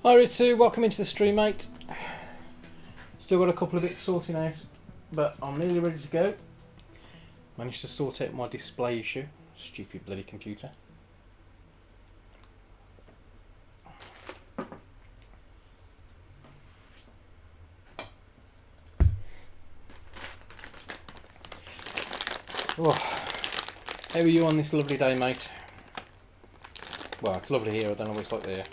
Hi Ritsu, welcome into the stream, mate. Still got a couple of bits sorting out, but I'm nearly ready to go. Managed to sort out my display issue. Stupid bloody computer. Oh, how are you on this lovely day, mate? Well, it's lovely here, I don't know what it's like there.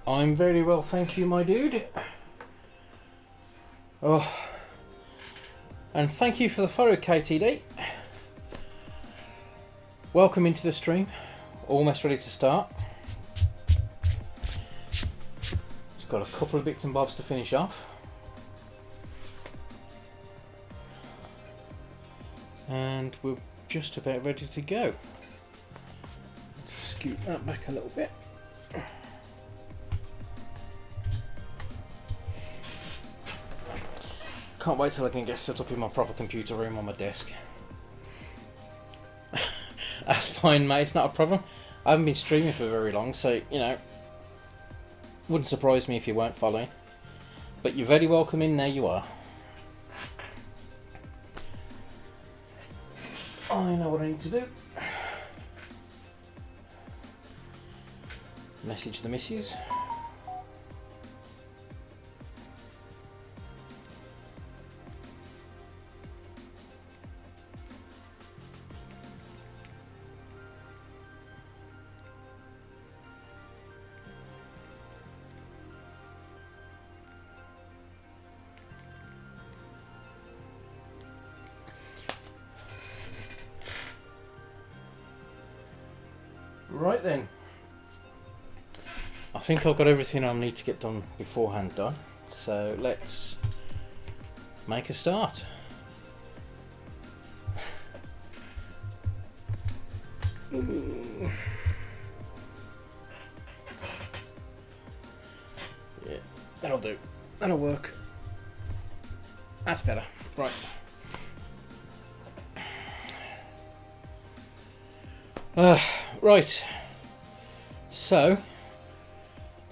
I'm very well, thank you, my dude. Oh, and thank you for the follow, KTD. Welcome into the stream. Almost ready to start. Just got a couple of bits and bobs to finish off. And we're just about ready to go. Let's scoot that back a little bit. Can't wait till I can get set up in my proper computer room on my desk. That's fine, mate, it's not a problem. I haven't been streaming for very long, so, you know, wouldn't surprise me if you weren't following. But you're very welcome in, there you are. I know what I need to do. Message the missus. Right then, I think I've got everything I need to get done beforehand done, so let's make a start. Yeah, that'll do, that'll work, that's better, right. Right, so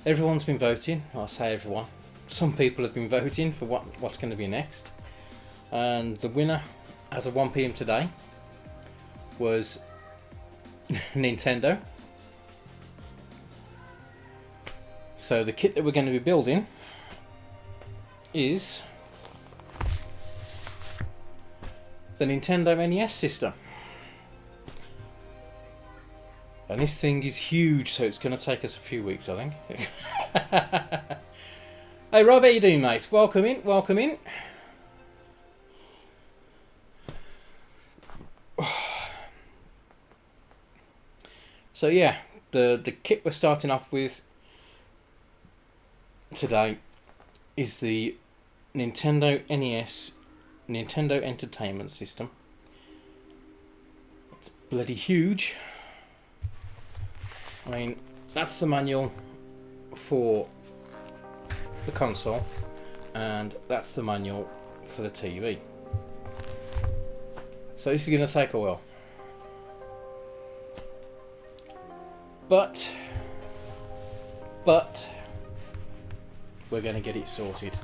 everyone's been voting. I say everyone. Some people have been voting for what's going to be next, and the winner, as of 1 PM today, was Nintendo. So the kit that we're going to be building is the Nintendo NES system. And this thing is huge, so it's going to take us a few weeks, I think. Hey Rob, how you doing, mate? Welcome in, welcome in. So yeah, the kit we're starting off with today is the Nintendo NES Nintendo Entertainment System. It's bloody huge. I mean, that's the manual for the console, and that's the manual for the TV. So this is going to take a while. But we're going to get it sorted.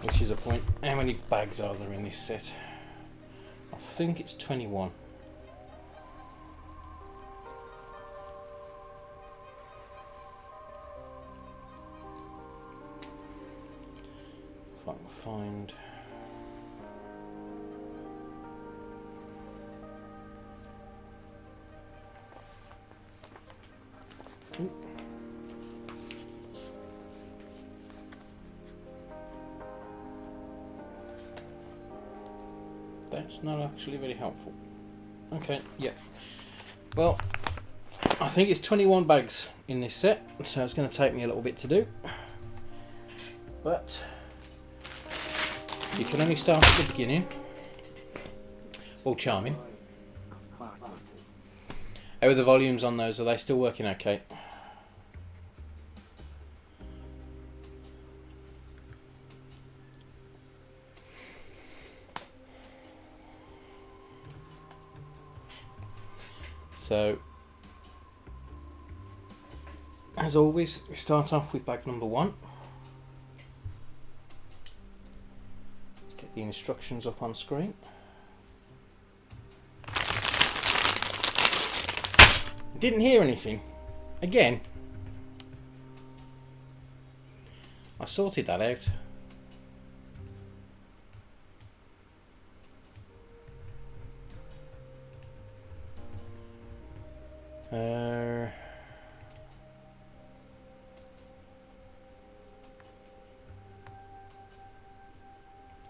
Which is a point. How many bags are there in this set? I think it's 21. If I can find... Ooh. That's not actually very helpful. Okay, yeah. Well, I think it's 21 bags in this set, so it's going to take me a little bit to do. But you can only start at the beginning. All charming. How are the volumes on those? Are they still working okay? So, as always, we start off with bag number 1. Let's get the instructions up on screen. Didn't hear anything. Again. I sorted that out.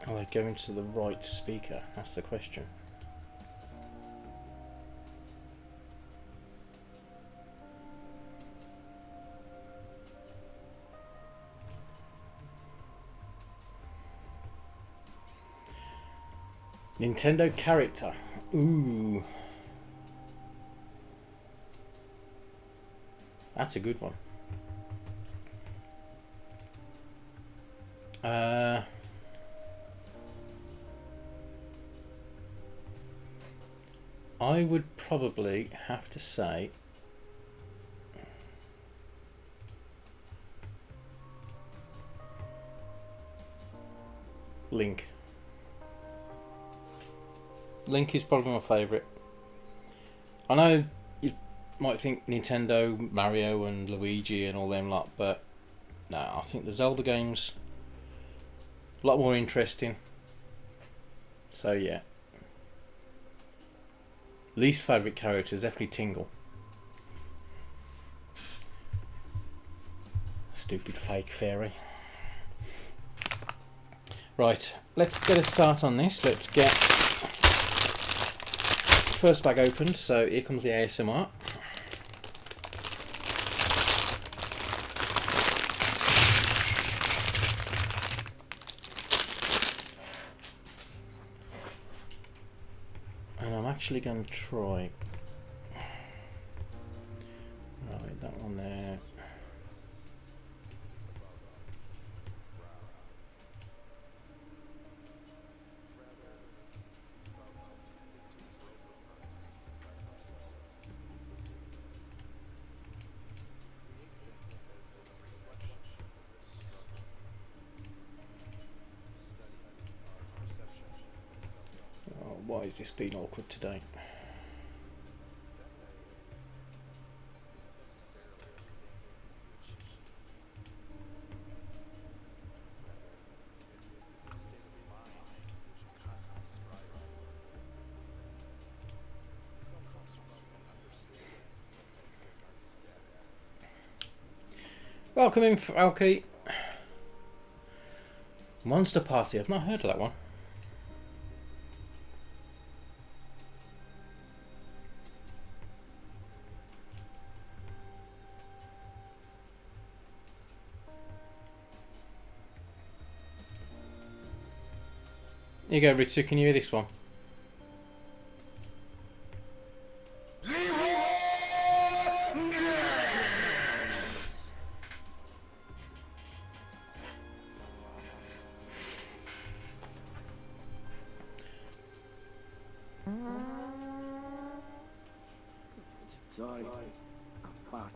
Are they going to the right speaker? That's the question. Nintendo character. Ooh. That's a good one. I would probably have to say Link. Link is probably my favourite. I know you might think Nintendo, Mario and Luigi and all them lot, but no, I think the Zelda games a lot more interesting. So yeah. Least favourite character is definitely Tingle. Stupid fake fairy. Right, let's get a start on this. Let's get first bag opened. So here comes the ASMR. And I'm actually going to try. Right, that one there. Why is this being awkward today? Welcome in, Falky. Monster Party. I've not heard of that one. Here you go, Ritsu. Can you hear this one? Sorry, I farted.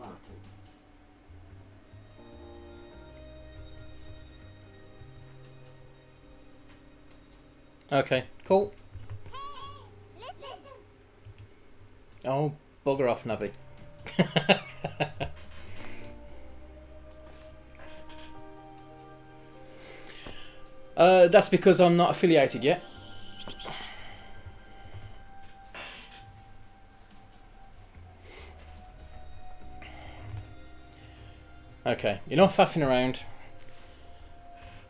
Okay, cool. Oh, bugger off, Navi. That's because I'm not affiliated yet. Okay, enough faffing around.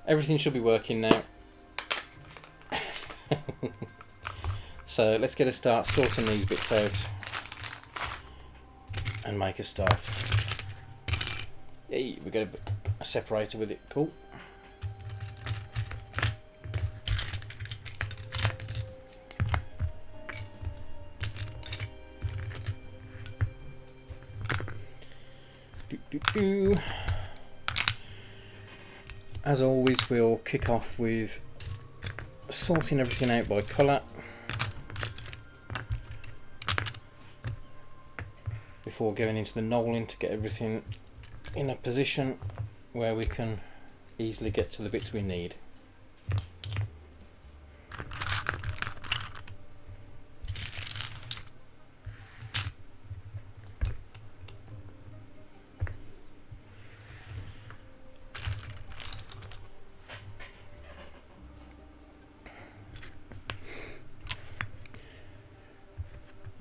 Everything should be working now. So let's get a start sorting these bits out and make a start. Hey, we got a separator with it. Cool. As always, we'll kick off with sorting everything out by colour before going into the knolling to get everything in a position where we can easily get to the bits we need.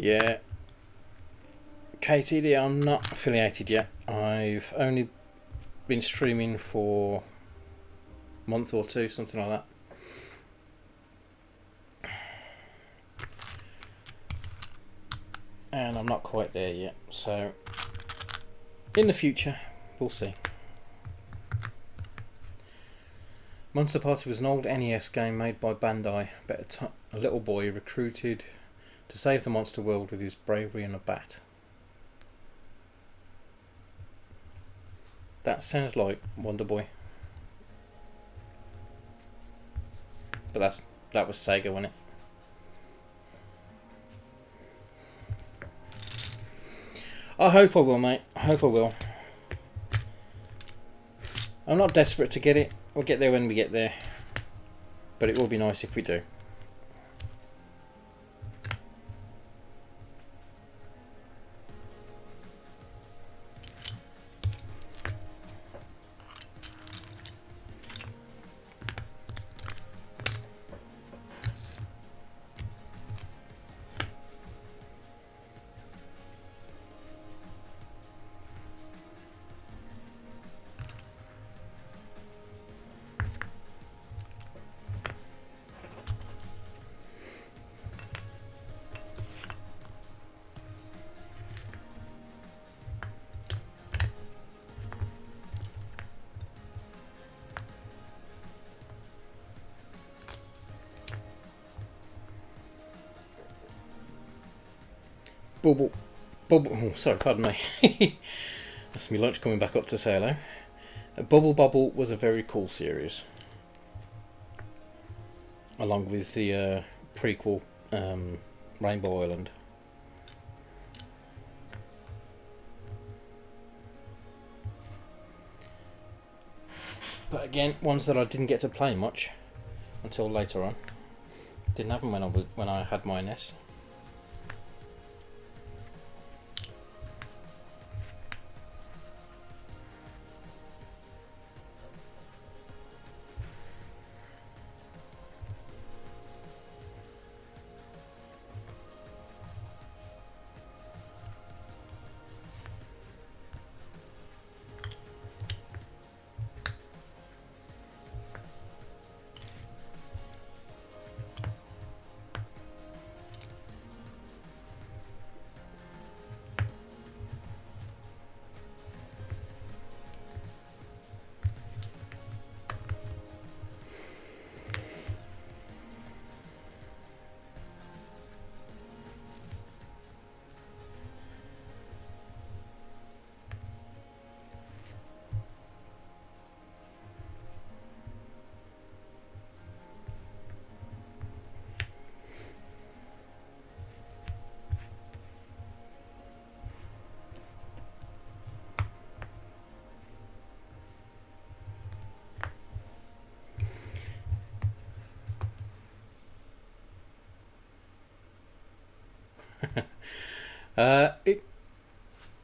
Yeah, KTD, I'm not affiliated yet. I've only been streaming for a month or two, something like that. And I'm not quite there yet, so in the future, we'll see. Monster Party was an old NES game made by Bandai about a little boy recruited to save the monster world with his bravery and a bat. That sounds like Wonder Boy. But that was Sega, wasn't it? I hope I will, mate. I hope I will. I'm not desperate to get it. We'll get there when we get there. But it will be nice if we do. Bubble. Oh, sorry, pardon me. That's me lunch coming back up to say hello. Bubble Bobble was a very cool series. Along with the prequel Rainbow Island. But again, ones that I didn't get to play much until later on. Didn't have them when I had my NES.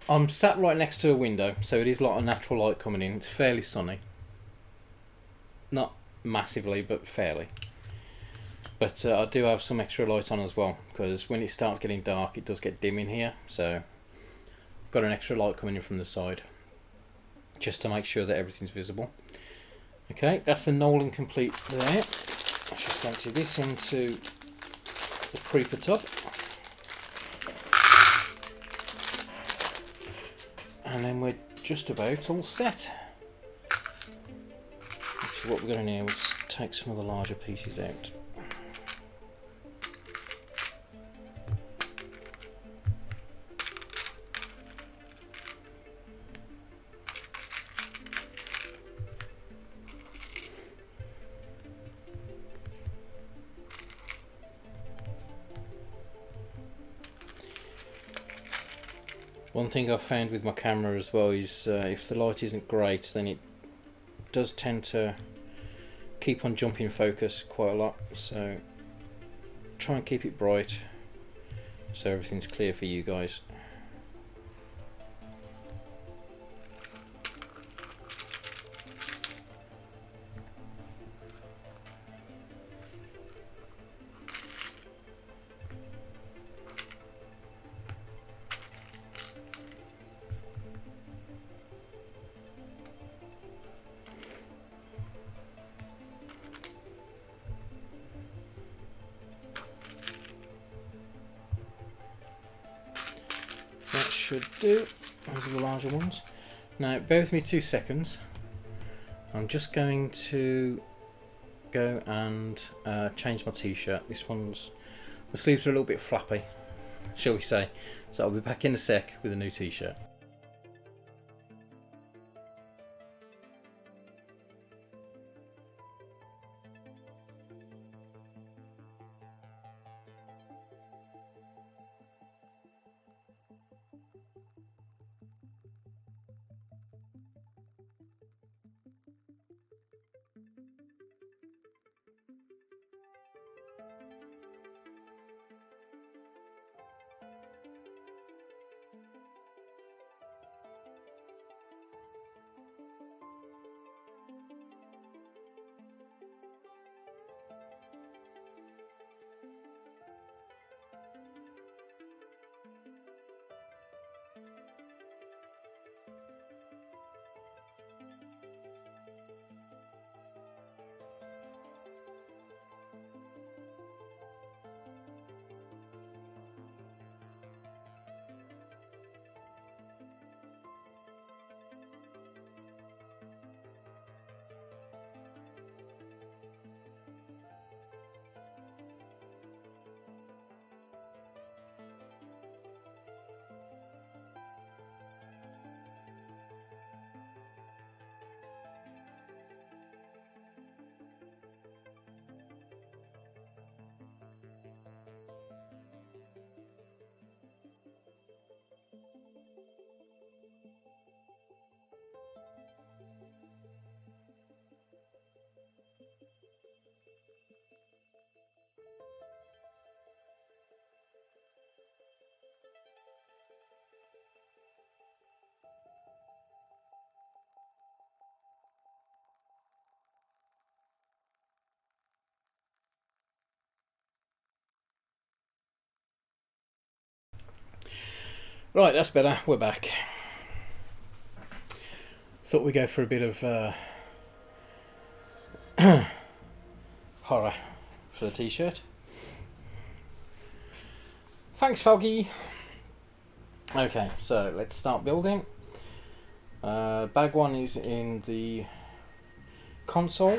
I'm sat right next to a window, so it is like a natural light coming in. It's fairly sunny. Not massively, but fairly. But I do have some extra light on as well, because when it starts getting dark, it does get dim in here. So I've got an extra light coming in from the side, just to make sure that everything's visible. Okay, that's the Nolan complete there. I just empty this into the creeper tub. And then we're just about all set. Actually, what we're going to do is take some of the larger pieces out. One thing I've found with my camera as well is if the light isn't great, then it does tend to keep on jumping focus quite a lot, so try and keep it bright so everything's clear for you guys. That should do. Those are the larger ones. Now, bear with me 2 seconds. I'm just going to go and change my t-shirt. This one's, the sleeves are a little bit flappy, shall we say. So I'll be back in a sec with a new t-shirt. Right, that's better. We're back. Thought we'd go for a bit of horror for the t-shirt. Thanks, Foggy. Okay, so let's start building. Bag 1 is in the console.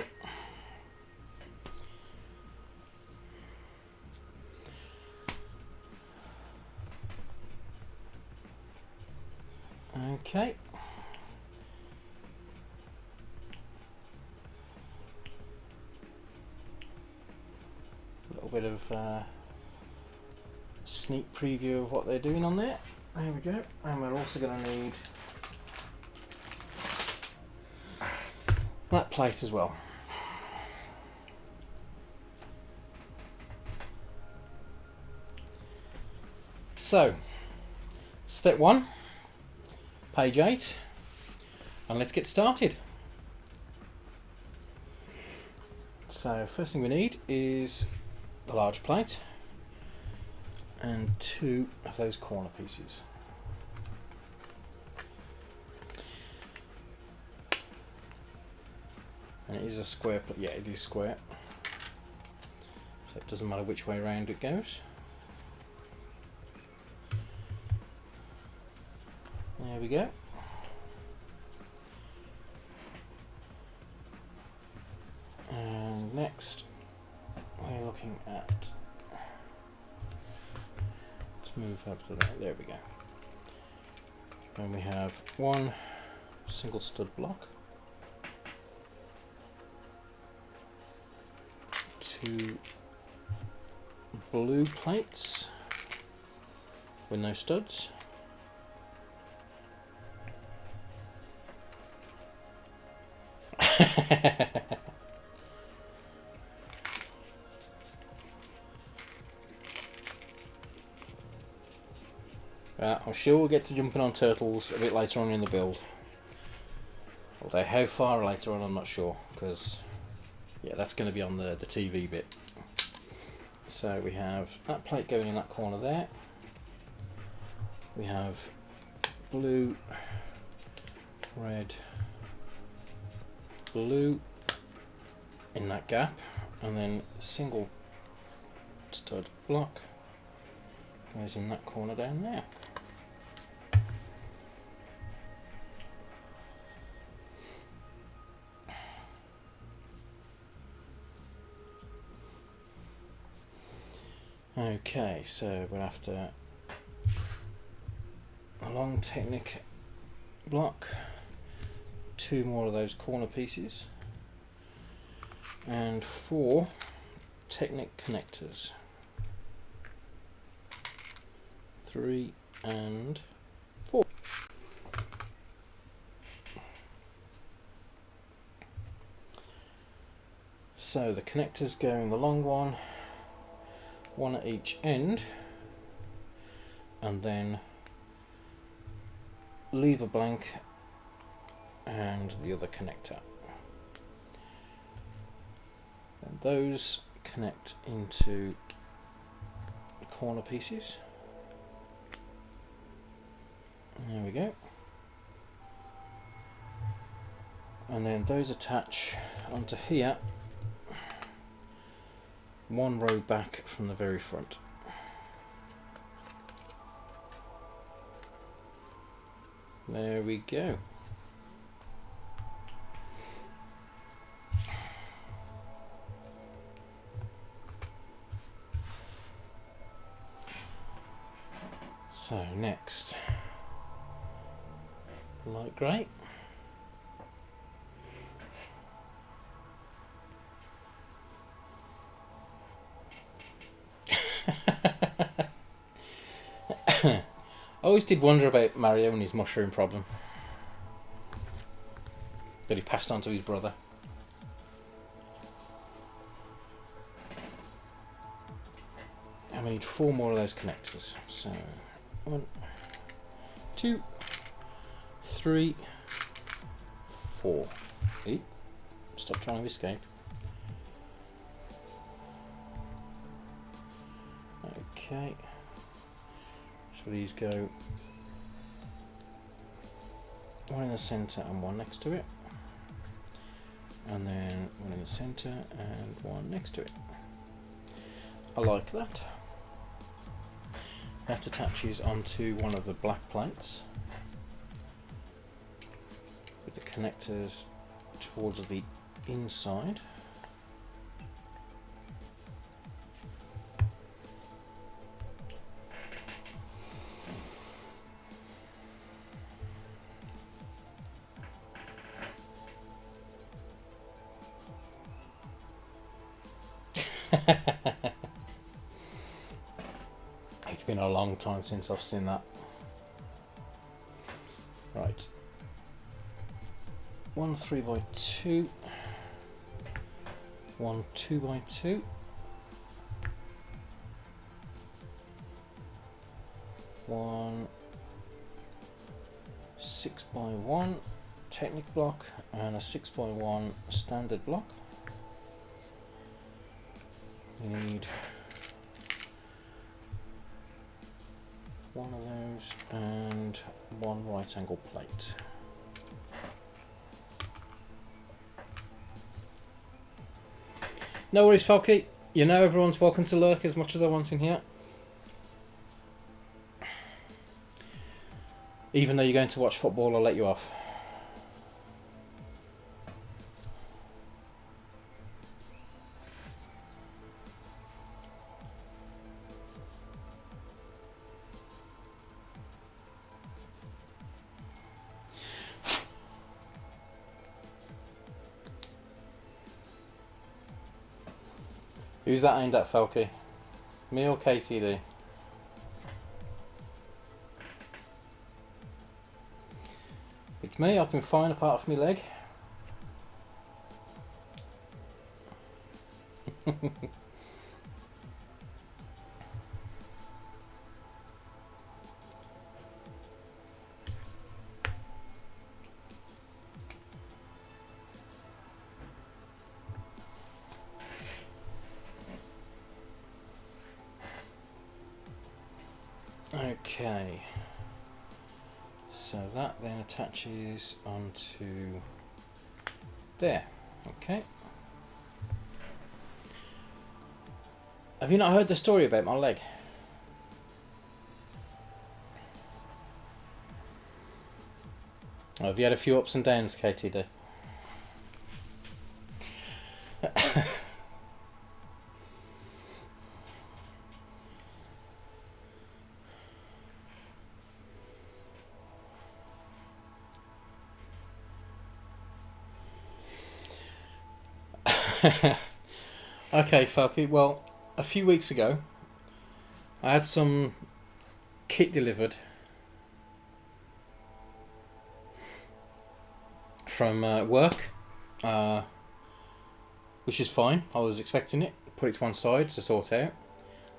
Okay. A little bit of sneak preview of what they're doing on there. There we go. And we're also going to need that plate as well. So, step 1, page 8, and let's get started. So, first thing we need is the large plate and 2 of those corner pieces. And it is a square, yeah, it is square, so it doesn't matter which way around it goes. There we go. And next we're looking at, let's move up to that, there we go. And we have 1 single stud block, 2 blue plates with no studs, I'm sure we'll get to jumping on turtles a bit later on in the build. Although how far later on I'm not sure, because yeah, that's going to be on the TV bit. So we have that plate going in that corner there. We have blue, red, blue in that gap, and then single stud block goes in that corner down there. Okay, so we're after a long Technic block, 2 more of those corner pieces, and 4 Technic connectors. 3 and 4. So the connectors go in the long one, 1 at each end, and then leave a blank and the other connector. And those connect into the corner pieces. There we go. And then those attach onto here, 1 row back from the very front. There we go. So next, light grey. I always did wonder about Mario and his mushroom problem that he passed on to his brother. And we need 4 more of those connectors. So 1, 2, 3, 4. Eep. Stop trying to escape. Okay. So these go one in the centre and one next to it, and then one in the centre and one next to it. I like that. That attaches onto one of the black plates with the connectors towards the inside. It's been a long time since I've seen that. Right. One 3x2, one 2x2, one 6x1 Technic block, and a 6x1 standard block. You need one of those and one right angle plate. No worries, Falky. You know everyone's welcome to lurk as much as I want in here. Even though you're going to watch football, I'll let you off. Who's that aimed at, Falky? Me or KTD? It's me, I've been fine apart from my leg. Okay, so that then attaches onto there. Okay. Have you not heard the story about my leg? Have you had a few ups and downs, KTD? Okay, Falky, well, a few weeks ago I had some kit delivered from work, which is fine. I was expecting it. Put it to one side to sort out.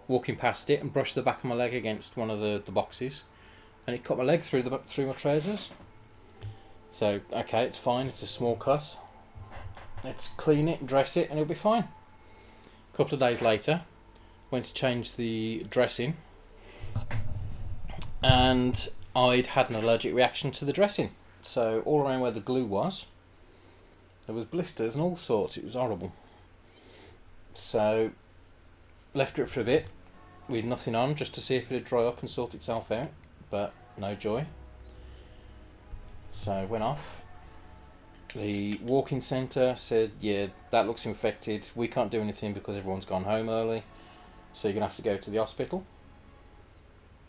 Walking past it and brushed the back of my leg against one of the boxes, and it cut my leg through my trousers. So okay, it's fine. It's a small cut. Let's clean it, dress it, and it'll be fine. A couple of days later, went to change the dressing, and I'd had an allergic reaction to the dressing. So all around where the glue was, there was blisters and all sorts. It was horrible. So left it for a bit with nothing on, just to see if it'd dry up and sort itself out, but no joy. So went off. The walk-in centre said, yeah, that looks infected. We can't do anything because everyone's gone home early, so you're going to have to go to the hospital.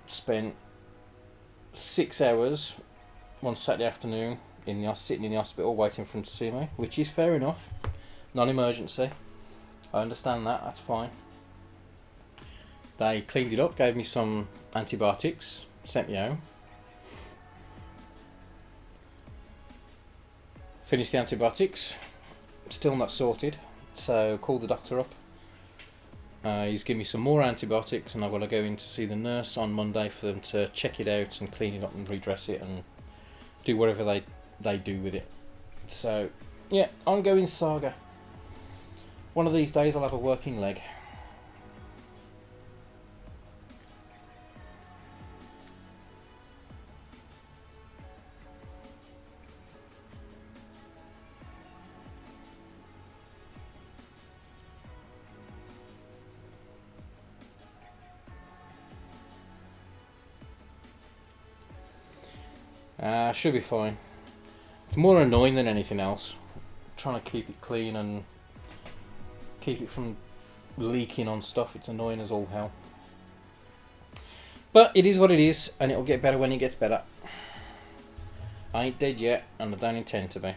Spent 6 hours one Saturday afternoon sitting in the hospital waiting for them to see me, which is fair enough. Non-emergency. I understand that, that's fine. They cleaned it up, gave me some antibiotics, sent me home. Finished the antibiotics, still not sorted, so called the doctor up. He's given me some more antibiotics, and I've got to go in to see the nurse on Monday for them to check it out and clean it up and redress it and do whatever they do with it. So, yeah, ongoing saga. One of these days I'll have a working leg. Should be fine. It's more annoying than anything else. Trying to keep it clean and keep it from leaking on stuff. It's annoying as all hell. But it is what it is, and it'll get better when it gets better. I ain't dead yet, and I don't intend to be.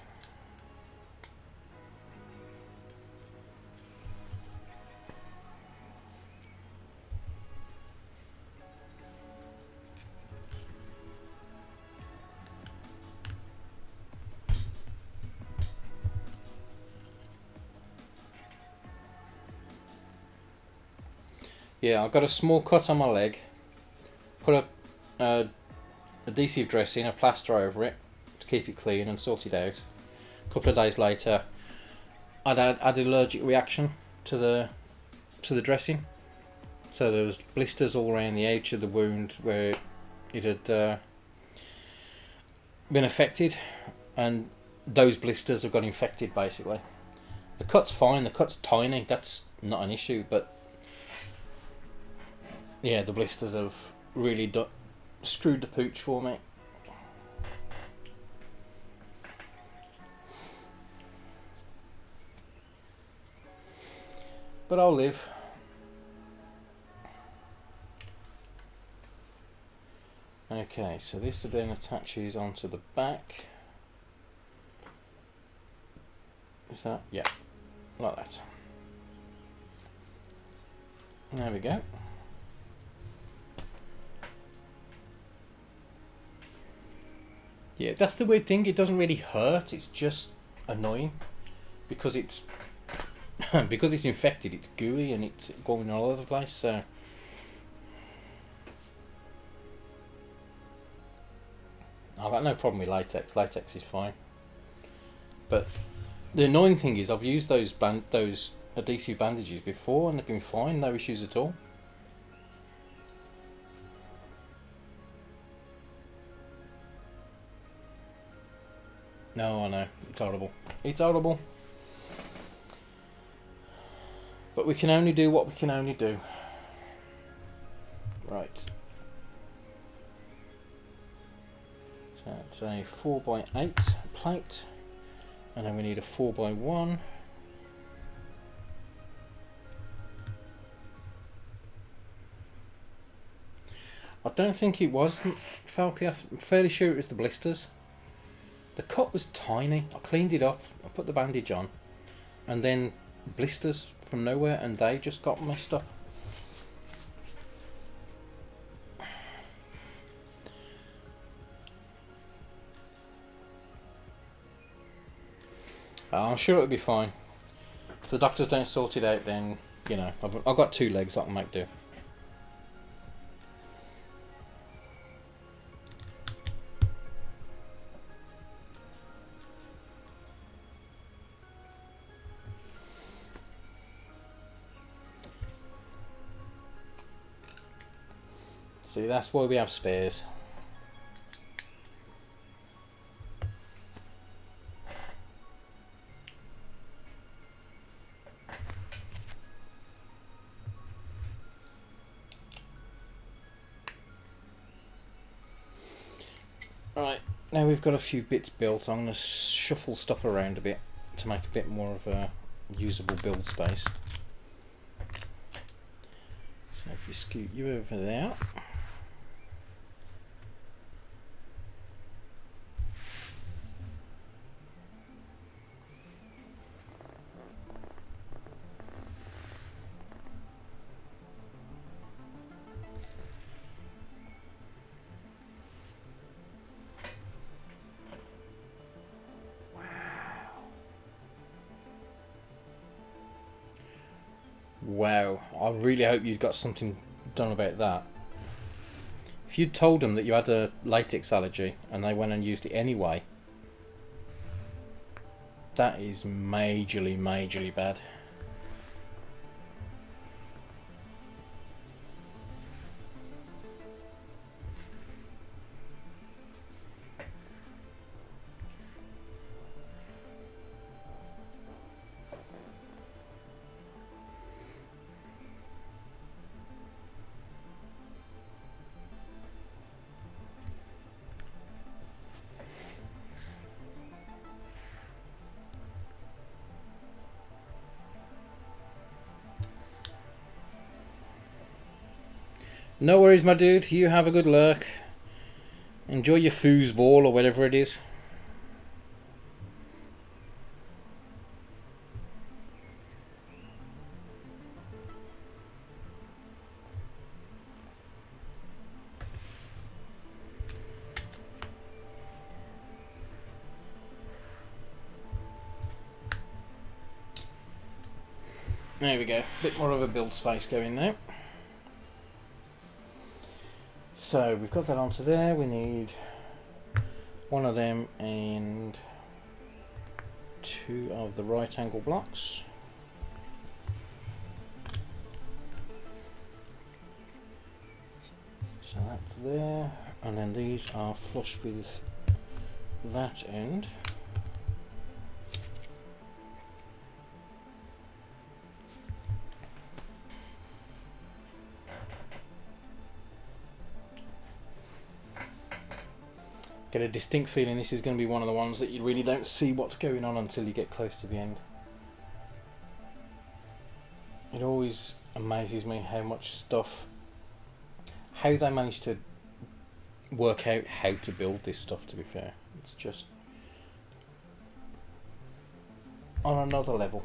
Yeah, I've got a small cut on my leg. Put a adhesive dressing, a plaster over it to keep it clean and sort it out. A couple of days later, I'd had an allergic reaction to the dressing. So there was blisters all around the edge of the wound where it had been affected, and those blisters have got infected basically. The cut's fine, the cut's tiny, that's not an issue, but yeah, the blisters have really screwed the pooch for me. But I'll live. Okay, so this then attaches onto the back. Is that? Yeah, like that. There we go. Yeah, that's the weird thing. It doesn't really hurt. It's just annoying because it's because it's infected. It's gooey and it's going all over the place. So I've got no problem with latex. Latex is fine. But the annoying thing is, I've used those adhesive bandages before and they've been fine. No issues at all. No, I know. It's horrible. It's horrible. But we can only do what we can only do. Right. So that's a 4x8 plate. And then we need a 4x1. I don't think it was Falky. I'm fairly sure it was the blisters. The cut was tiny. I cleaned it up. I put the bandage on. And then blisters from nowhere, and they just got messed up. I'm sure it'll be fine. If the doctors don't sort it out, then, you know, I've got 2 legs I can make do. See, that's why we have spares. Right, now we've got a few bits built, I'm going to shuffle stuff around a bit to make a bit more of a usable build space. So if you scoot you over there. Wow, I really hope you'd got something done about that. If you'd told them that you had a latex allergy and they went and used it anyway, that is majorly, majorly bad. No worries, my dude. You have a good lurk. Enjoy your foosball or whatever it is. There we go. A bit more of a build space going now. So we've got that onto there. We need one of them and two of the right angle blocks. So that's there, and then these are flush with that end. Get a distinct feeling this is going to be one of the ones that you really don't see what's going on until you get close to the end. It always amazes me how much stuff, how they manage to work out how to build this stuff, to be fair. It's just on another level.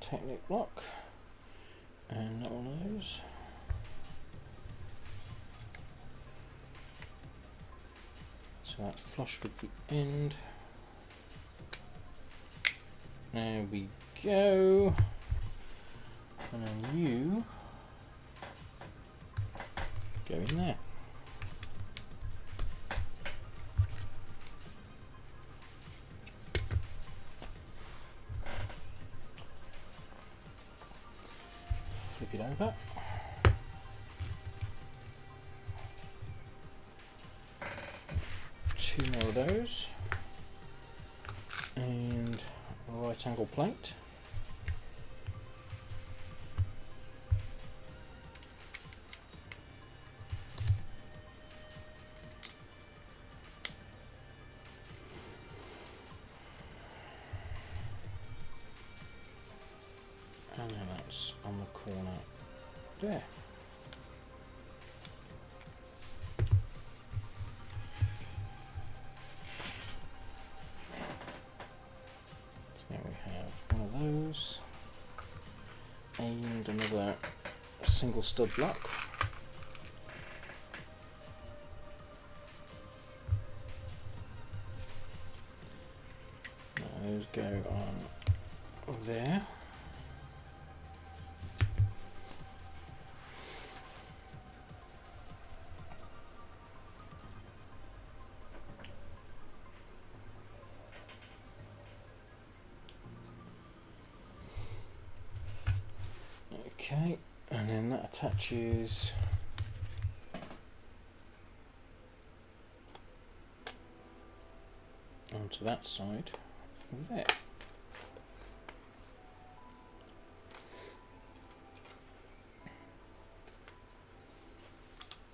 Technic block and that one of those. So that's flush with the end. There we go. And then you go in there. Flip it over. Two more of those. And a right angle plate. And then that's on the corner there. So now we have one of those and another single stud block. Those go on there. Okay, and then that attaches onto that side there.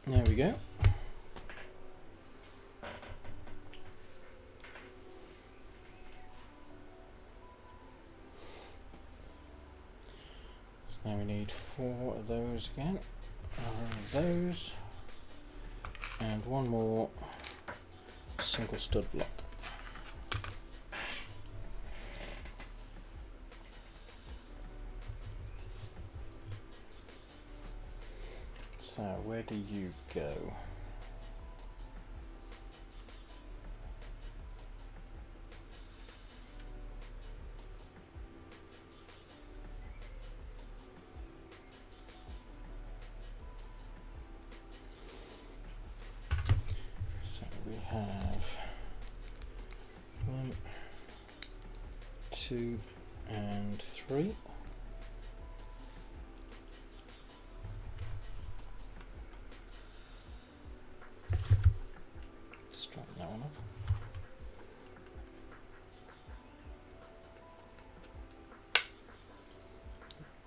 There we go. Now we need 4 of those again, those, and one more single stud block. So where do you go? We have 1, 2, and 3. Straighten that one up.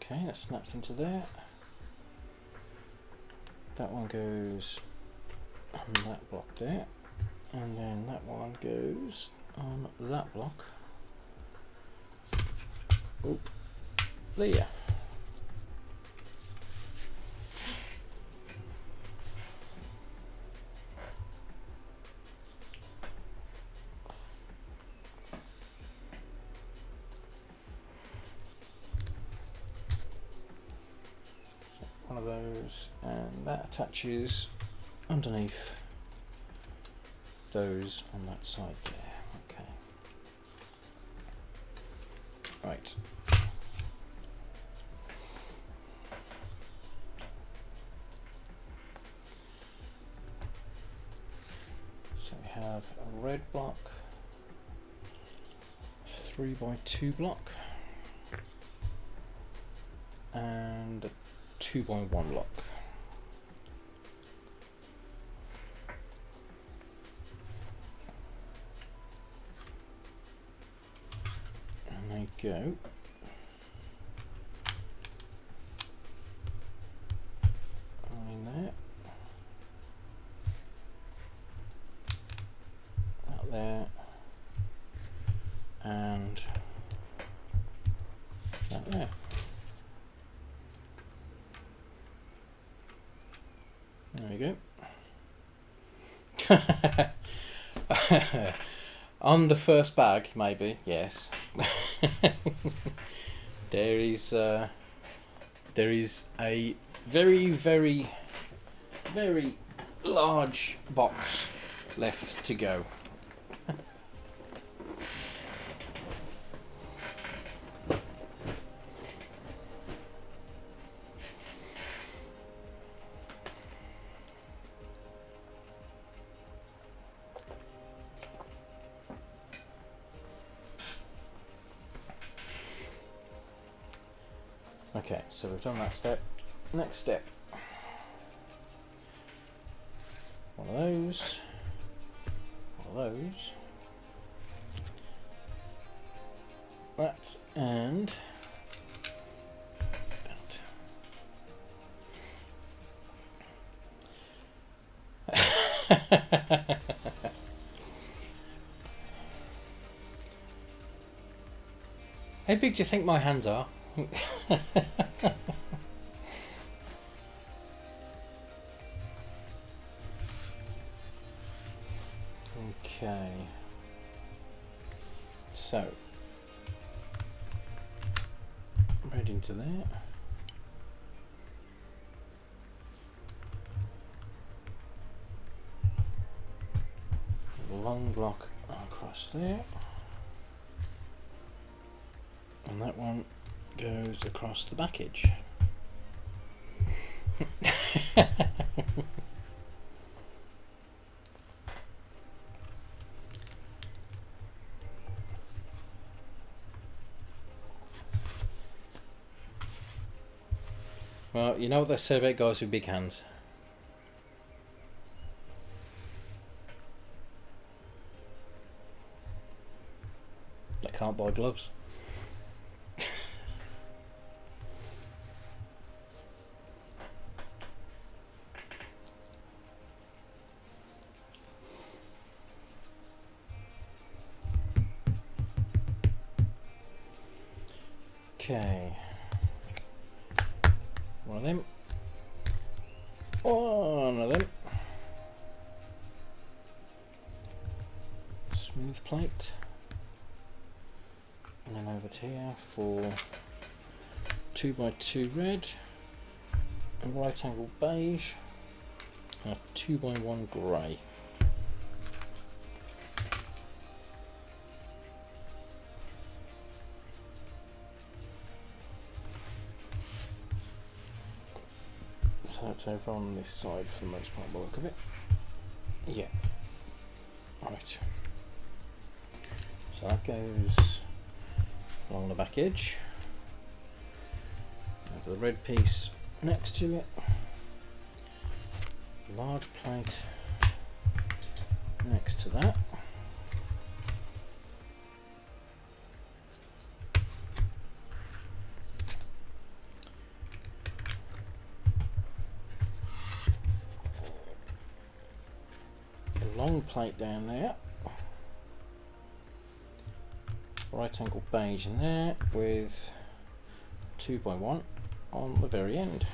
Okay, that snaps into there. That one goes on that block there, and then that one goes on that block. Oop, there. One of those, and that attaches underneath those on that side there. Okay. Right. So we have a red block, 3x2 block, and a 2x1 block. And they go in there, out there, and out there. There we go. On the first bag, maybe, yes. There is a very, very, very large box left to go. Okay, so we've done that step. Next step. One of those. One of those. That and that. How big do you think my hands are? Okay, so right into there. Long block across there, and that one goes across the back edge. Well, you know what they say about guys with big hands? They can't buy gloves. Okay, one of them, one of them, smooth plate, and then over to here for 2x2 red, a right angle beige, and a 2x1 grey. So it's over on this side for the most part by the look of it. Yeah. Right. So that goes along the back edge. Have the red piece next to it. Large plate next to that. long plate down there. Right angle beige in there with 2x1 on the very end.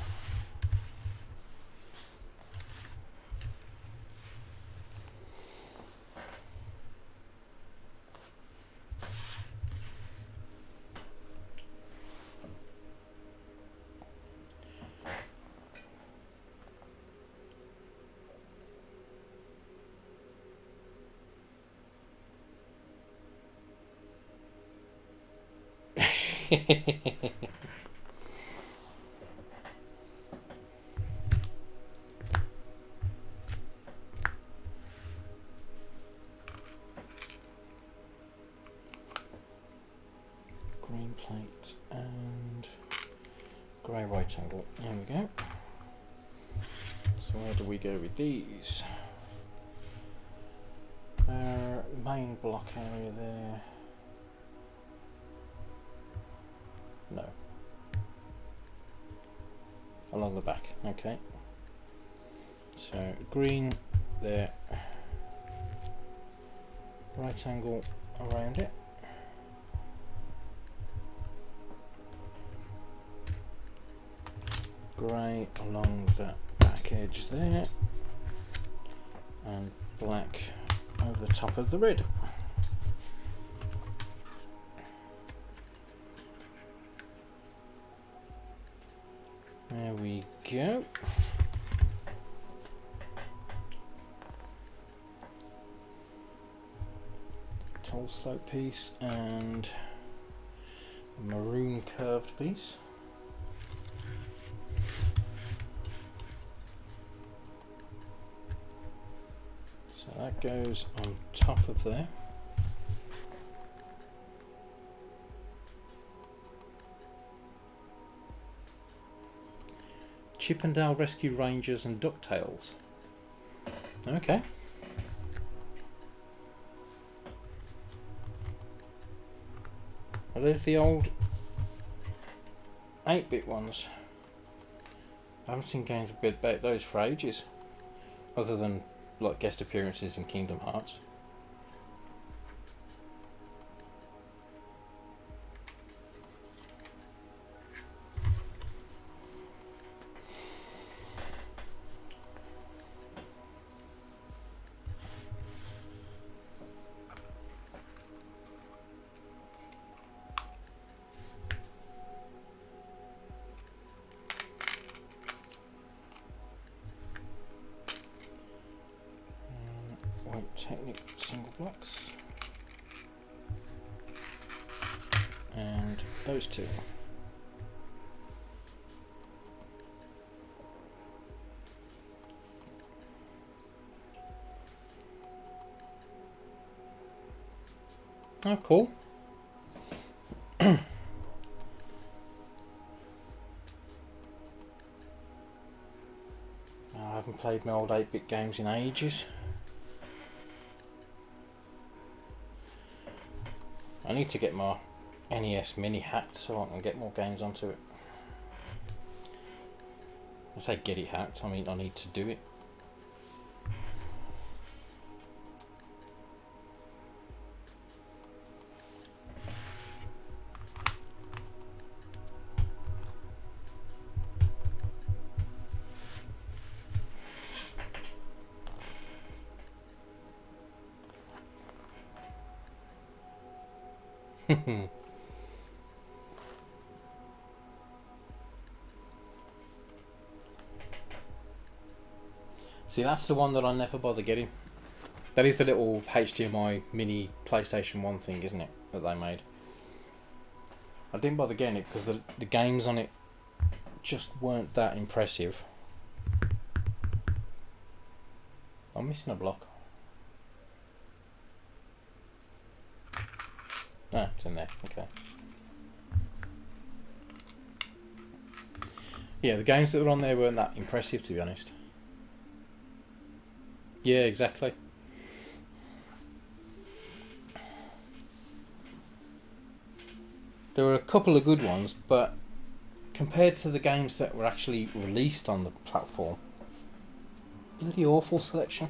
Green plate and grey right angle. There we go. So where do we go with these? Main block area there. No. Along the back, okay. So green there. Right angle around it. Grey along that back edge there. And black over the top of the red. There we go. Tall slope piece and a maroon curved piece. So that goes on top of there. Chippendale Rescue Rangers and DuckTales. Okay. Are those the old 8-bit ones? I haven't seen games about those for ages, other than like guest appearances in Kingdom Hearts. Technic single blocks and those two. Oh, cool. I haven't played my old 8-bit games in ages. I need to get my NES Mini hacked so I can get more games onto it. I say get it hacked, I mean I need to do it. See, that's the one that I never bother getting. That is the little HDMI mini PlayStation 1 thing, isn't it, that they made? I didn't bother getting it because the games on it just weren't that impressive. I'm missing a block. Ah, it's in there, okay. Yeah, the games that were on there weren't that impressive, to be honest. Yeah, exactly. There were a couple of good ones, but compared to the games that were actually released on the platform, bloody awful selection.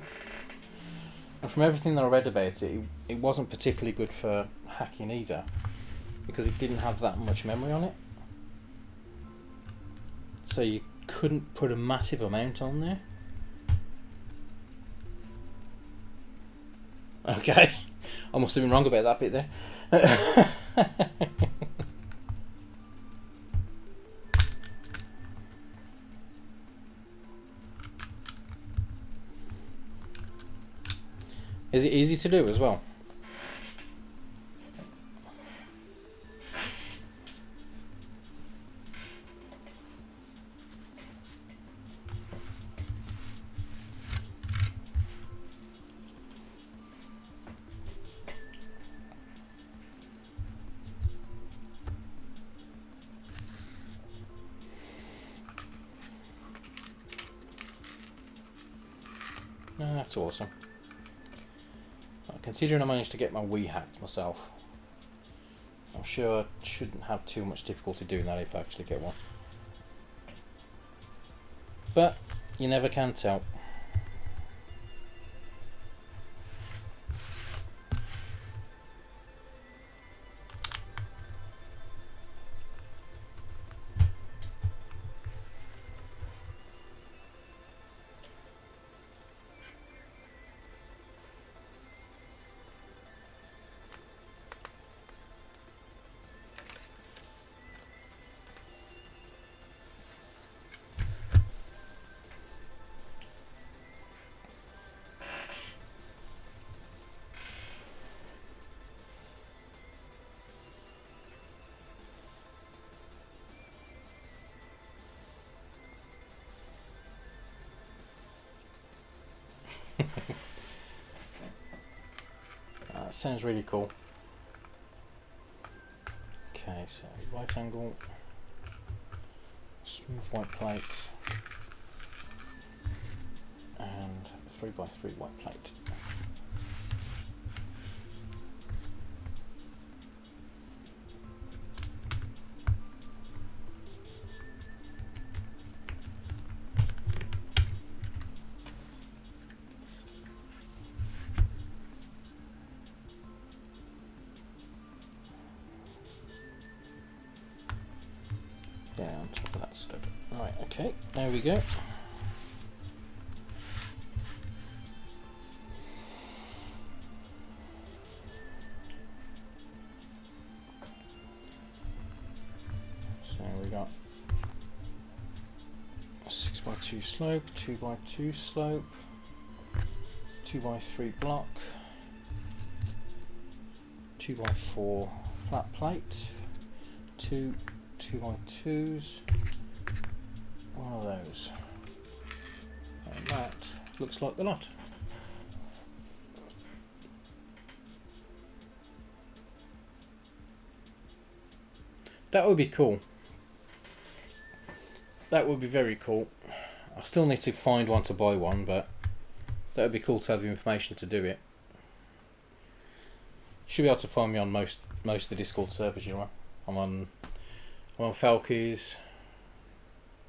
And from everything that I read about it, it wasn't particularly good for hacking either, because it didn't have that much memory on it. So you couldn't put a massive amount on there. Okay, I must have been wrong about that bit there. Is it easy to do as well? Oh, that's awesome. Considering I managed to get my Wii hacked myself, I'm sure I shouldn't have too much difficulty doing that if I actually get one. But you never can tell. Sounds really cool. Okay, so right angle, smooth white plate, and 3x3 white plate. Yeah, on top of that stud. Right, okay, there we go. So we got a 6x2 slope, 2x2 slope, 2x3 block, 2x4 flat plate, two 2x2s, one of those, and that looks like the lot. That would be cool. That would be very cool. I still need to find one to buy one, but that would be cool to have the information to do it. Should be able to find me on most of the Discord servers, you know. I'm on Falkies.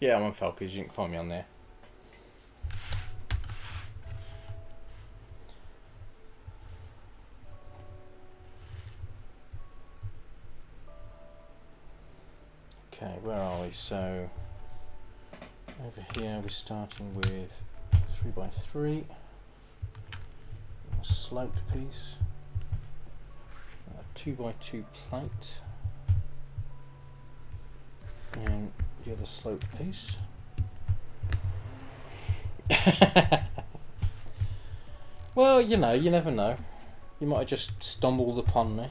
Yeah, I'm on Falkies. You can find me on there. Okay, where are we? So over here we're starting with 3x3, a sloped piece, a 2x2 plate, and the other sloped piece. Well, you know, you never know. You might have just stumbled upon me.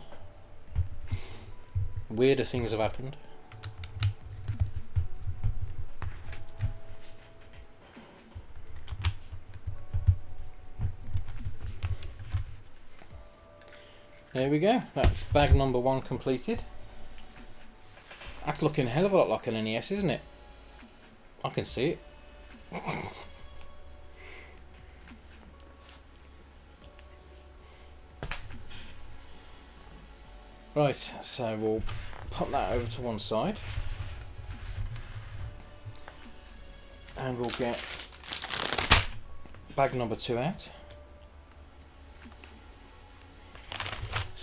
Weirder things have happened. There we go. That's bag number 1 completed. That's looking a hell of a lot like an NES, isn't it? I can see it. Right, so we'll pop that over to one side. And we'll get bag number 2 out.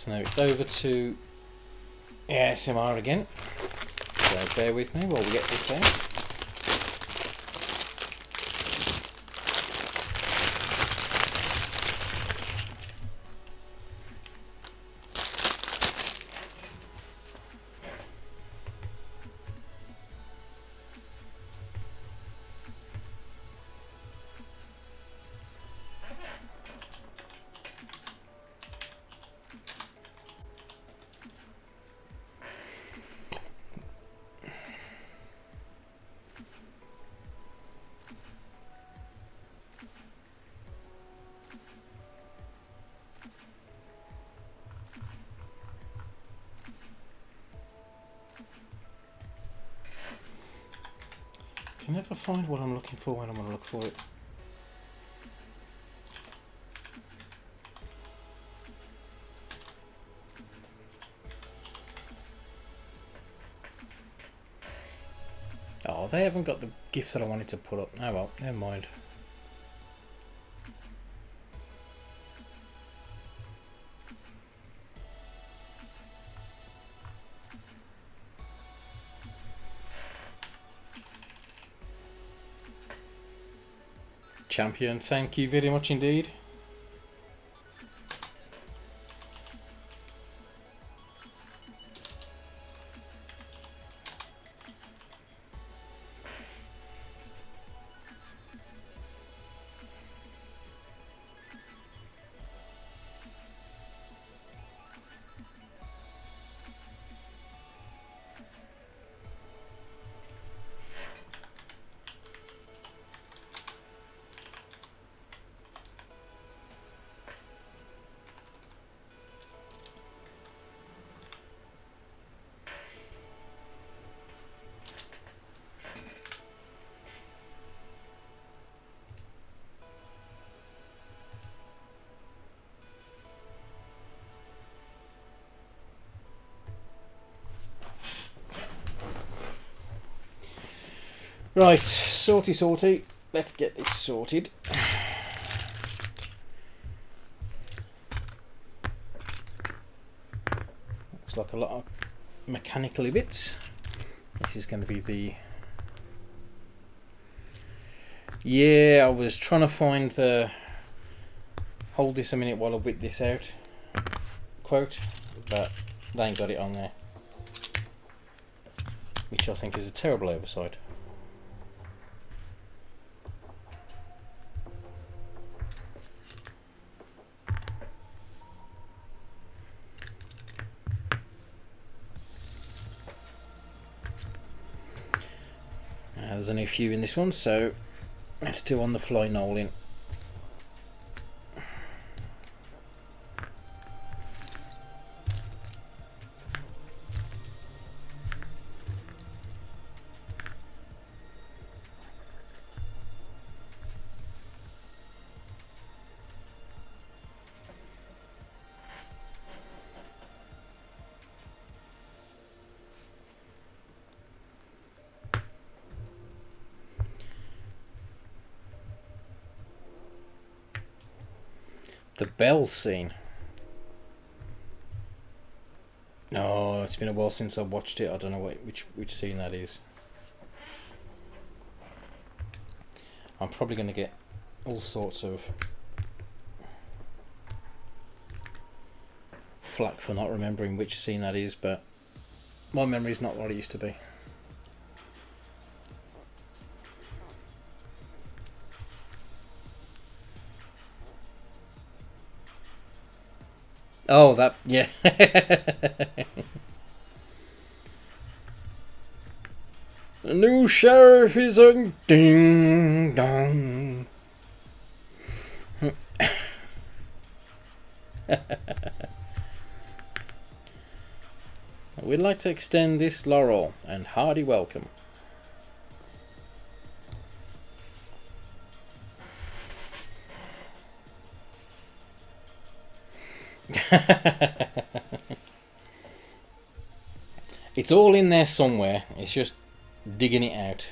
So now it's over to ASMR again. So bear with me while we get this out. I can never find what I'm looking for when I'm going to look for it. Oh, they haven't got the GIF that I wanted to put up. Oh well, never mind. Champion, thank you very much indeed. Right, sorty. Let's get this sorted. Looks like a lot of mechanical bits. This is going to be the... Yeah, I was trying to find the... Hold this a minute while I whip this out quote, but they ain't got it on there. Which I think is a terrible oversight. There's only a few in this one, so let's do on the fly knolling. The bell scene. No, it's been a while since I've watched it. I don't know which scene that is. I'm probably going to get all sorts of flack for not remembering which scene that is, but my memory's not what it used to be. Oh, that, yeah. The new sheriff is a ding dong. We'd like to extend this laurel and hearty welcome. It's all in there somewhere. It's just digging it out.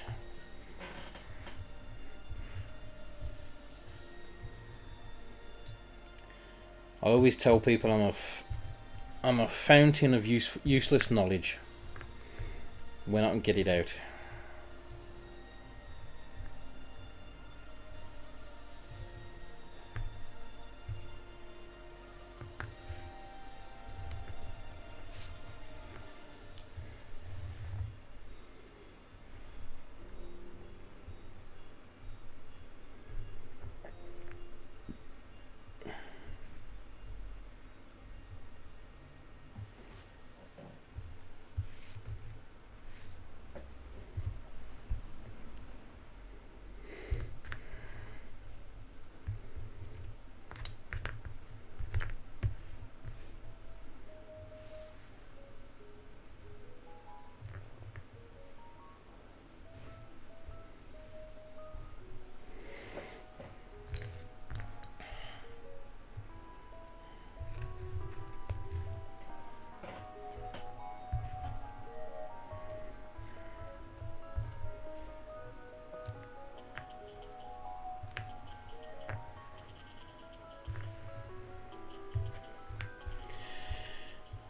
I always tell people I'm I'm a fountain of useless knowledge when I can get it out.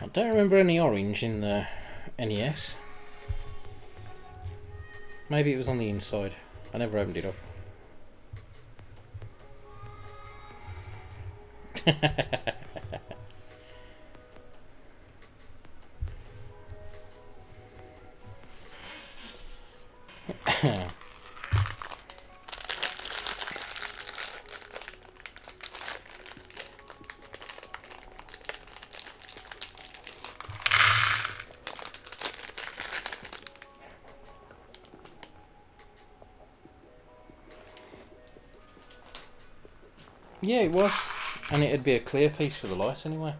I don't remember any orange in the NES. Maybe it was on the inside. I never opened it up. Yeah, it was. And it'd be a clear piece for the light anyway.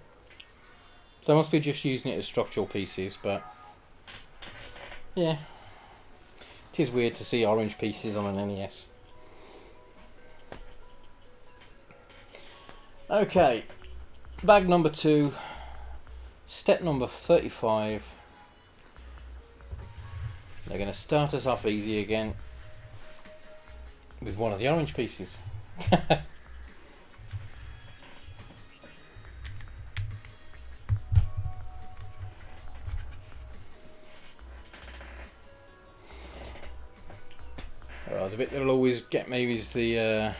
So I must be just using it as structural pieces, but yeah. It is weird to see orange pieces on an NES. Okay, bag number 2, step number 35. They're going to start us off easy again with one of the orange pieces. The bit that'll always get me is the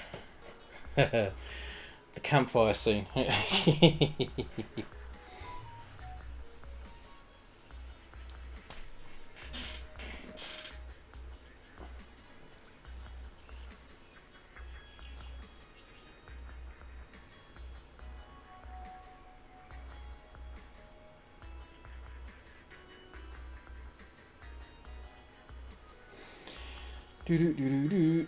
the campfire scene. Do do do do do.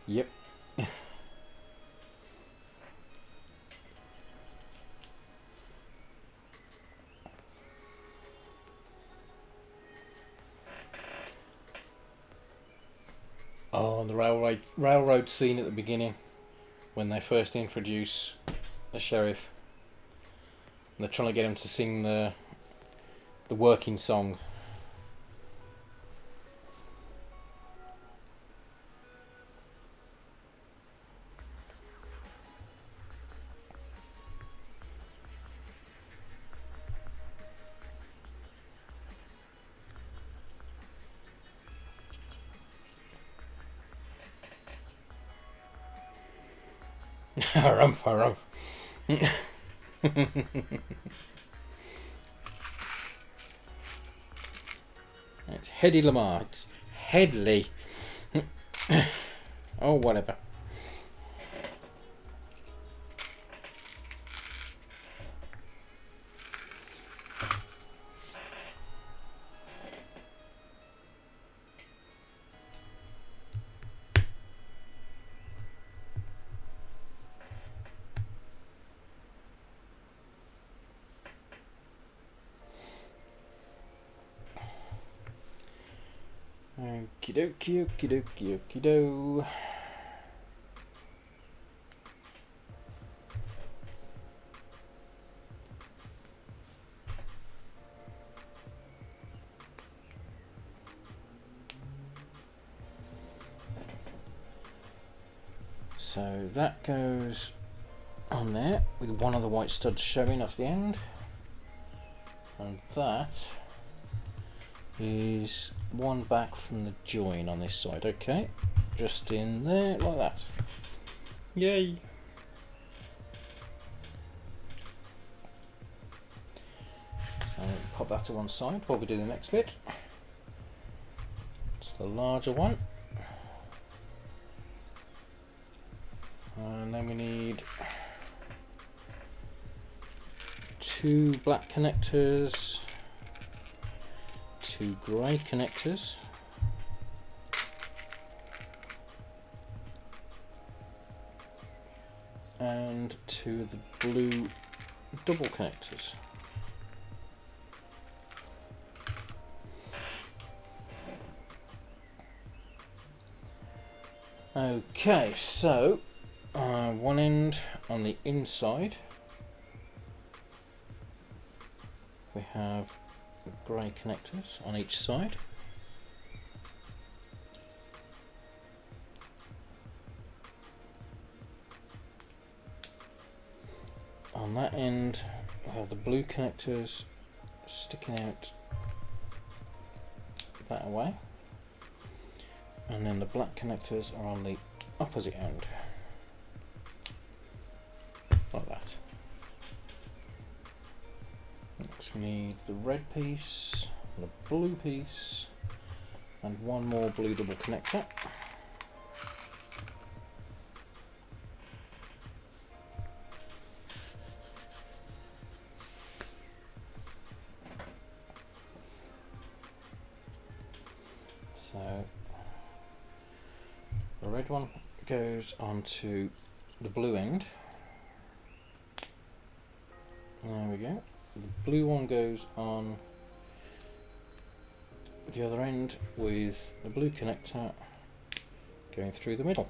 Yep. Oh, the railroad scene at the beginning, when they first introduce the sheriff, and they're trying to get him to sing the working song. Harumph, harumph. It's Hedy Lamar. It's Headley. Oh, whatever. Okie dokie, okie dokie, okie do. So that goes on there with one of the white studs showing off the end, and that is one back from the join on this side. Okay, just in there like that. Yay! So pop that to one side while we do the next bit. It's the larger one, and then we need 2 black connectors, 2 grey connectors, and 2 of the blue double connectors. Okay, so one end on the inside we have the grey connectors on each side. On that end we have the blue connectors sticking out that way, and then the black connectors are on the opposite end, like that. Next we need the red piece, the blue piece, and one more blue double connector. So the red one goes onto the blue end. There we go. The blue one goes on the other end with the blue connector going through the middle.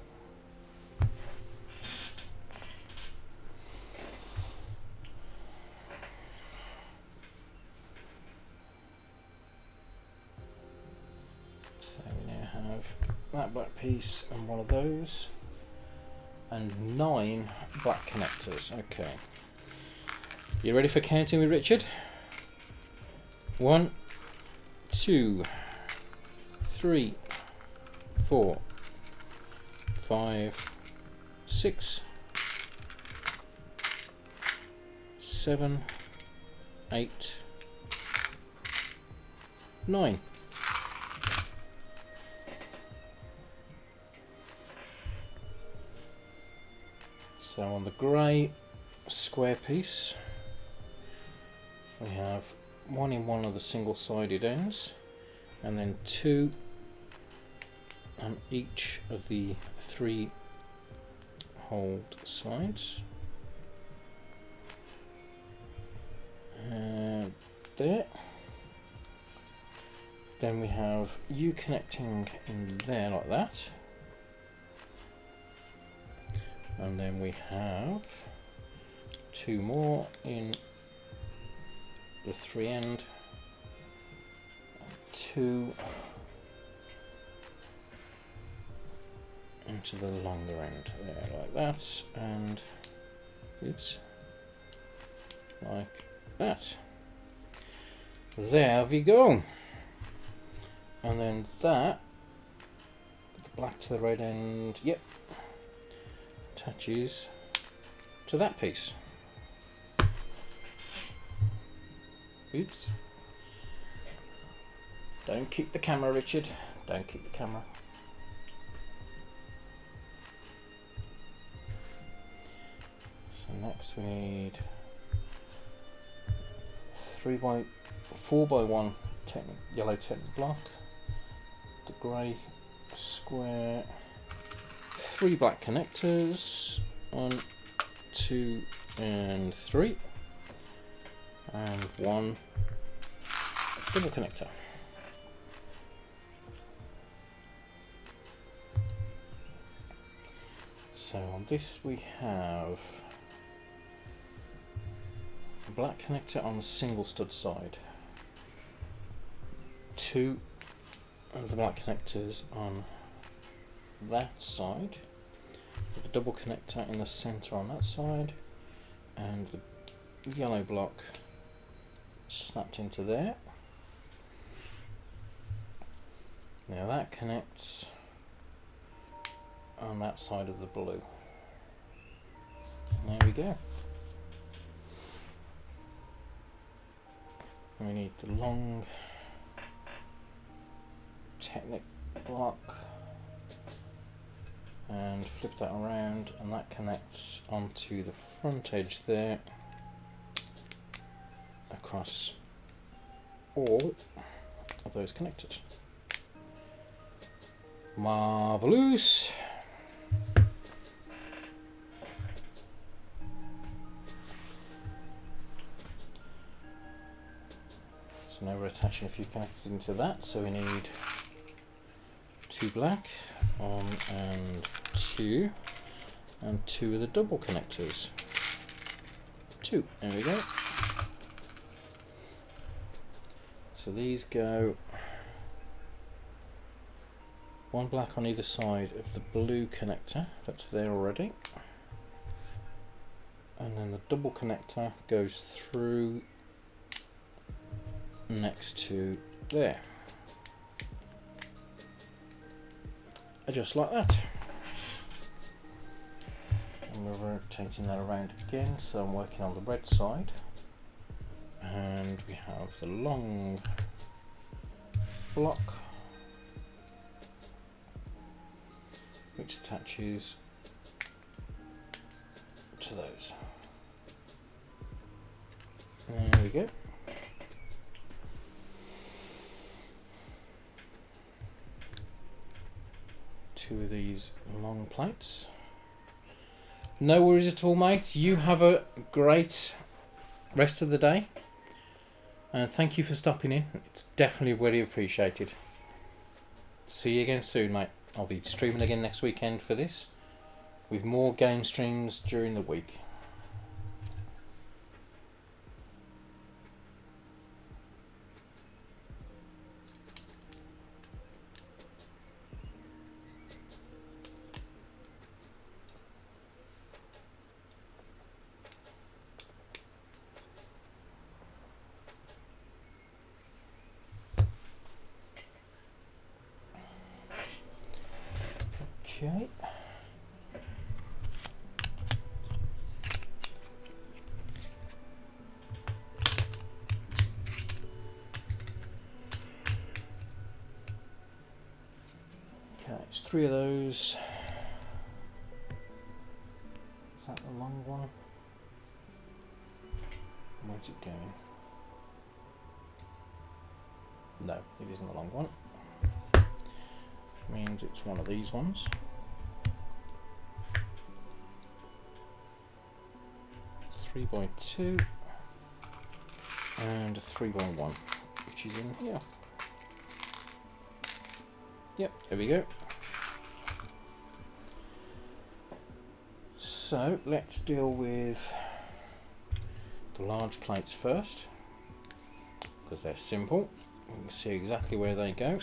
So we now have that black piece and one of those, and 9 black connectors. Okay. You ready for counting with Richard? 1, 2, 3, 4, 5, 6, 7, 8, 9. So on the grey square piece we have 1 in one of the single-sided ends, and then 2 on each of the 3 holed sides. There. Then we have U connecting in there like that. And then we have 2 more in the 3 end, 2 into the longer end there like that, and oops, like that. There we go. And then that, the black to the red end, yep, attaches to that piece. Oops. Don't kick the camera, Richard. Don't kick the camera. So next we need 4x1 yellow Technic block, the grey square, 3 black connectors, 1, 2 and 3, and 1 double connector. So on this we have a black connector on the single stud side, 2 of the black connectors on that side, Put the double connector in the centre on that side, and the yellow block snapped into there. Now that connects on that side of the blue. There we go. And we need the long Technic block and flip that around, and that connects onto the front edge there across all of those connectors. Marvelous. So now we're attaching a few connectors into that, so we need 2 black, 1 and 2, and 2 of the double connectors. 2, there we go. So these go 1 black on either side of the blue connector, that's there already. And then the double connector goes through next to there. Just like that. And we're rotating that around again, so I'm working on the red side. And we have the long block which attaches to those. There we go. Two of these long plates. No worries at all, mate. You have a great rest of the day, and thank you for stopping in. It's definitely really appreciated. See you again soon, mate. I'll be streaming again next weekend for this, with more game streams during the week. Okay. Okay, it's 3 of those. Is that the long one? Where's it going? No, it isn't the long one. Means it's one of these ones. 3x2 and a 3x1, which is in here. Yep, there we go. So let's deal with the large plates first, because they're simple. We can see exactly where they go.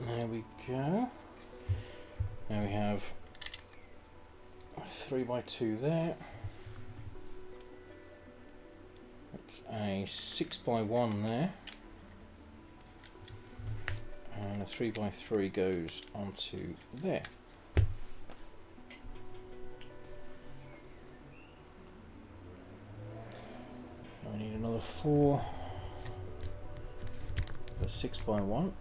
There we go. Now we have a 3x2 there. It's a 6x1 there. And a 3x3 goes onto there. And we need another 4. The 6x1.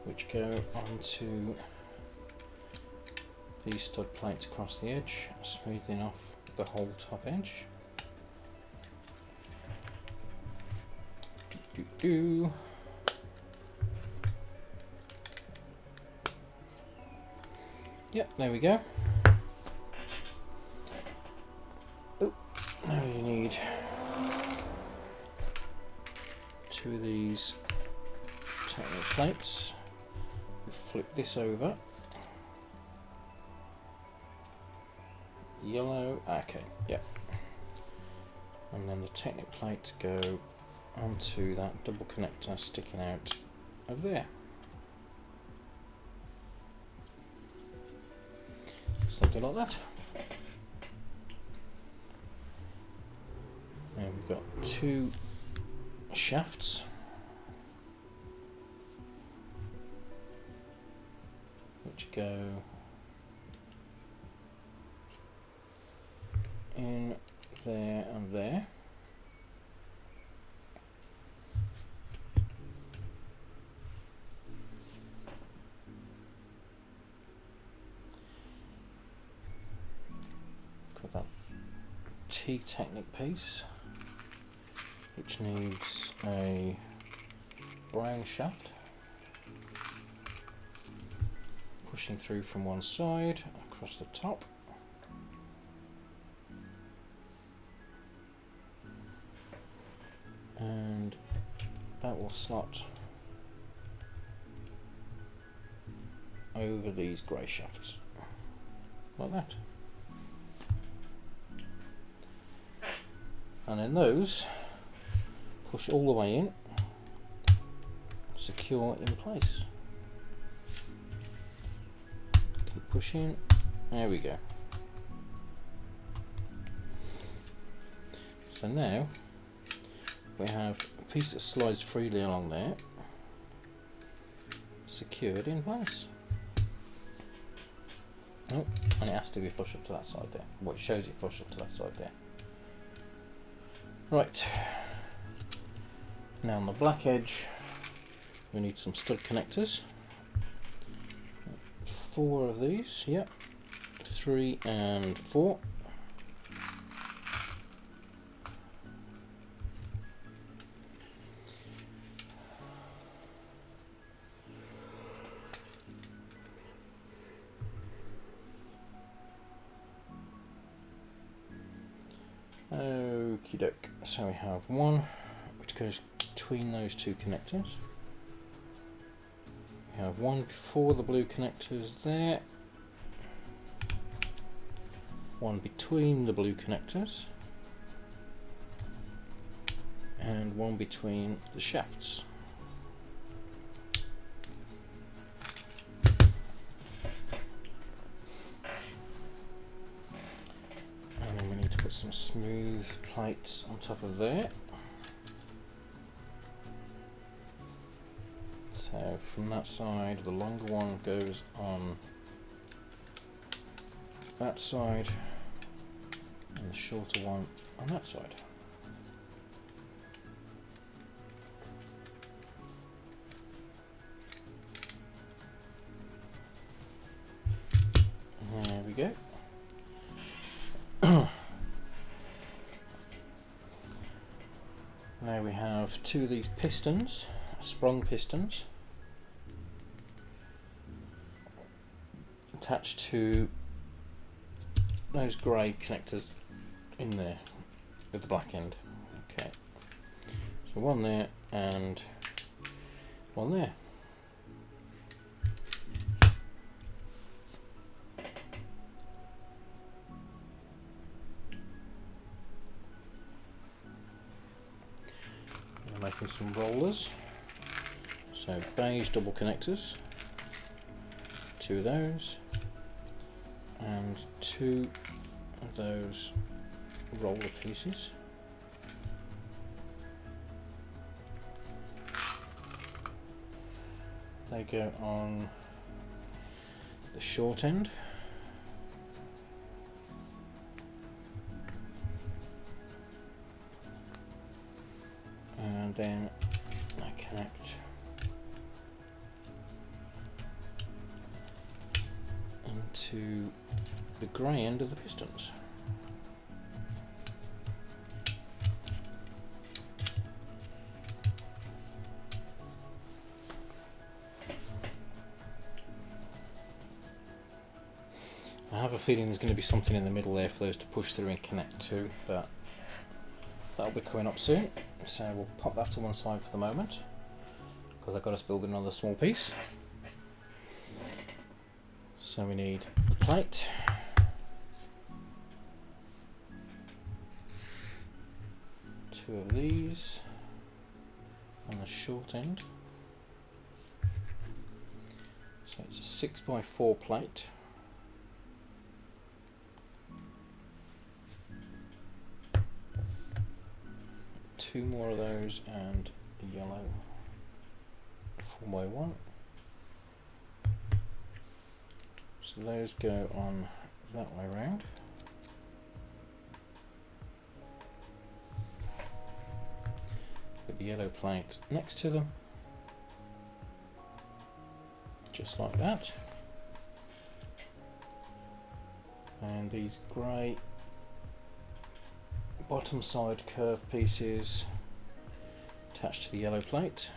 Which go onto these stud plates across the edge, smoothing off the whole top edge. Yep, there we go. Oh, now you need 2 of these technical plates. We flip this over. yellow. Okay, yep. And then the Technic plates go onto that double connector sticking out over there. Something like that. And we've got two shafts which go in there and there. Got that T-Technic piece which needs a brown shaft pushing through from one side across the top. And that will slot over these grey shafts like that. And then those push all the way in, secure in place. Keep pushing, there we go. So now we have a piece that slides freely along there, secured in place. Oh, and it has to be flush up to that side there. Well, it shows it flush up to that side there. Right, now on the black edge we need some stud connectors. 4 of these, yep, 3 and 4. Okie doke, so we have one which goes between those two connectors. We have one before the blue connectors there, one between the blue connectors, and one between the shafts. And then we need to put some smooth plates on top of there. So from that side, the longer one goes on that side, and the shorter one on that side. There we go. Now we have 2 of these pistons, sprung pistons, attached to those grey connectors in there with the black end. Okay, so one there and one there. We're making some rollers, so beige double connectors, 2 of those, and 2 of those roller pieces. They go on the short end, and then I connect into the grey end of the pistons. I have a feeling there's going to be something in the middle there for those to push through and connect to, but that'll be coming up soon, so we'll pop that to one side for the moment because I've got us build another small piece. So we need the plate, 2 of these on the short end. So it's a 6x4 plate. Two more of those and a yellow 4x1. So those go on that way round. With the yellow plate next to them. Just like that. And these grey bottom side curve pieces attached to the yellow plate.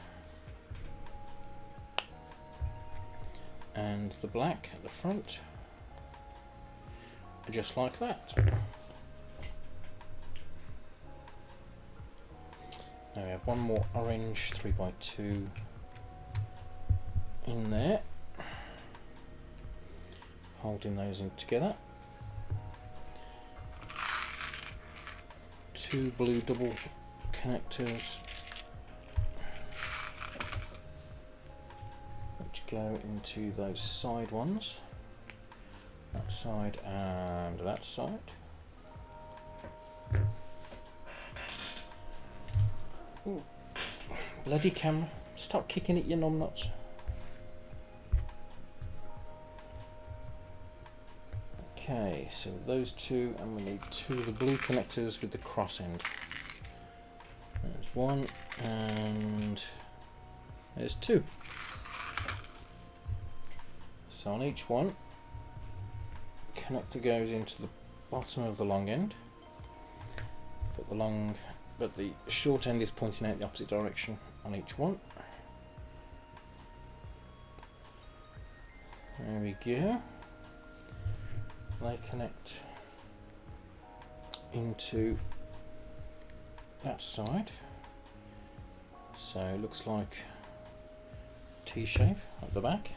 And the black at the front, just like that. Now we have one more orange 3x2 in there, holding those in together. Two blue double connectors which go into those side ones, that side and that side. Ooh. Bloody camera, stop kicking it, you numbnuts. Okay, so those two, and we need two of the blue connectors with the cross end. There's one, and there's two. So on each one, connector goes into the bottom of the long end, but the short end is pointing out the opposite direction on each one. There we go. They connect into that side, so it looks like T-shape at the back.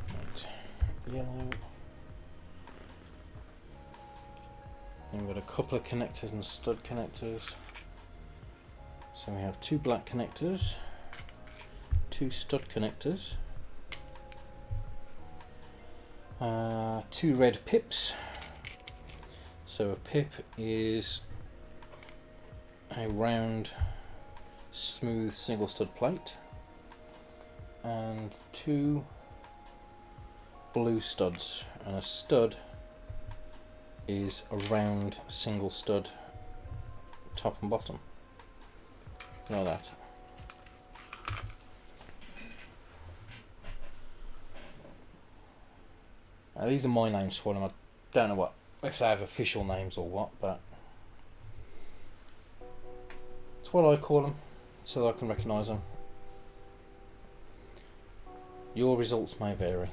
Right. Yellow. Then we've got a couple of connectors and stud connectors. So we have two black connectors, two stud connectors, two red pips. So a pip is a round, smooth single stud plate, and two blue studs, and a stud is a round single stud top and bottom, like that. These are my names for them. I don't know if they have official names or what, but it's what I call them so that I can recognise them. Your results may vary.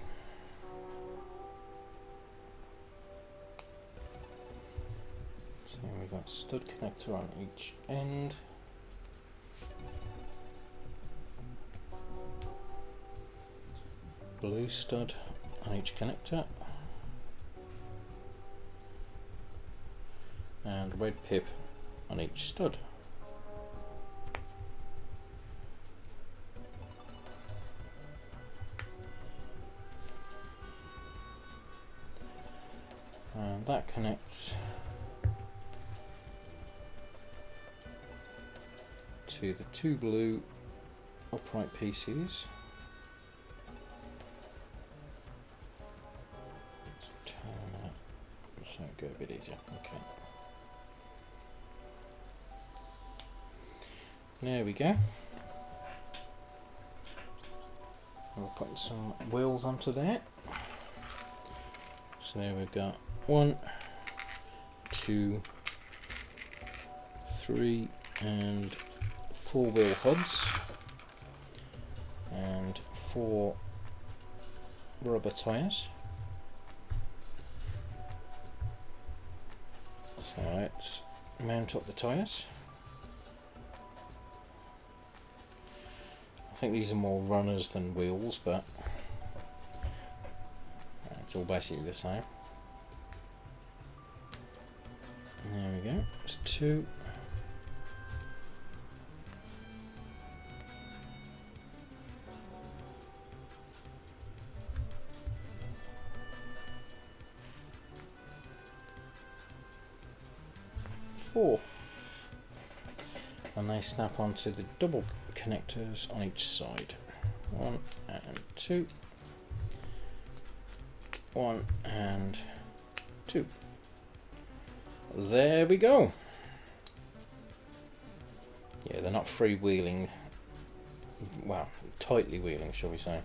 So we've got stud connector on each end. Blue stud on each connector. And red pip on each stud. And that connects to the two blue upright pieces. Let's turn that so it go a bit easier. Okay. There we go. We'll put some wheels onto there. So there we've got 1, 2, 3 and 4 wheel hubs and 4 rubber tyres. So let's mount up the tyres. I think these are more runners than wheels, but it's all basically the same. 2. Four. And they snap onto the double connectors on each side. 1 and 2. 1 and 2. There we go. Yeah, they're not freewheeling. Well, tightly wheeling, shall we say.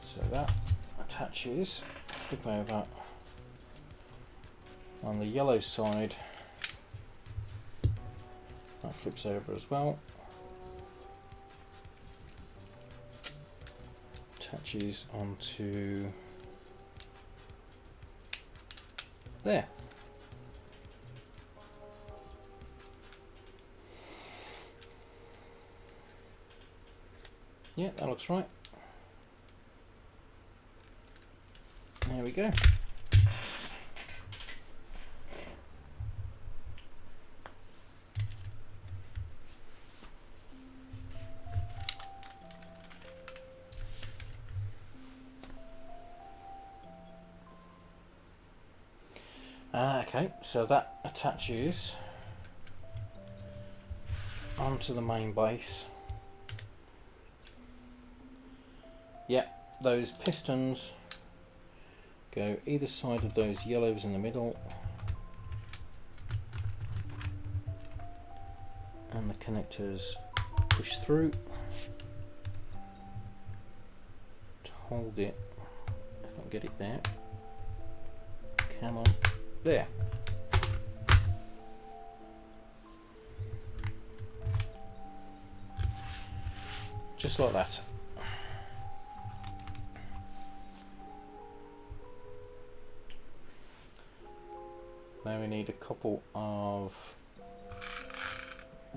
So that attaches. Flip over. On the yellow side, that flips over as well. Attaches onto there. Yeah, that looks right. There we go. Okay, so that attaches onto the main base. Yeah, those pistons go either side of those yellows in the middle, and the connectors push through to hold it. If I can get it there, come on. There. Just like that. Now we need a couple of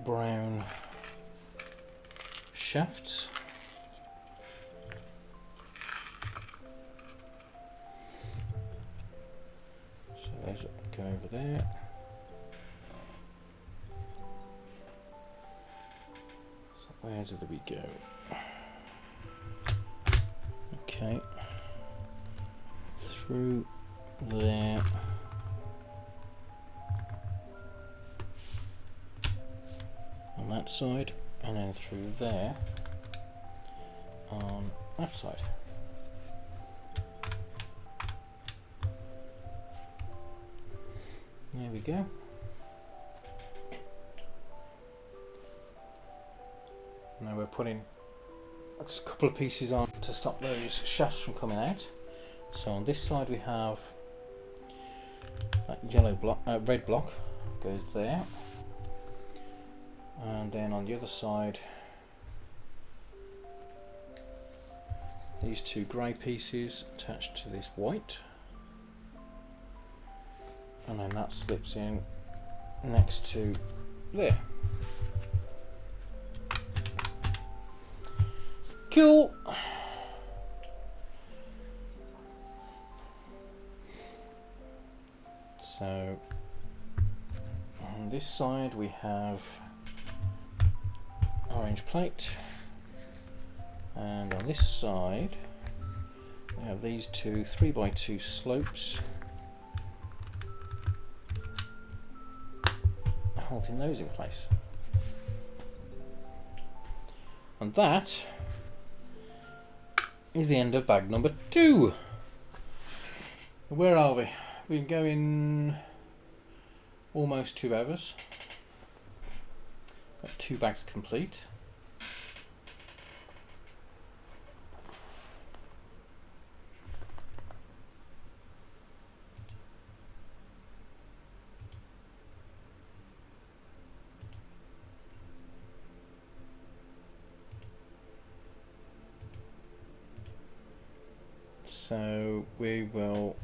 brown shafts. Those go over there. So where did we go? Okay. Through there. On that side, and then through there on that side. There we go. Now we're putting a couple of pieces on to stop those shafts from coming out. So on this side we have that yellow block, red block goes there, and then on the other side these two grey pieces attached to this white. And then that slips in next to there. Cool. So on this side we have orange plate, and on this side we have these two 3x2 slopes, holding those in place. And that is the end of bag number 2. Where are we? We're going almost 2 hours. Got 2 bags complete. So we will,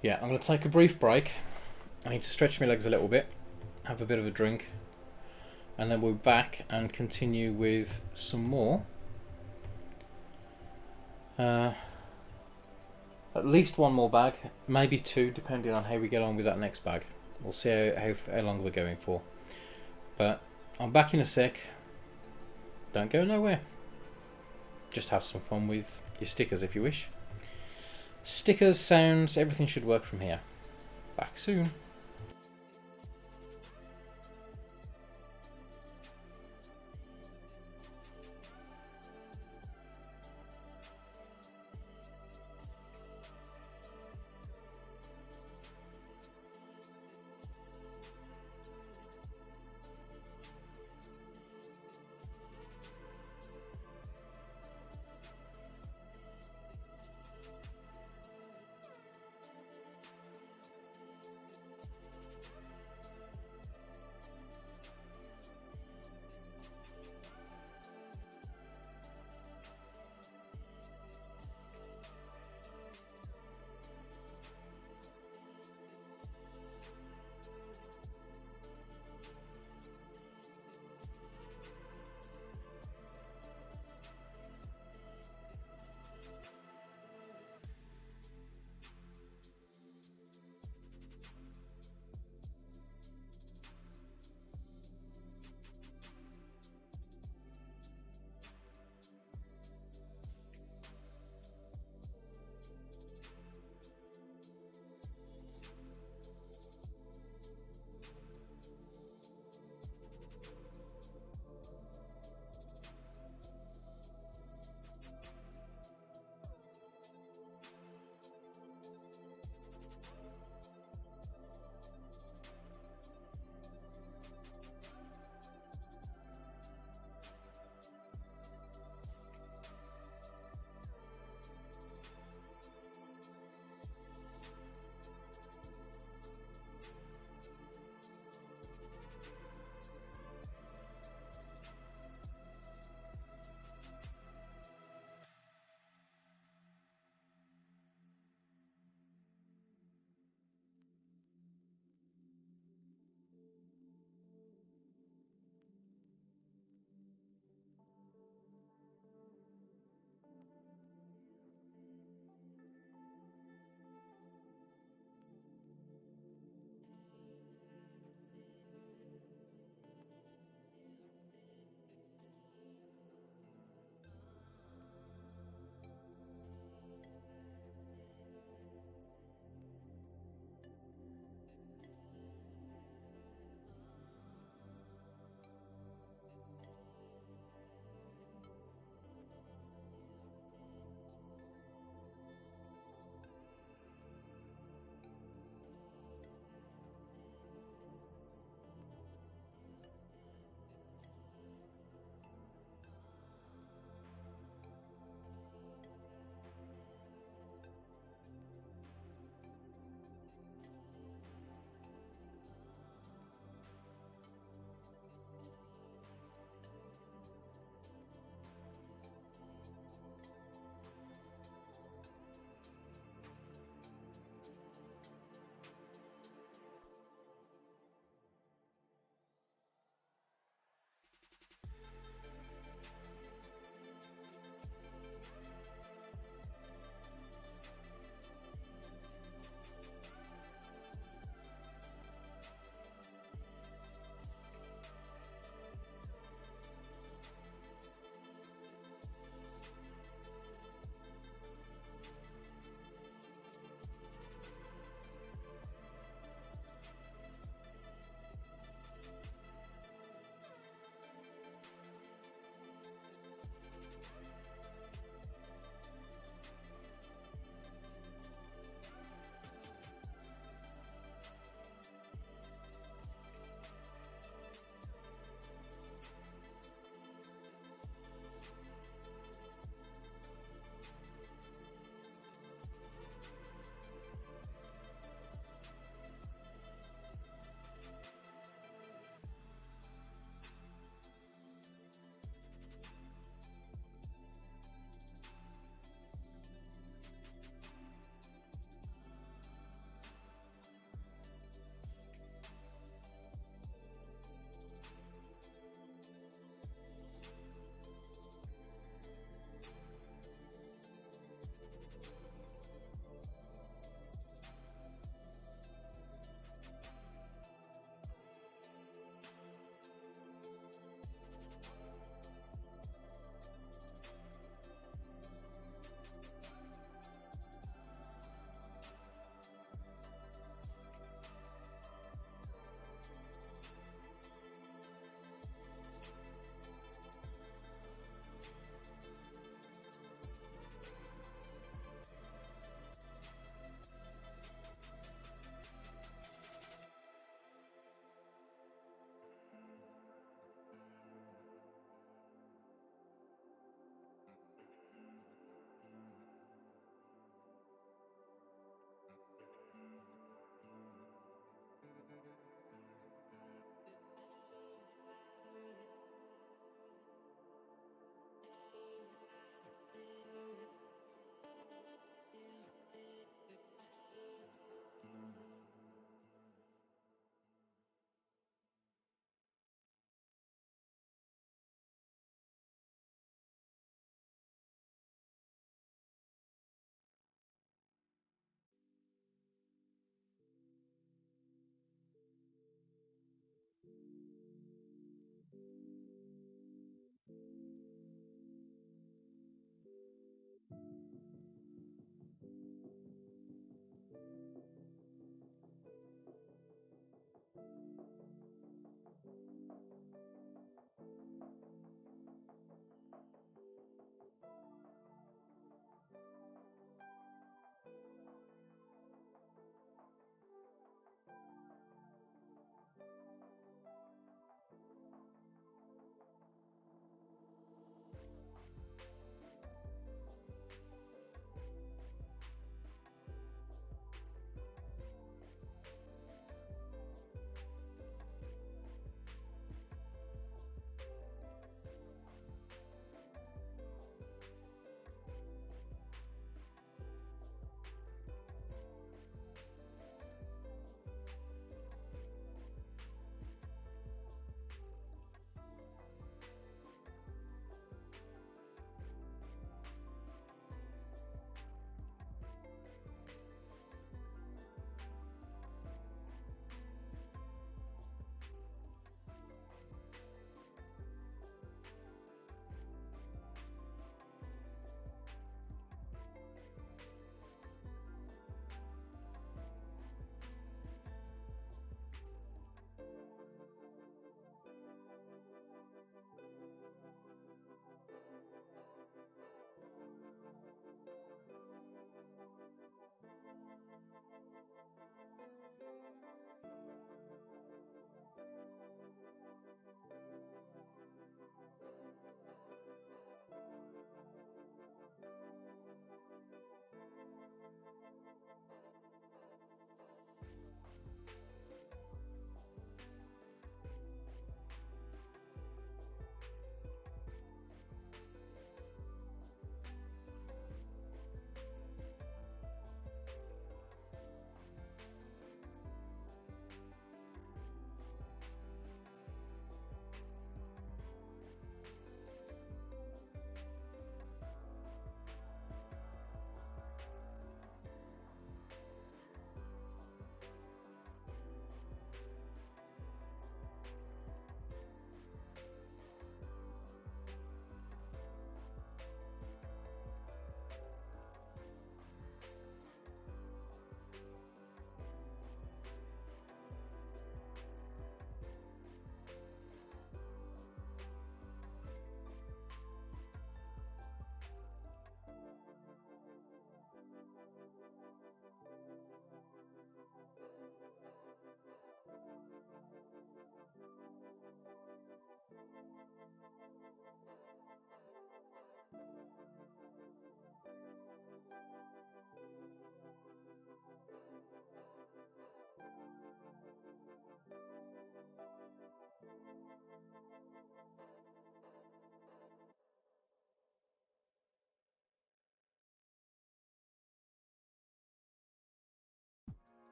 yeah, I'm going to take a brief break. I need to stretch my legs a little bit, have a bit of a drink, and then we'll be back and continue with some more at least one more bag, maybe two, depending on how we get on with that next bag. We'll see how long we're going for. But I'm back in a sec. Don't go nowhere. Just have some fun with your stickers if you wish. Stickers, sounds, everything should work from here. Back soon.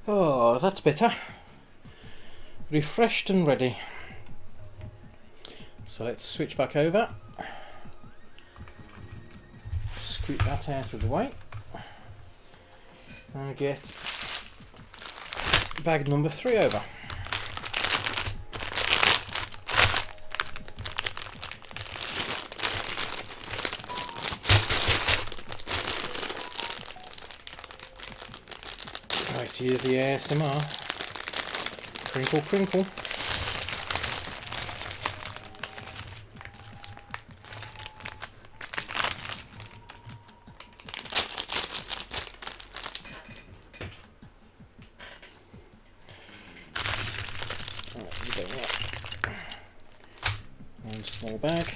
Oh, that's better. Refreshed and ready. So let's switch back over. Scoot that out of the way. And get bag number 3 over. Right, here's the ASMR. Crinkle, crinkle. One small bag.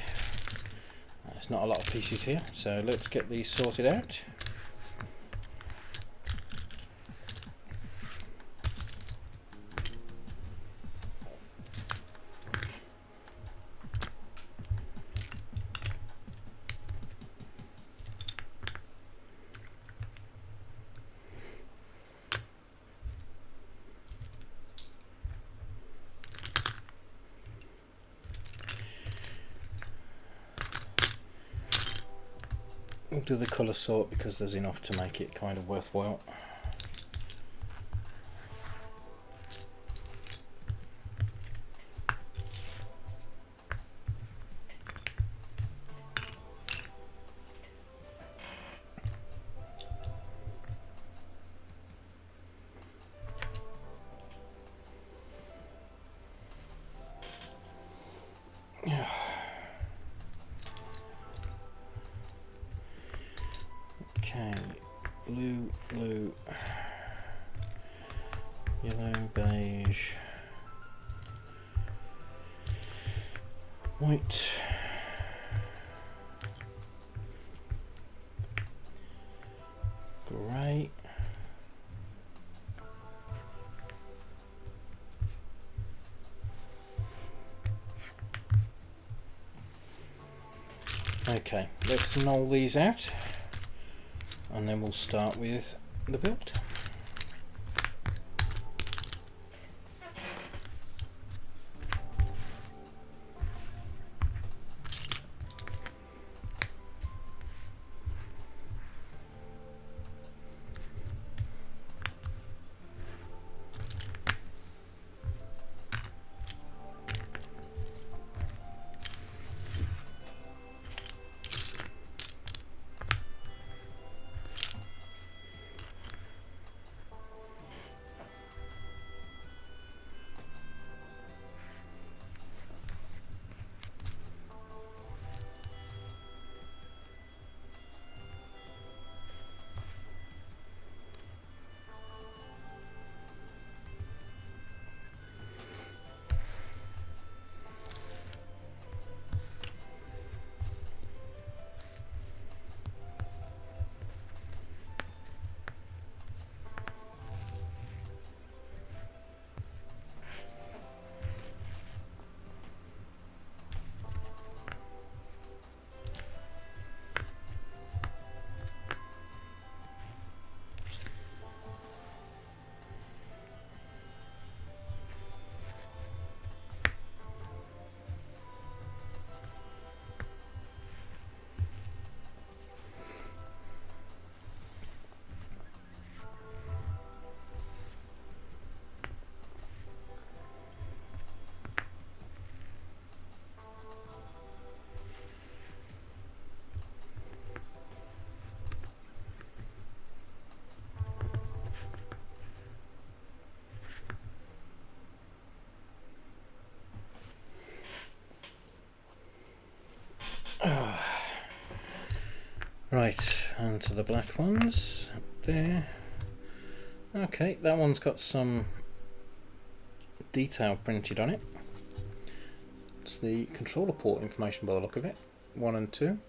There's not a lot of pieces here, so let's get these sorted out. We'll do the colour sort because there's enough to make it kind of worthwhile. Okay, blue, blue, yellow, beige, white, grey, okay, let's null these out. And then we'll start with the build. Right, and to the black ones up there. Okay, that one's got some detail printed on it. It's the controller port information by the look of it. 1 and 2.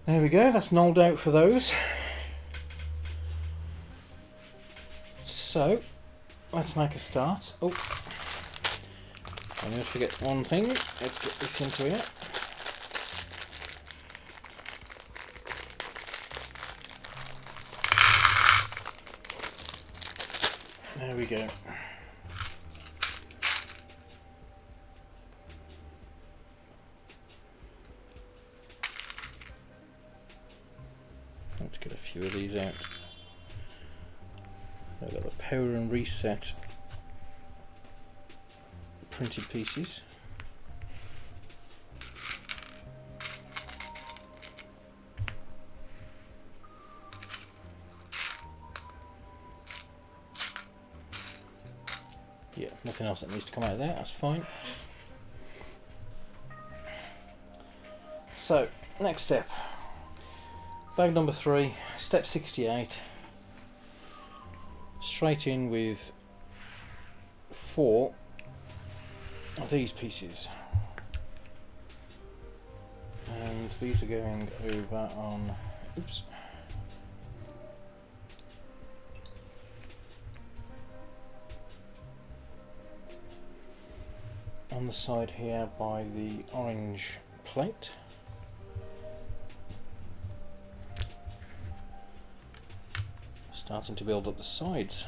There we go, that's nulled out for those. So, let's make a start. Oh, I'm going to forget one thing. Let's get this into here. There we go. Let's get a few of these out. I've got the power and reset printed pieces. Yeah, nothing else that needs to come out of there, that's fine. So, next step. Bag number 3, step 68. Straight in with 4 of these pieces. And these are going over on, oops. On the side here by the orange plate. Starting to build up the sides.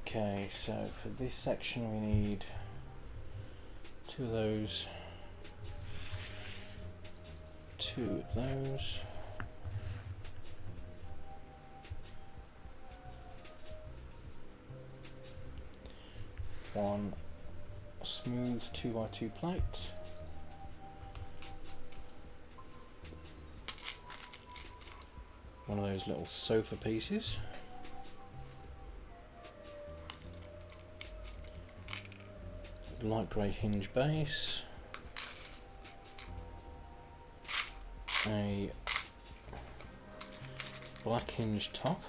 Okay, so for this section we need 2 of those, 2 of those, one smooth 2x2 plate, one of those little sofa pieces, light grey hinge base, a black hinge top,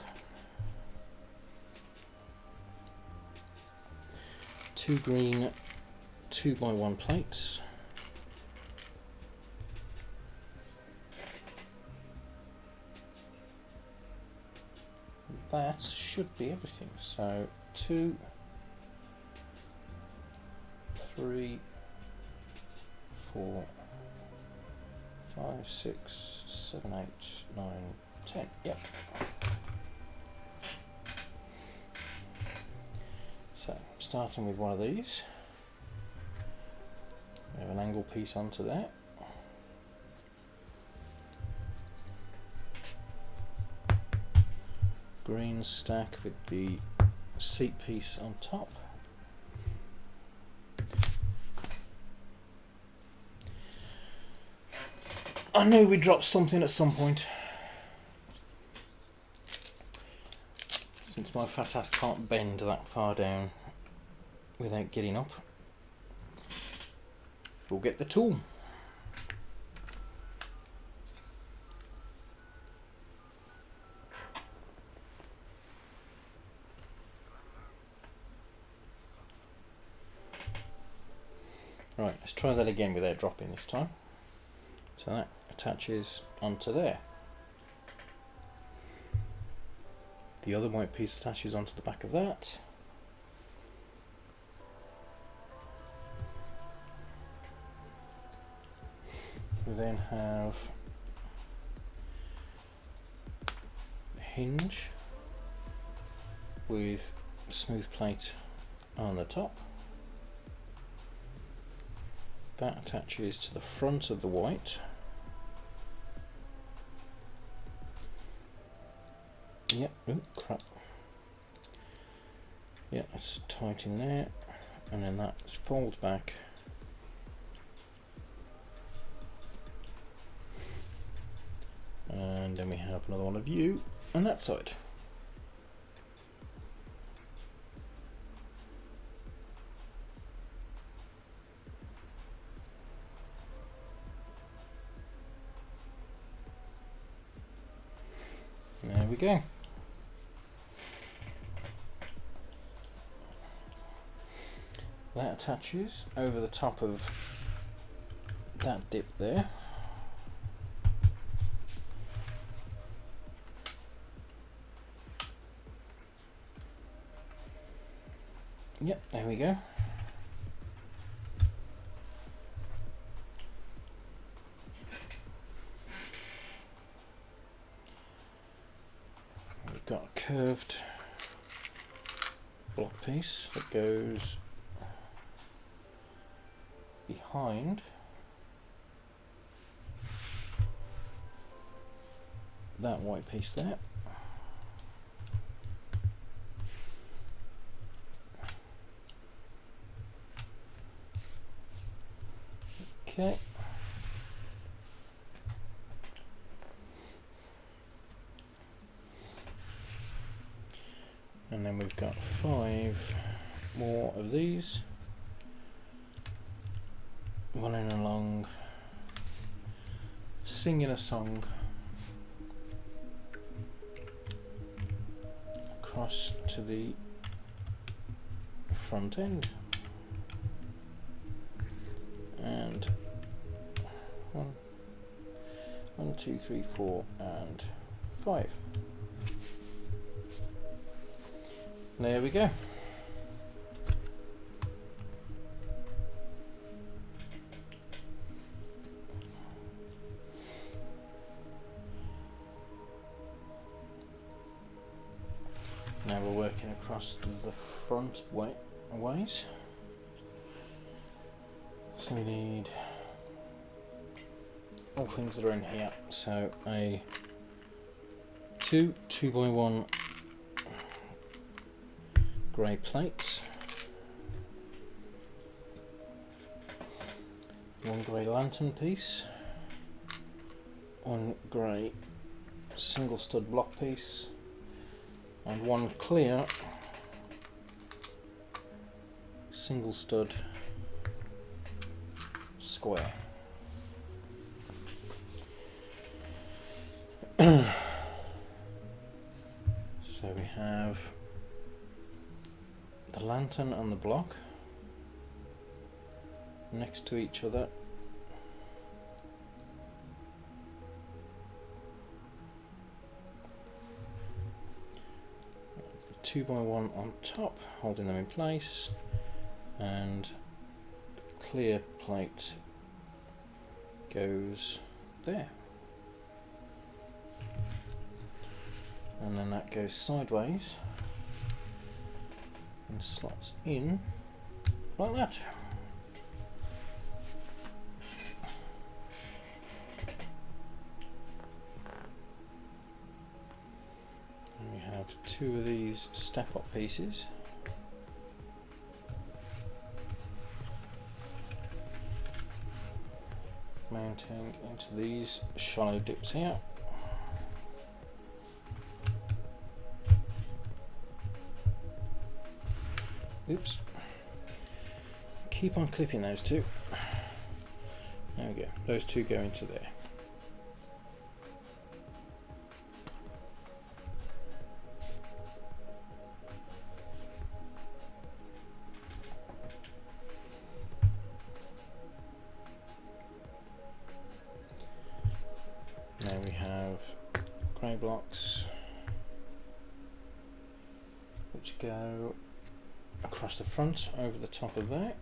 2 green 2x1 plates, that should be everything. So 2, 3, 4, 5, 6, 7, 8, 9, 10. Yep. So, starting with one of these, we have an angle piece onto there. Green stack with the seat piece on top. I knew we dropped something at some point. Since my fat ass can't bend that far down without getting up, we'll get the tool. Right, let's try that again without dropping this time. So that attaches onto there. The other white piece attaches onto the back of that. We then have a hinge with a smooth plate on the top. That attaches to the front of the white. Yep, oh crap. Yeah, that's tight in there, and then that folds back. And then we have another one of you on that side. go. That attaches over the top of that dip there. Yep, there we go. We've got a curved block piece that goes behind that white piece there. Okay. And then we've got 5 more of these running along, singing a song across to the front end. And 1, 2, 3, 4, and 5. There we go. Now we're working across the front ways. So we need all things that are in here. So a 2x1 grey plates, 1 grey lantern piece, 1 grey single stud block piece, and 1 clear single stud square. So we have the lantern and the block next to each other. The 2x1 on top, holding them in place, and the clear plate goes there. And then that goes sideways and slots in like that. And we have 2 of these step-up pieces. Mounting into these shallow dips here. Oops. Keep on clipping those 2. There we go. Those 2 go into there. Now we have grey blocks which go across the front over the top of that.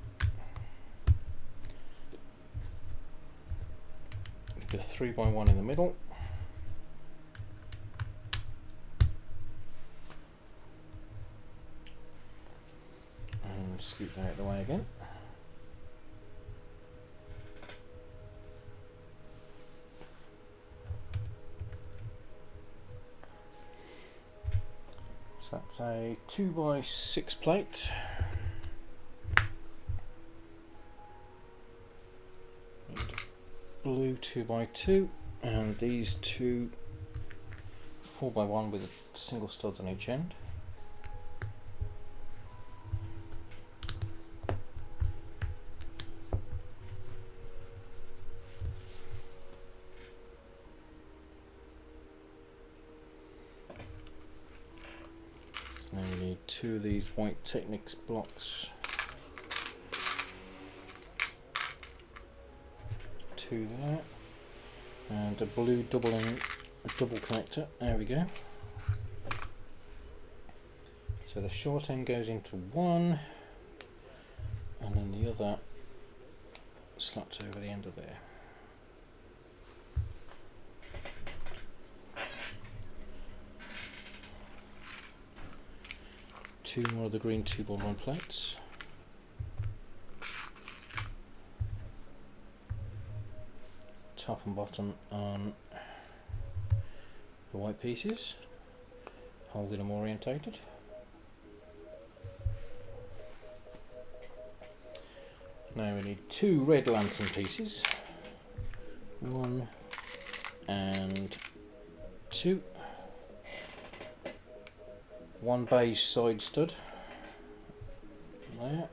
The 3x1 in the middle. And scoot that out of the way again. So that's a 2x6 plate. Blue 2x2, and these 2 4x1 with single studs on each end. 2 of these white Technics blocks. 2 there. And a blue double connector. There we go. So the short end goes into one, and then the other slots over the end of there. Two more of the green 2x1 plates. Top and bottom on the white pieces, holding them orientated. Now we need 2 red lantern pieces, 1 and 2, 1 beige side stud there,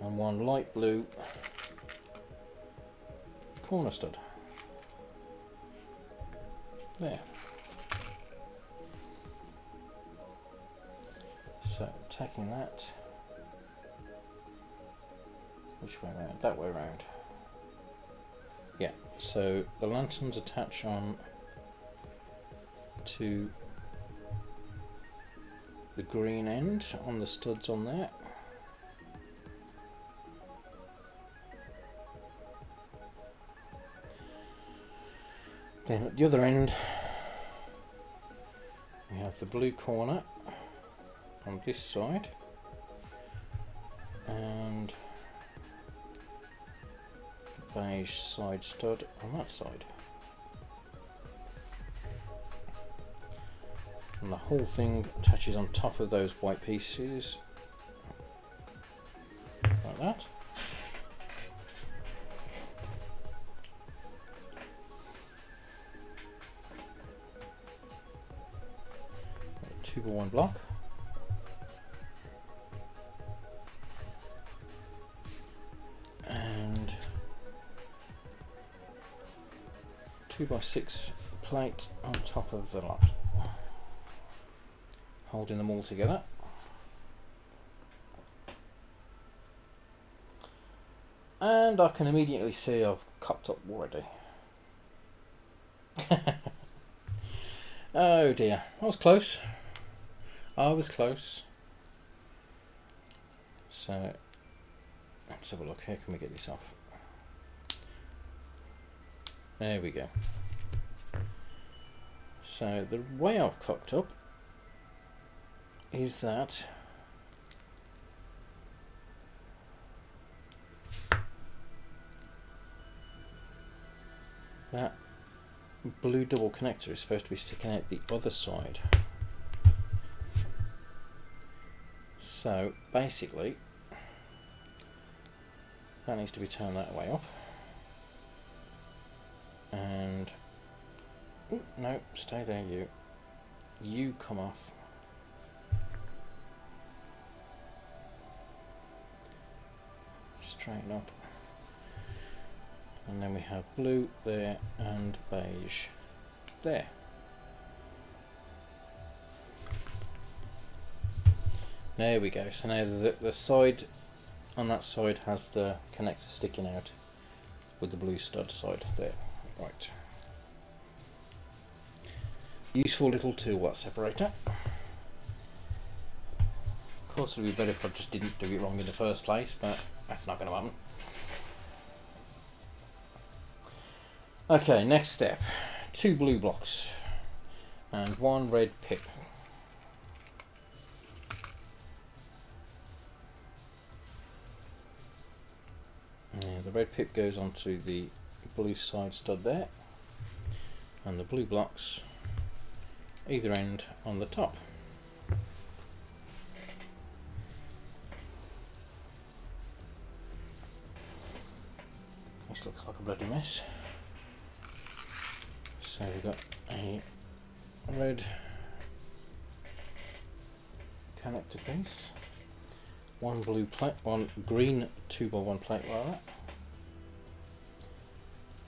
and 1 light blue corner stud there. So taking that, which way around? That way around. Yeah, so the lanterns attach on to the green end on the studs on there. Then at the other end we have the blue corner on this side and the beige side stud on that side. And the whole thing attaches on top of those white pieces like that. A 2x1 block. And 2x6 plate on top of the lot, holding them all together. And I can immediately see I've cocked up already. Oh dear, I was close. I was close. So let's have a look. How can we get this off? There we go. So the way I've cocked up is that that blue double connector is supposed to be sticking out the other side. So basically that needs to be turned that way up, and ooh, no, stay there, you come off. Straighten up, and then we have blue there and beige there. There we go. So now the side on that side has the connector sticking out with the blue stud side there. Right. Useful little tool, that separator. Of course it would be better if I just didn't do it wrong in the first place, but that's not going to happen. Okay, next step. 2 blue blocks and 1 red pip. Yeah, the red pip goes onto the blue side stud there, and the blue blocks either end on the top. This looks like a bloody mess. So we've got a red connector piece, 1 blue plate, 1 green 2x1 plate like that,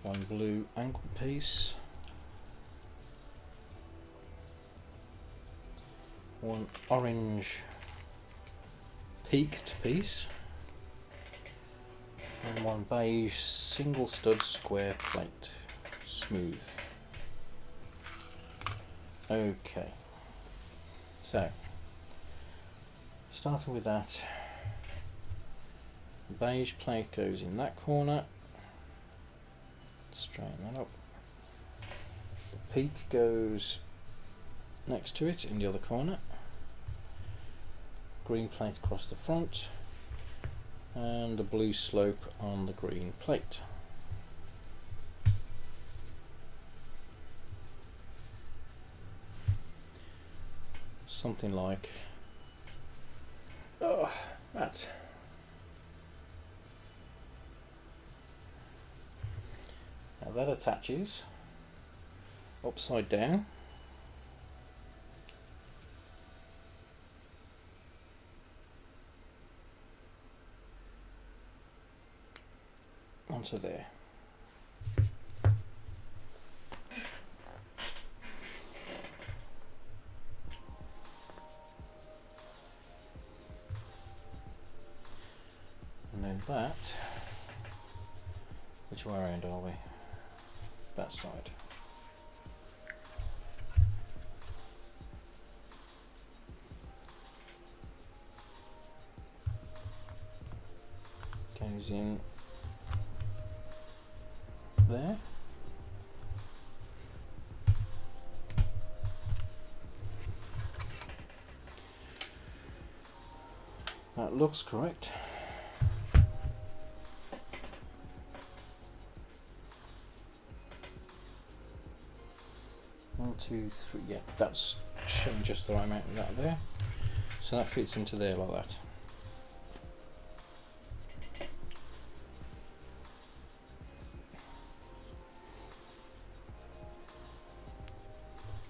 1 blue ankle piece, one orange peaked piece, and one beige single stud square plate, smooth. Okay, so starting with that, the beige plate goes in that corner, straighten that up, the peak goes next to it in the other corner, green plate across the front, and the blue slope on the green plate. Something like that. Now that attaches upside down onto there. And then that, which way around are we? That side. Goes in there. That looks correct. One, two, three. Yeah, that's showing just the right amount of that there. So that fits into there like that.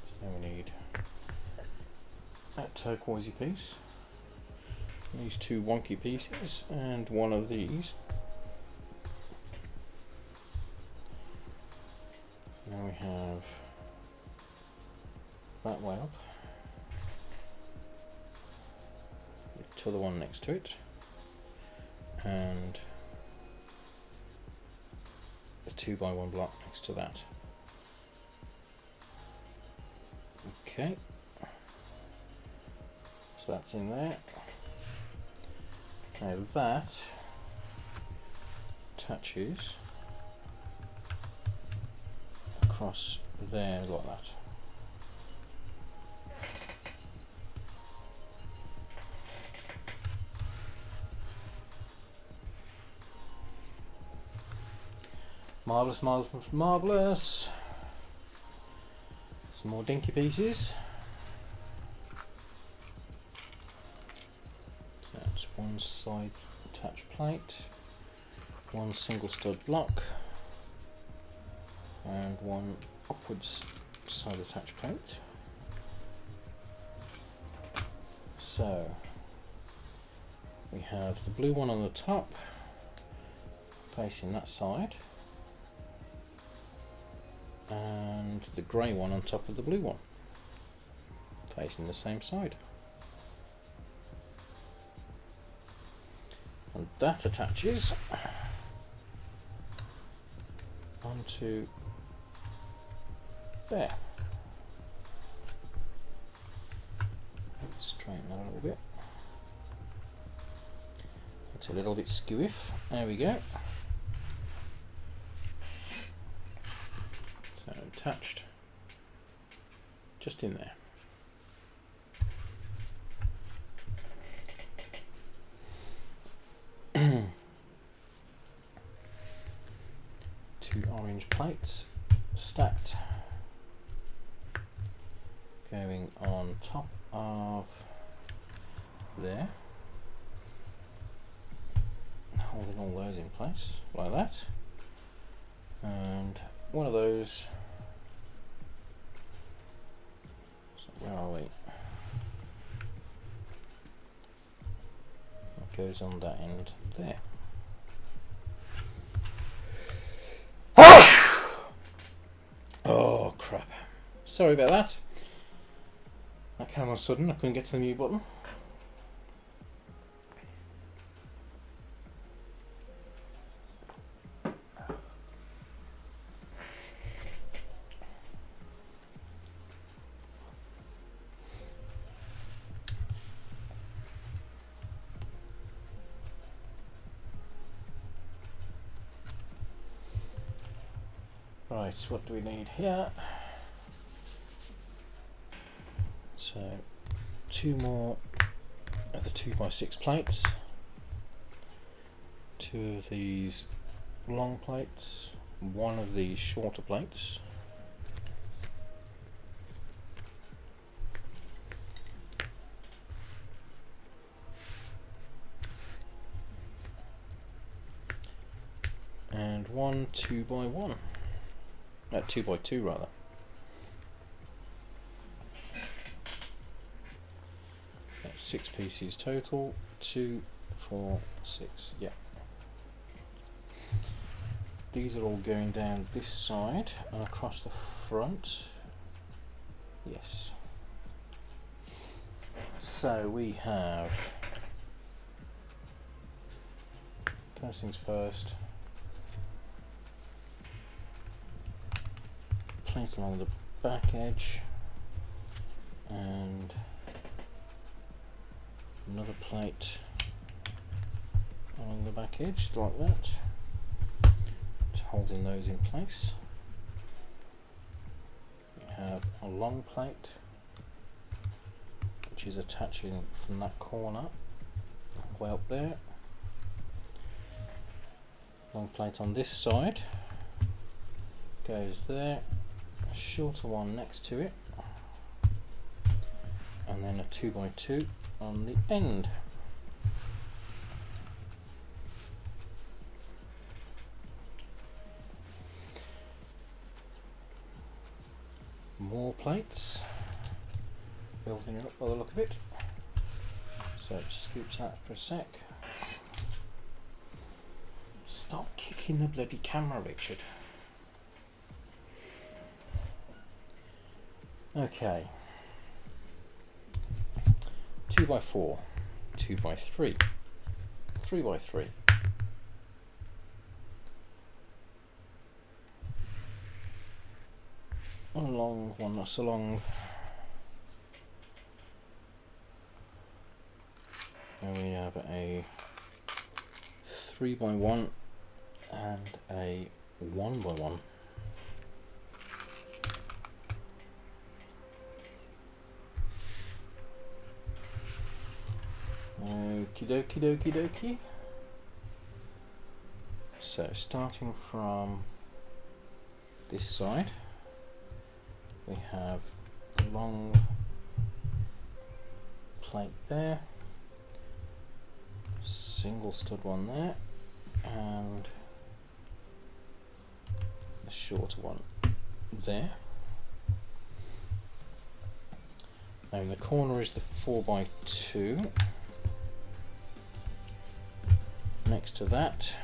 So now we need that turquoisey piece, these two wonky pieces, and one of these. Now we have that way up, to the one next to it, and a 2x1 block next to that. Okay, so that's in there. Now that attaches across there like that. Marvellous, marvellous, marvellous. Some more dinky pieces. So that's one side attached plate, one single stud block, and one upwards side attached plate. So we have the blue one on the top facing that side, and the grey one on top of the blue one facing the same side, and that attaches onto there. Let's straighten that a little bit. It's a little bit skewiff. There we go. So attached just in there. Two orange plates stacked, going on top of there, holding all those in place like that, and one of those, so where are we, that goes on that end there. Oh crap, sorry about that. That That came on sudden, I couldn't get to the mute button. Right, what do we need here? So, 2 more of the 2x6 plates, 2 of these long plates, 1 of these shorter plates, and 1 2x1, 2x2 rather. That's 6 pieces total. 2, 4, 6. Yeah. These are all going down this side and across the front. Yes. So we have, first things first, plate along the back edge and another plate along the back edge like that, to holding those in place. We have a long plate which is attaching from that corner way up there. Long plate on this side goes there, a shorter one next to it, and then a 2x2 on the end. More plates, building it up by the look of it. So just scooch that for a sec. Stop kicking the bloody camera, Richard. Okay. 2x4, 2x3, 3x3. A long one, not so long. And we have a 3x1 and a 1x1. Okie dokie dokie dokie. So starting from this side, we have a long plate there, single stud one there, and a shorter one there. Now in the corner is the 4x2. Next to that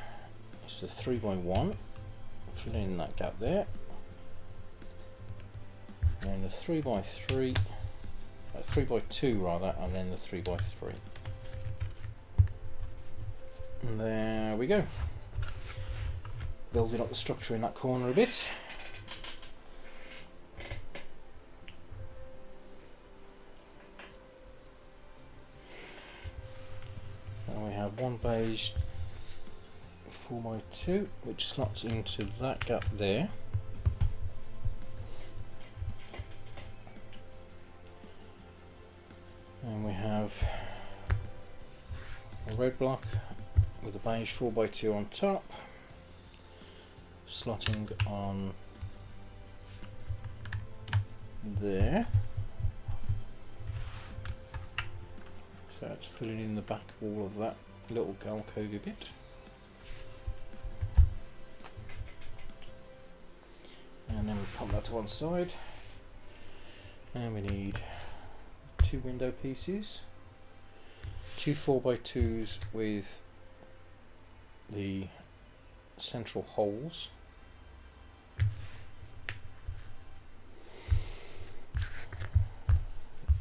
is the 3x1, filling in that gap there, and the 3x3, 3x2 rather, and then the 3x3. And there we go. Building up the structure in that corner a bit. And we have one beige 4x2 which slots into that gap there. And we have a red block with a beige 4x2 on top, slotting on there. So it's filling in the back wall of that little alcovey bit. And then we pop that to one side. And we need 2 window pieces, 2 4x2s with the central holes,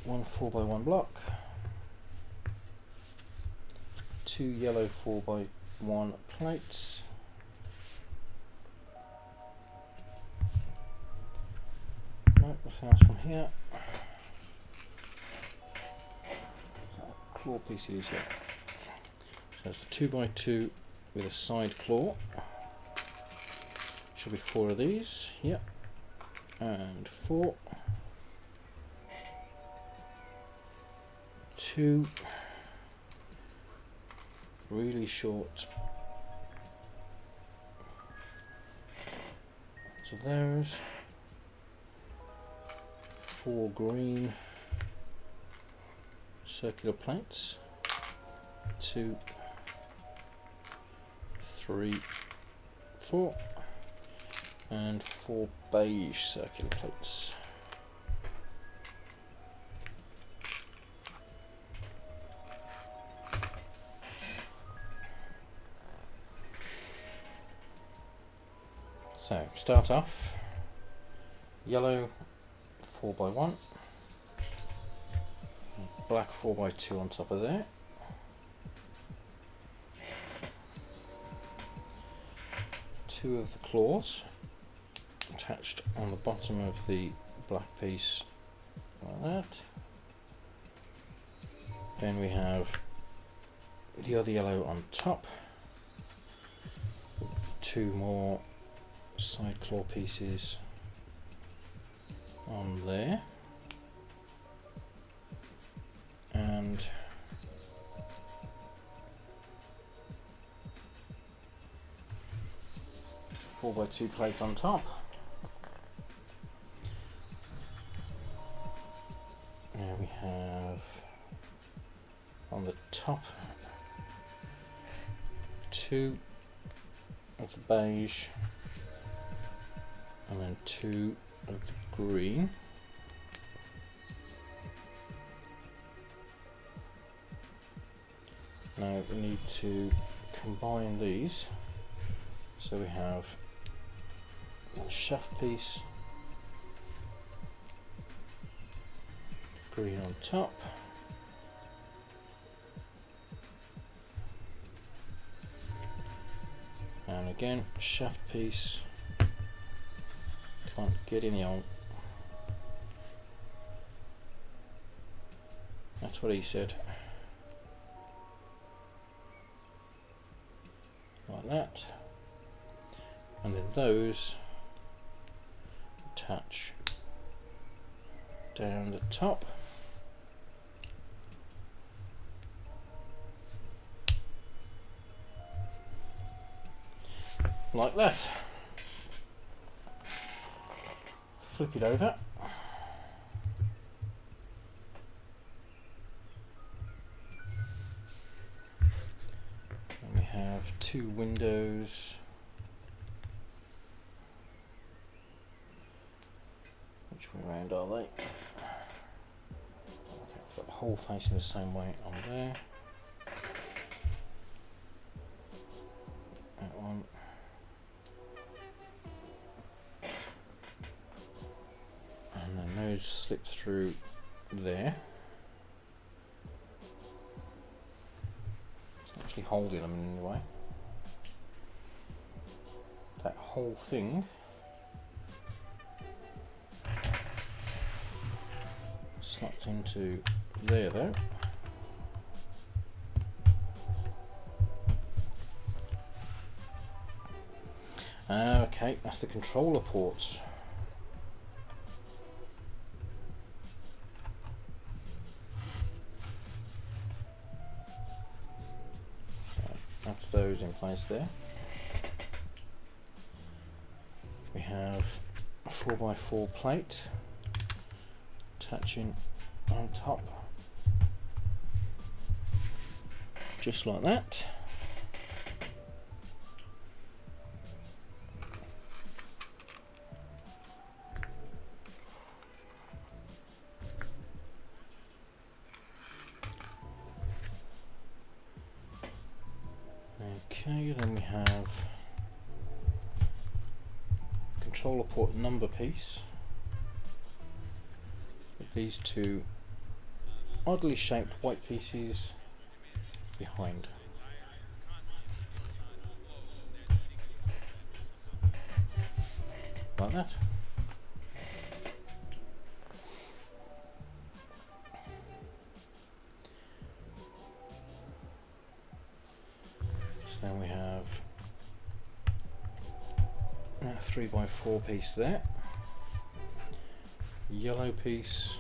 one 4x1 block, 2 yellow 4x1 plates, right, this house from here, claw pieces here, so it's a 2x2 with a side claw, should be 4 of these, yep, and 4, 2 really short, so those 4 green circular plates, 2, 3, 4, and 4 beige circular plates. So start off yellow 4x1, black 4x2 on top of there, two of the claws attached on the bottom of the black piece like that. Then we have the other yellow on top, 2 more side claw pieces on there, and four by two plate on top. Now we have on the top 2 of the beige and then 2 of the green. Now we need to combine these, so we have a shaft piece, green on top, and again shaft piece, can't get any on. That's what he said. Like that, and then those attach down the top. Like that. Flip it over. And we have 2 windows. Which way round are they? Okay, got the whole facing the same way on there. That one. And then those slip through there. It's actually holding them in any way. That whole thing slots into there though. Okay, that's the controller ports. So that's those in place there. We have a 4x4 plate attaching on top, just like that. Okay, then we have controller port number piece. These 2 oddly shaped white pieces behind. Like that. So then we have that 3x4 piece there. Yellow piece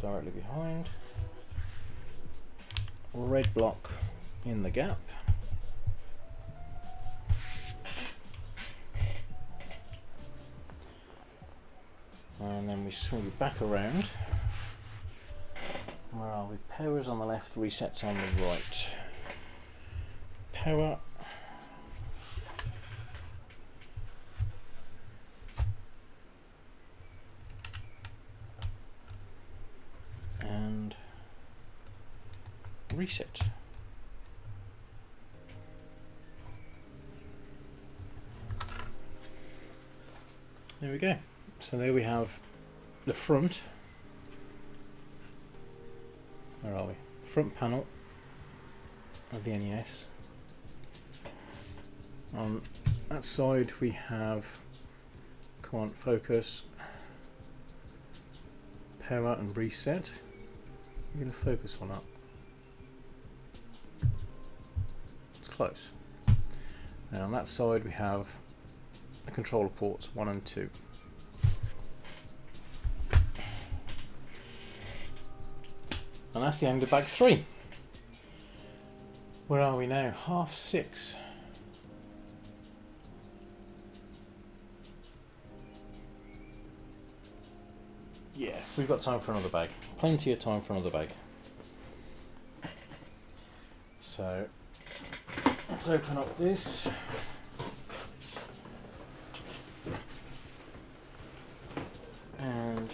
directly behind. Red block in the gap. And then we swing it back around. Where are we? Power's on the left, resets on the right. Power. And reset. There we go. So there we have the front. Where are we? Front panel of the NES. On that side we have, come on, focus, power and reset. You're going to focus one up. It's close. And on that side we have the controller ports 1 and 2. And that's the end of bag 3. Where are we now? 6:30. Yeah, we've got time for another bag. Plenty of time for another bag. So, let's open up this. And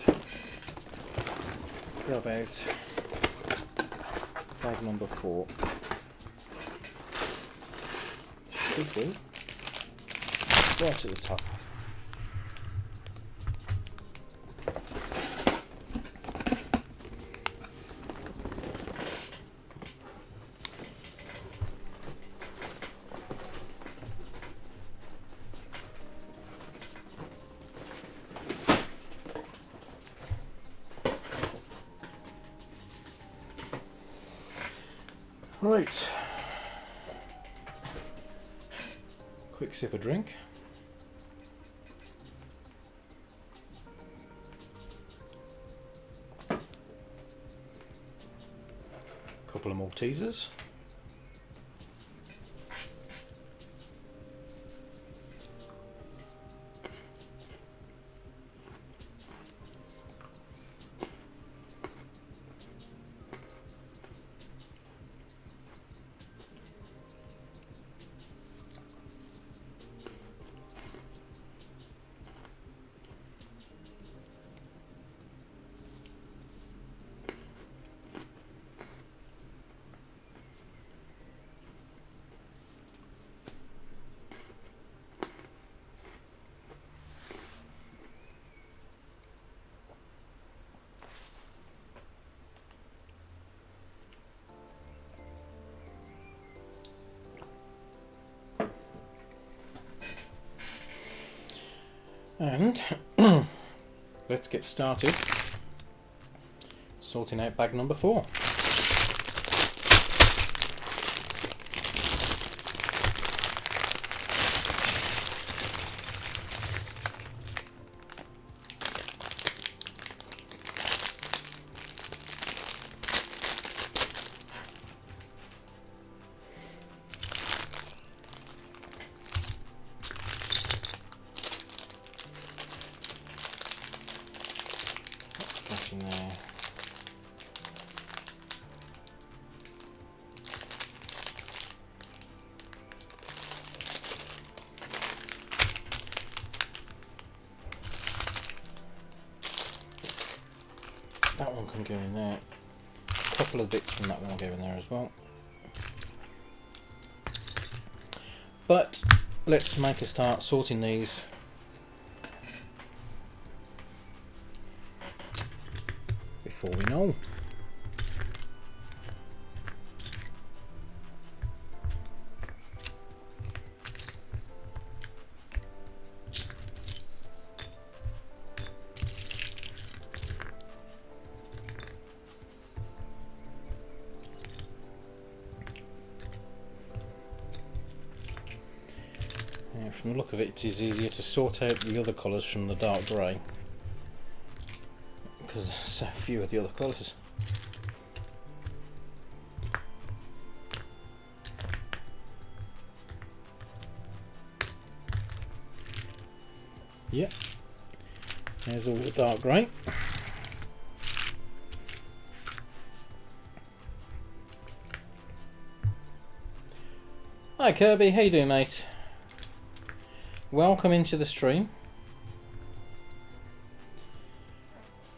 go about bag number 4. Should be right at the top. Right, quick sip of drink. Couple of Maltesers. And let's get started sorting out bag number 4. In there. That one can go in there. A couple of bits from that one will go in there as well. But let's make a start sorting these. Before we know. from the look of it, it is easier to sort out the other colours from the dark grey, because there's so few of the other colours. Yep, there's all the dark grey. Hi Kirby, how you doing, mate? Welcome into the stream.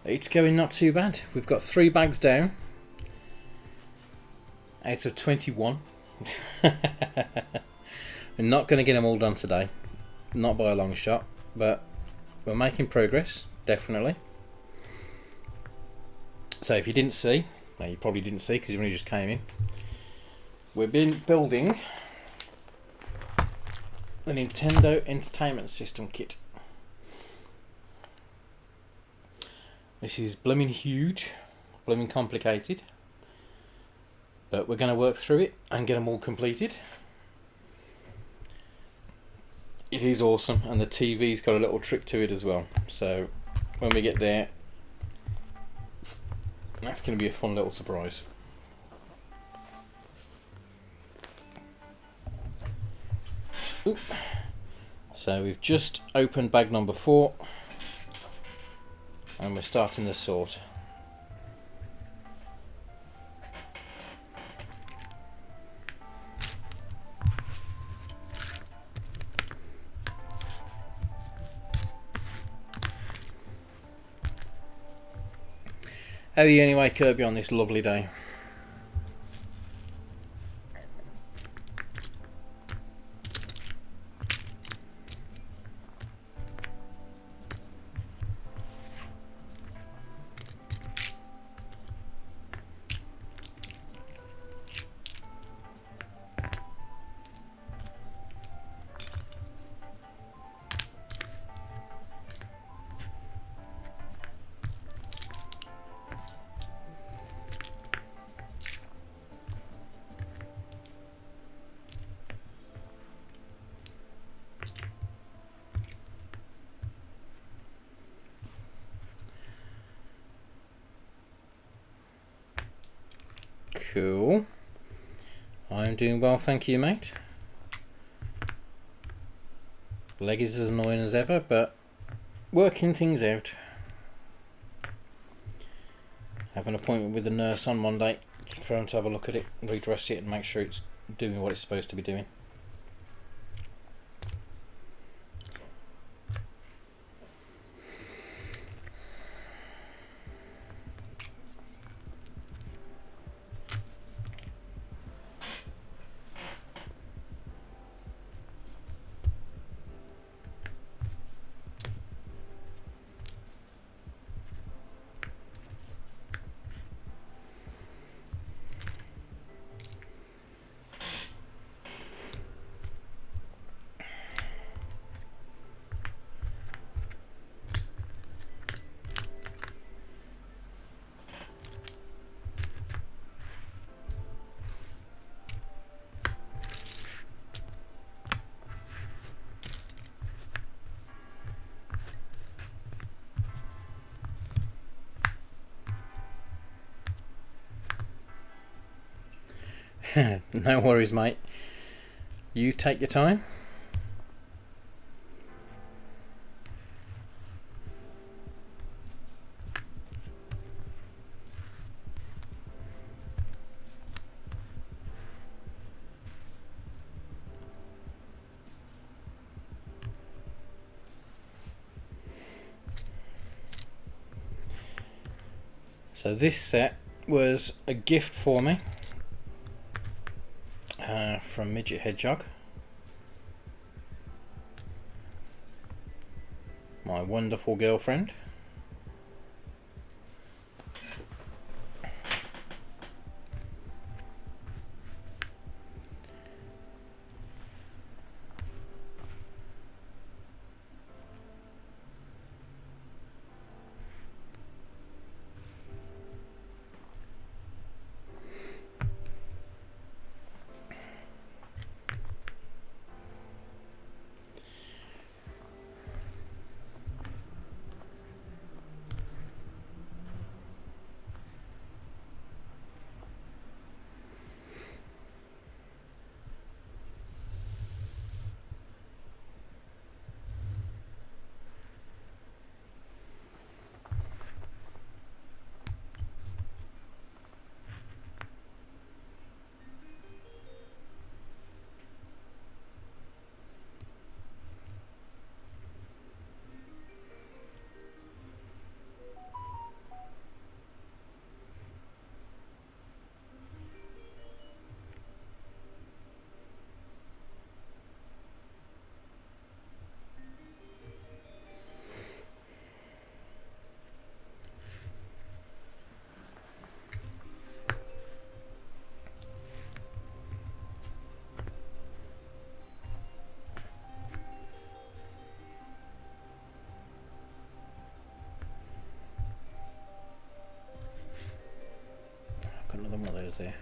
It's going not too bad. We've got 3 bags down out of 21. We're not going to get them all done today, not by a long shot, but we're making progress, definitely. So if you didn't see, well, you probably didn't see because you only just came in, we've been building the Nintendo Entertainment System kit. This is blooming huge, blooming complicated, but we're going to work through it and get them all completed. It is awesome, and the TV's got a little trick to it as well, so when we get there, that's going to be a fun little surprise. Oop. So we've just opened bag number 4 and we're starting the sort. How are you anyway, Kirby, on this lovely day? Cool. I'm doing well, thank you, mate. Leg is as annoying as ever, but working things out. Have an appointment with the nurse on Monday for him to have a look at it, redress it and make sure it's doing what it's supposed to be doing. No worries, mate. You take your time. So this set was a gift for me from Midget Hedgehog, my wonderful girlfriend. those there.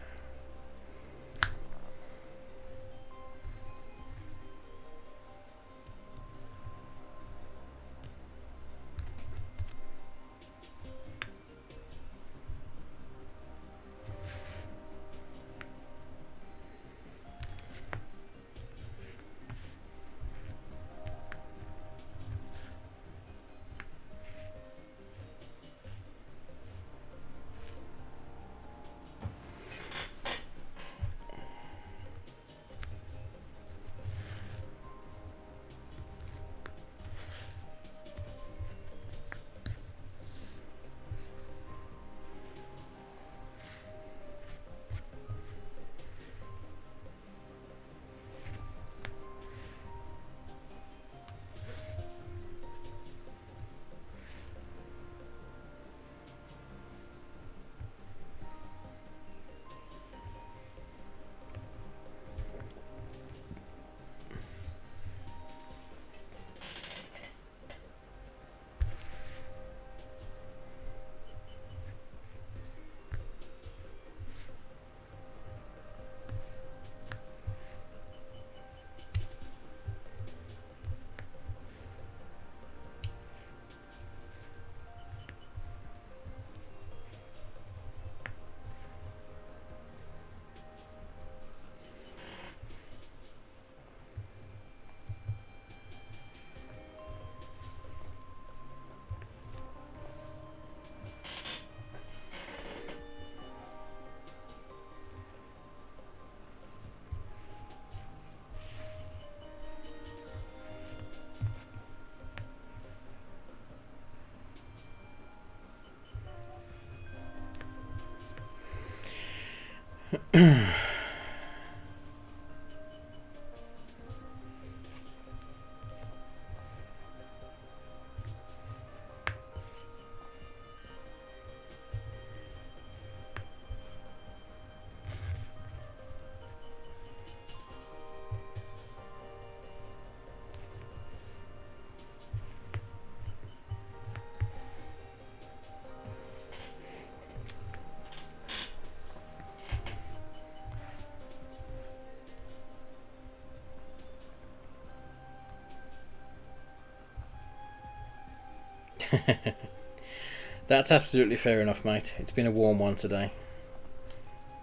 That's absolutely fair enough, mate. It's been a warm one today.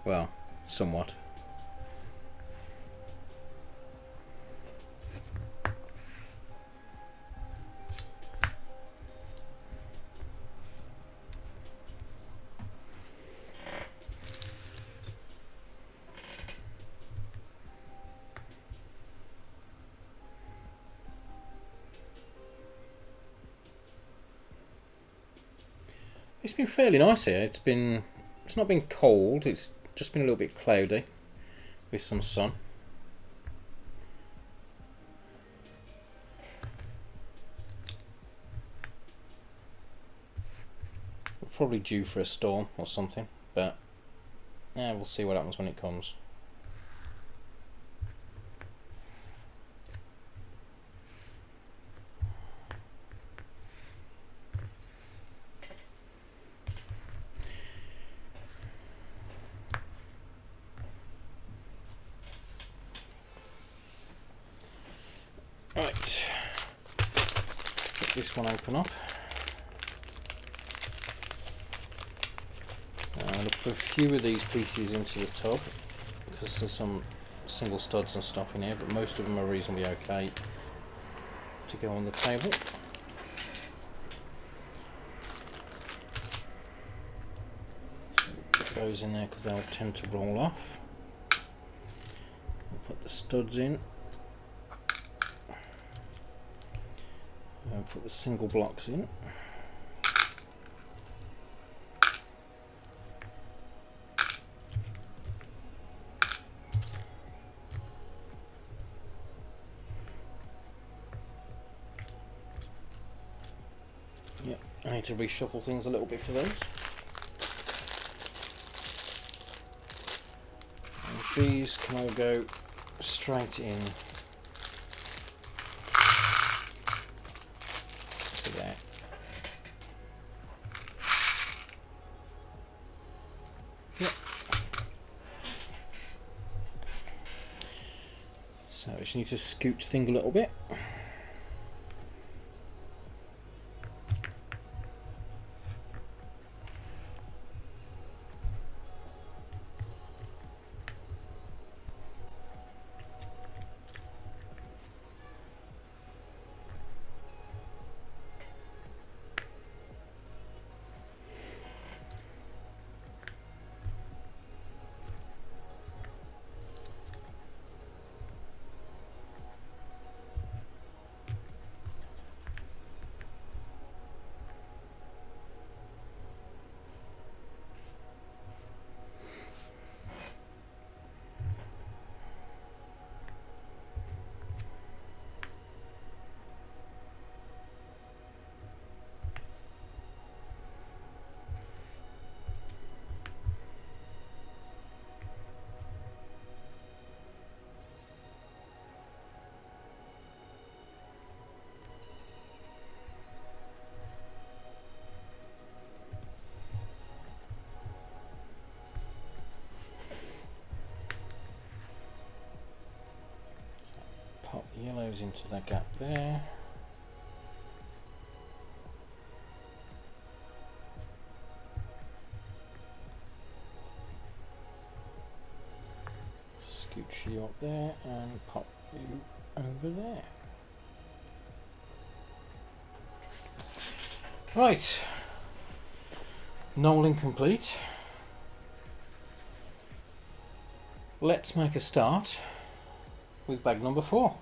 Well, somewhat. It's been fairly nice here. It's not been cold. It's just been a little bit cloudy with some sun. We're probably due for a storm or something, but yeah, we'll see what happens when it comes. Right, get this one open up. I'll put a few of these pieces into the tub because there's some single studs and stuff in here, but most of them are reasonably okay to go on the table. So we'll put those in there because they'll tend to roll off. We'll put the studs in. I'll put the single blocks in. Yep, I need to reshuffle things a little bit for those. And these can all go straight in. So I just need to scooch things a little bit. Pop the yellows into that gap there. Scooch you up there and pop you over there. Right, knolling complete. Let's make a start with bag number 4.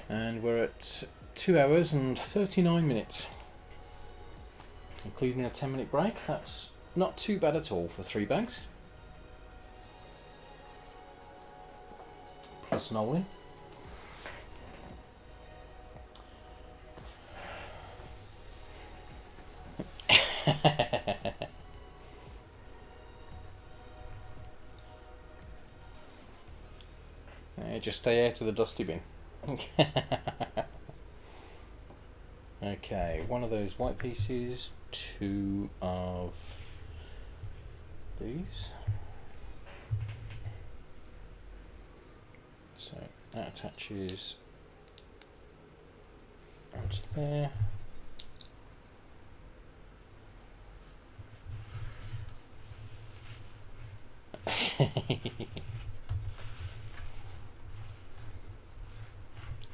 And we're at 2 hours and 39 minutes, including a 10-minute break. That's not too bad at all for 3 bags. Plus knolling. Just stay out of the dusty bin. Okay, 1 of those white pieces, 2 of these. So that attaches onto there.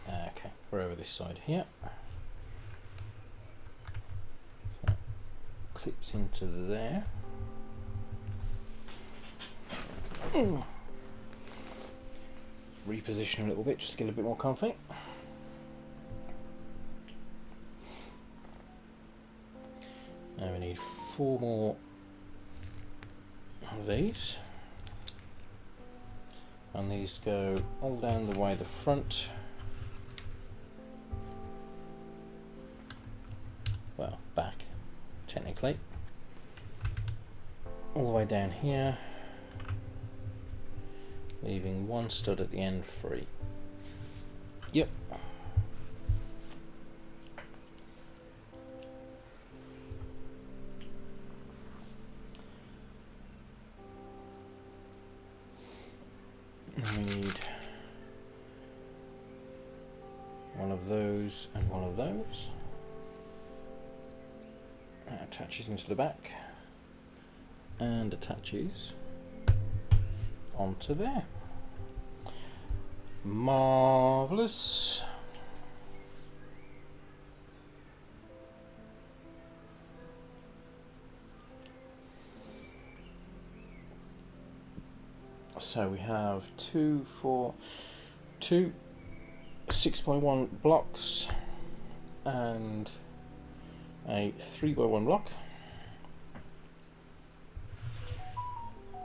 Okay, we're over this side here. So, clips into there. Reposition a little bit just to get a bit more comfy. Now we need 4 more of these. And these go all down the way the front. Well, back, technically. All the way down here, leaving 1 stud at the end free. Yep. And we need 1 of those and 1 of those. That attaches into the back and attaches onto there. Marvellous. So we have 2 6x1 blocks and a 3x1 block,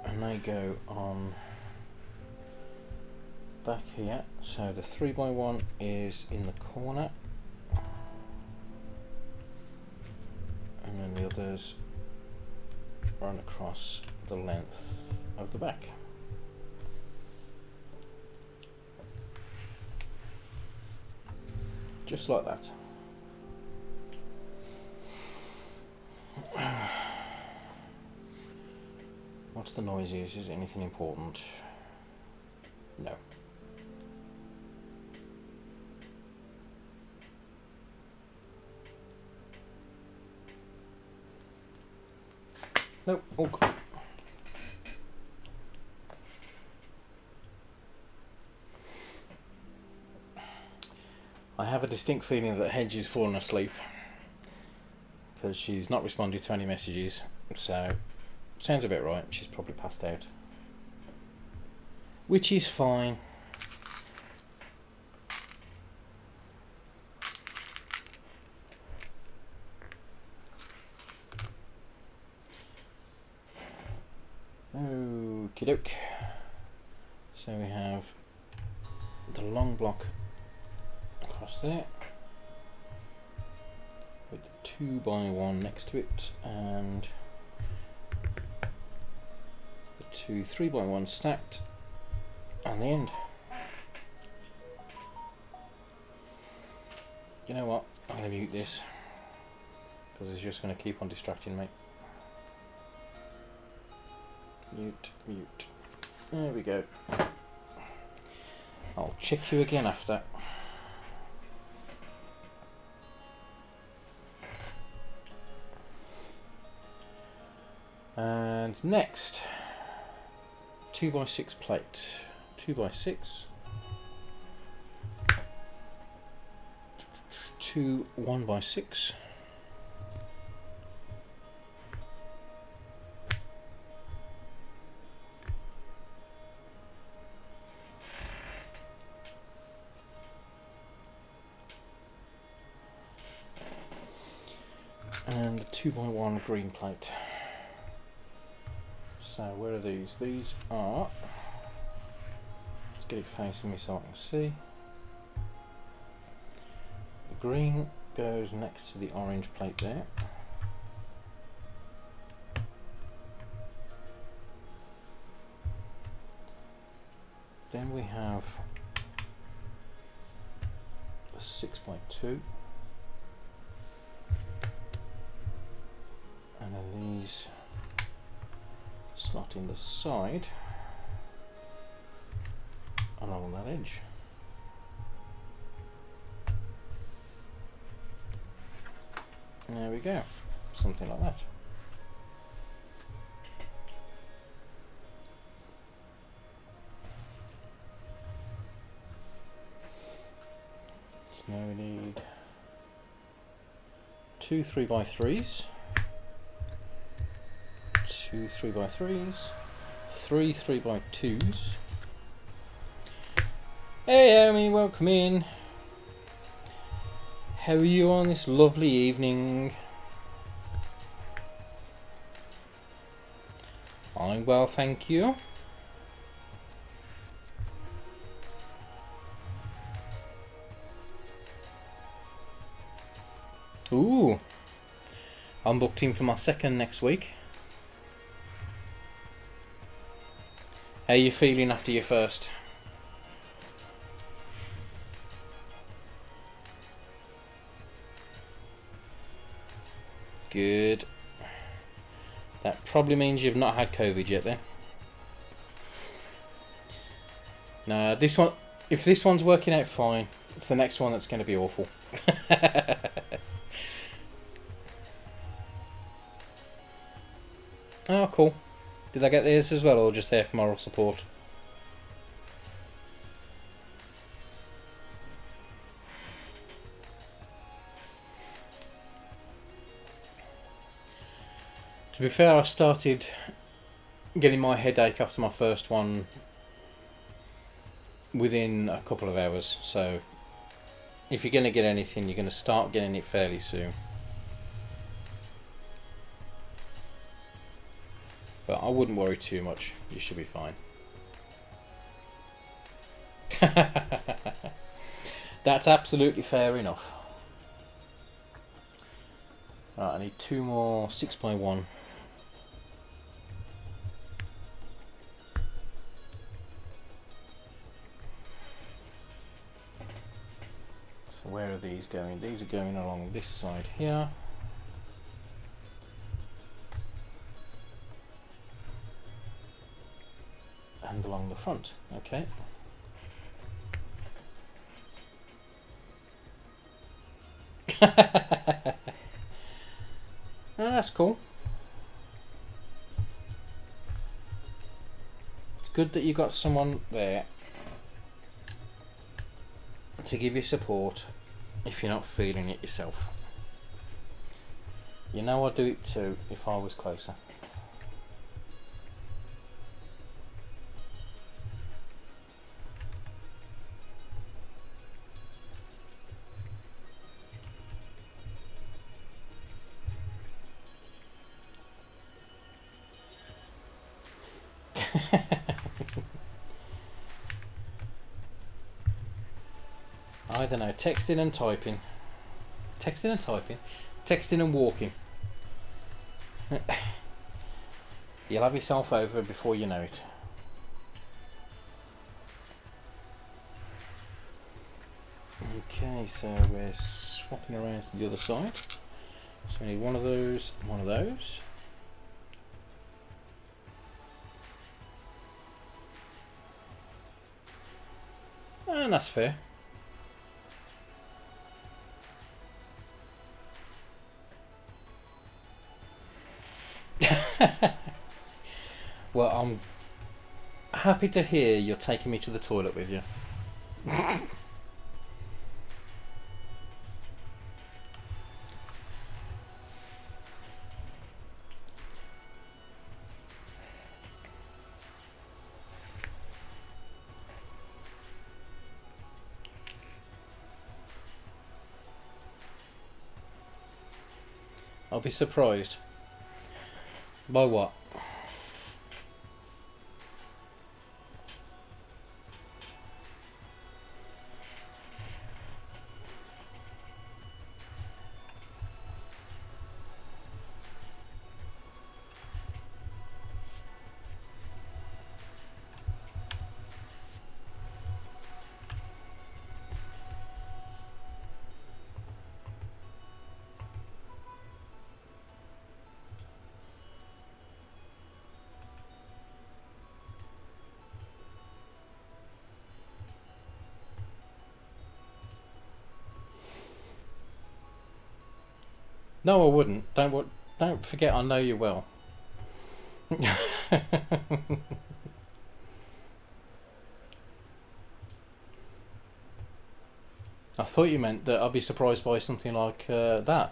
and they go on back here. So the 3x1 is in the corner, and then the others run across the length of the back. Just like that. What's the noises? Is it anything important? No. Nope, all cool. I have a distinct feeling that Hedge is fallen asleep because she's not responded to any messages, so sounds a bit right. She's probably passed out, which is fine. Okie doke. So we have the long block across there with the 2x1 next to it and the two 3x1 stacked on the end. You know what? I'm going to mute this because it's just going to keep on distracting me. Mute, mute. There we go. I'll check you again after. And next, 2x6 plate. 2x6. 2 1x6. And the 2x1 green plate. So where are these? These are, let's get it facing me so I can see. The green goes next to the orange plate there. Then we have a 6x2. And then these slot in the side along that edge. And there we go, something like that. So now we need 2 3x3s. 2 3x3s, 3 3x2s. Hey Amy, welcome in. How are you on this lovely evening? I'm well, thank you. Ooh, I'm booked in for my second next week. How are you feeling after your first? Good. That probably means you've not had COVID yet then. No, this one, if this one's working out fine, it's the next one that's going to be awful. Oh, cool. Did I get this as well, or just there for moral support? To be fair, I started getting my headache after my first one within a couple of hours, so if you're going to get anything, you're going to start getting it fairly soon. But I wouldn't worry too much, you should be fine. That's absolutely fair enough. Right, I need 2 more 6x1. So where are these going? These are going along this side here. And along the front, okay. Oh, that's cool. It's good that you got someone there to give you support if you're not feeling it yourself. You know I'd do it too if I was closer. I don't know, texting and typing. Texting and typing. Texting and walking. You'll have yourself over before you know it. Okay, so we're swapping around to the other side. So we need one of those, one of those. And that's fair. Well, I'm happy to hear you're taking me to the toilet with you. I'll be surprised. By what? No, I wouldn't. Don't forget, I know you well. I thought you meant that I'd be surprised by something like that.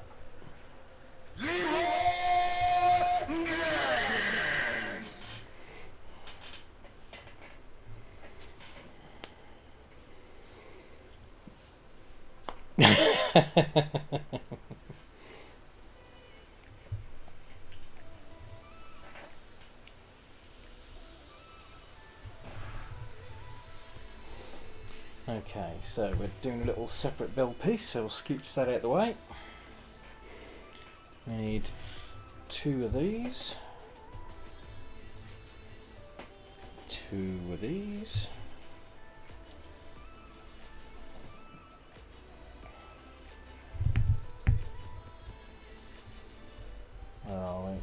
Okay, so we're doing a little separate build piece, so we'll scooch that out of the way. We need 2 of these. 2 of these. Where are we?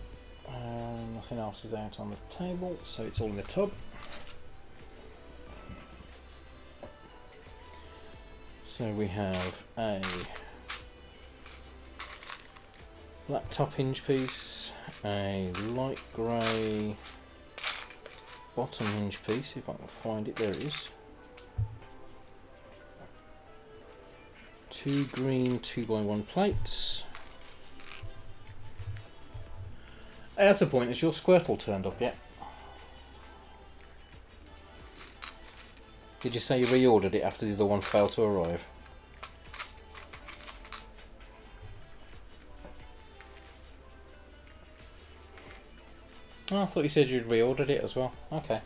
Nothing else is out on the table, so it's all in the tub. So we have a black top hinge piece, a light grey bottom hinge piece, if I can find it, there it is. 2 green 2x1 plates. Hey, that's a point, is your Squirtle turned up yet? Did you say you reordered it after the other one failed to arrive? Oh, I thought you said you'd reordered it as well. Okay.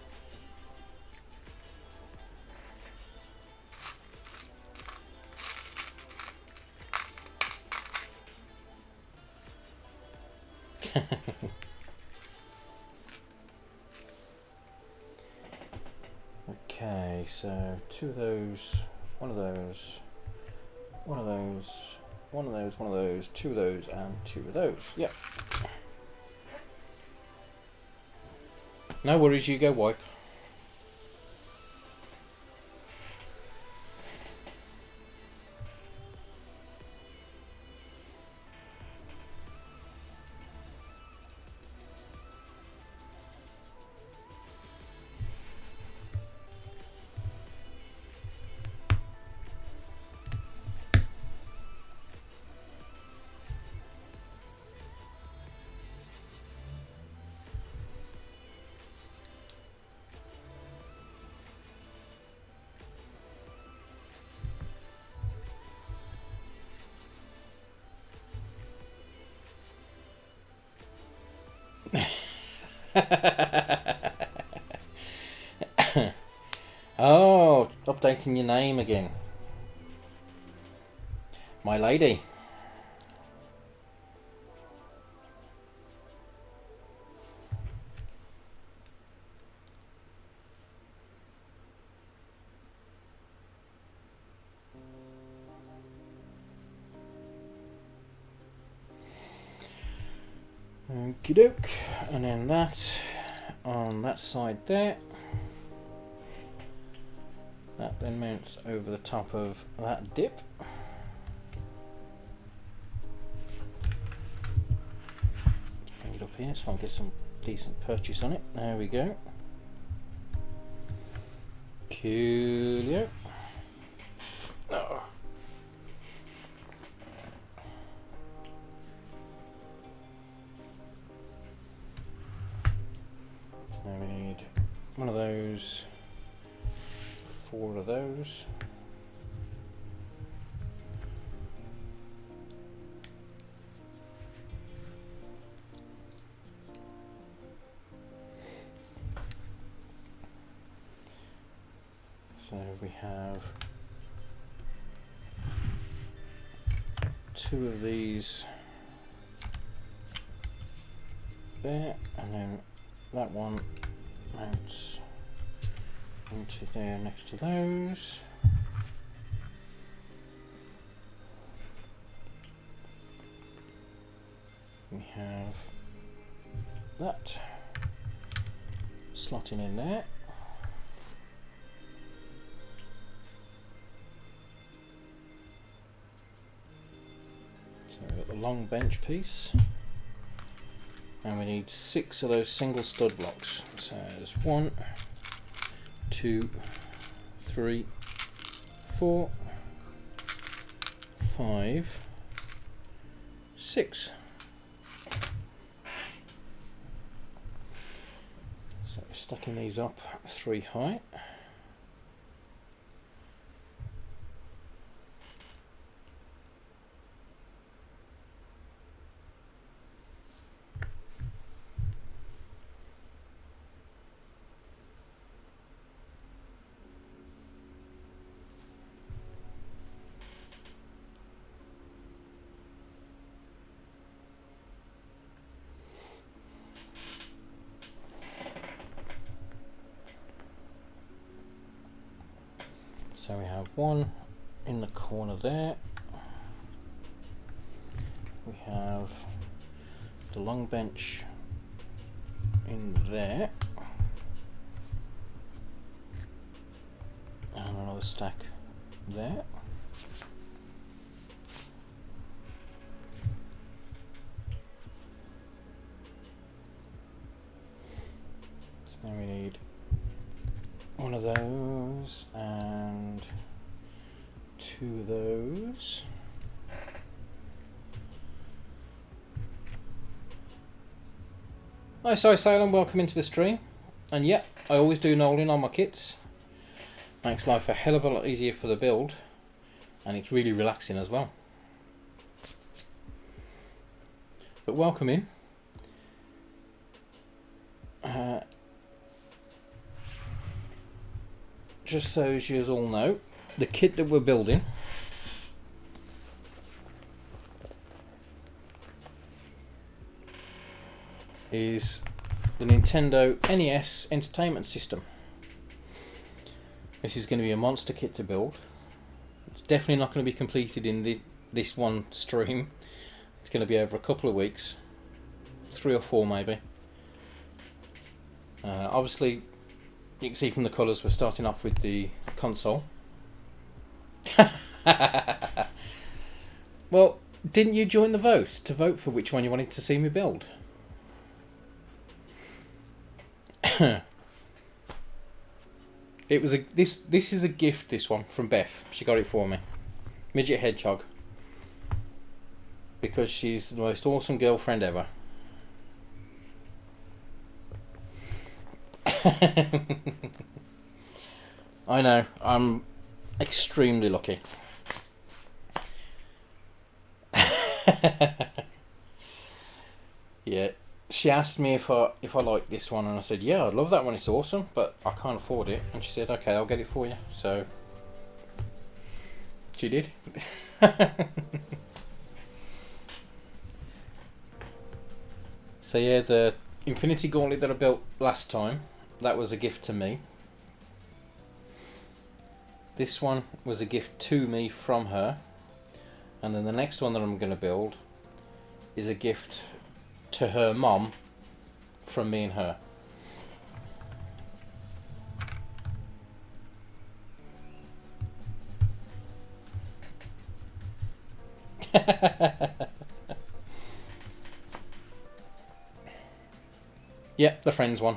Okay, so 2 of those, 1 of those, 1 of those, 1 of those, 1 of those, 2 of those, and 2 of those. Yep. No worries, you go wipe. Oh, updating your name again. My lady. Okie doke, and then that on that side there. That then mounts over the top of that dip. Bring it up here so I'll get some decent purchase on it. There we go. Coolio. Oh. So now we need one of those, 4 of those. So we have 2 of these there, and then that one mounts into there next to those. We have that slotting in there. So we've got the long bench piece, and we need 6 of those single stud blocks. So there's 1, 2, 3, 4, 5, 6. So we're stacking these up 3 high. So we have 1 in the corner there. We have the long bench in there. And another stack there. So now we need 1 of those and 2 of those. Hi Sorry Salem, welcome into the stream. And yeah, I always do knolling on my kits. Makes life a hell of a lot easier for the build, and it's really relaxing as well. But welcome in. Just so as you all know, the kit that we're building is the Nintendo NES Entertainment System. This is going to be a monster kit to build. It's definitely not going to be completed in this one stream. It's going to be over a couple of weeks, 3 or 4 maybe. Obviously, you can see from the colours we're starting off with the console. Well, didn't you join the vote to vote for which one you wanted to see me build? It was this is a gift, this one, from Beth. She got it for me. Midget Hedgehog. Because she's the most awesome girlfriend ever. I know, I'm extremely lucky. Yeah, she asked me if I like this one, and I said, yeah, I'd love that one. It's awesome, but I can't afford it. And she said, okay, I'll get it for you. So she did. So yeah, the Infinity Gauntlet that I built last time, that was a gift to me. This one was a gift to me from her. And then the next one that I'm going to build is a gift to her mom from me and her. Yep, the Friends one.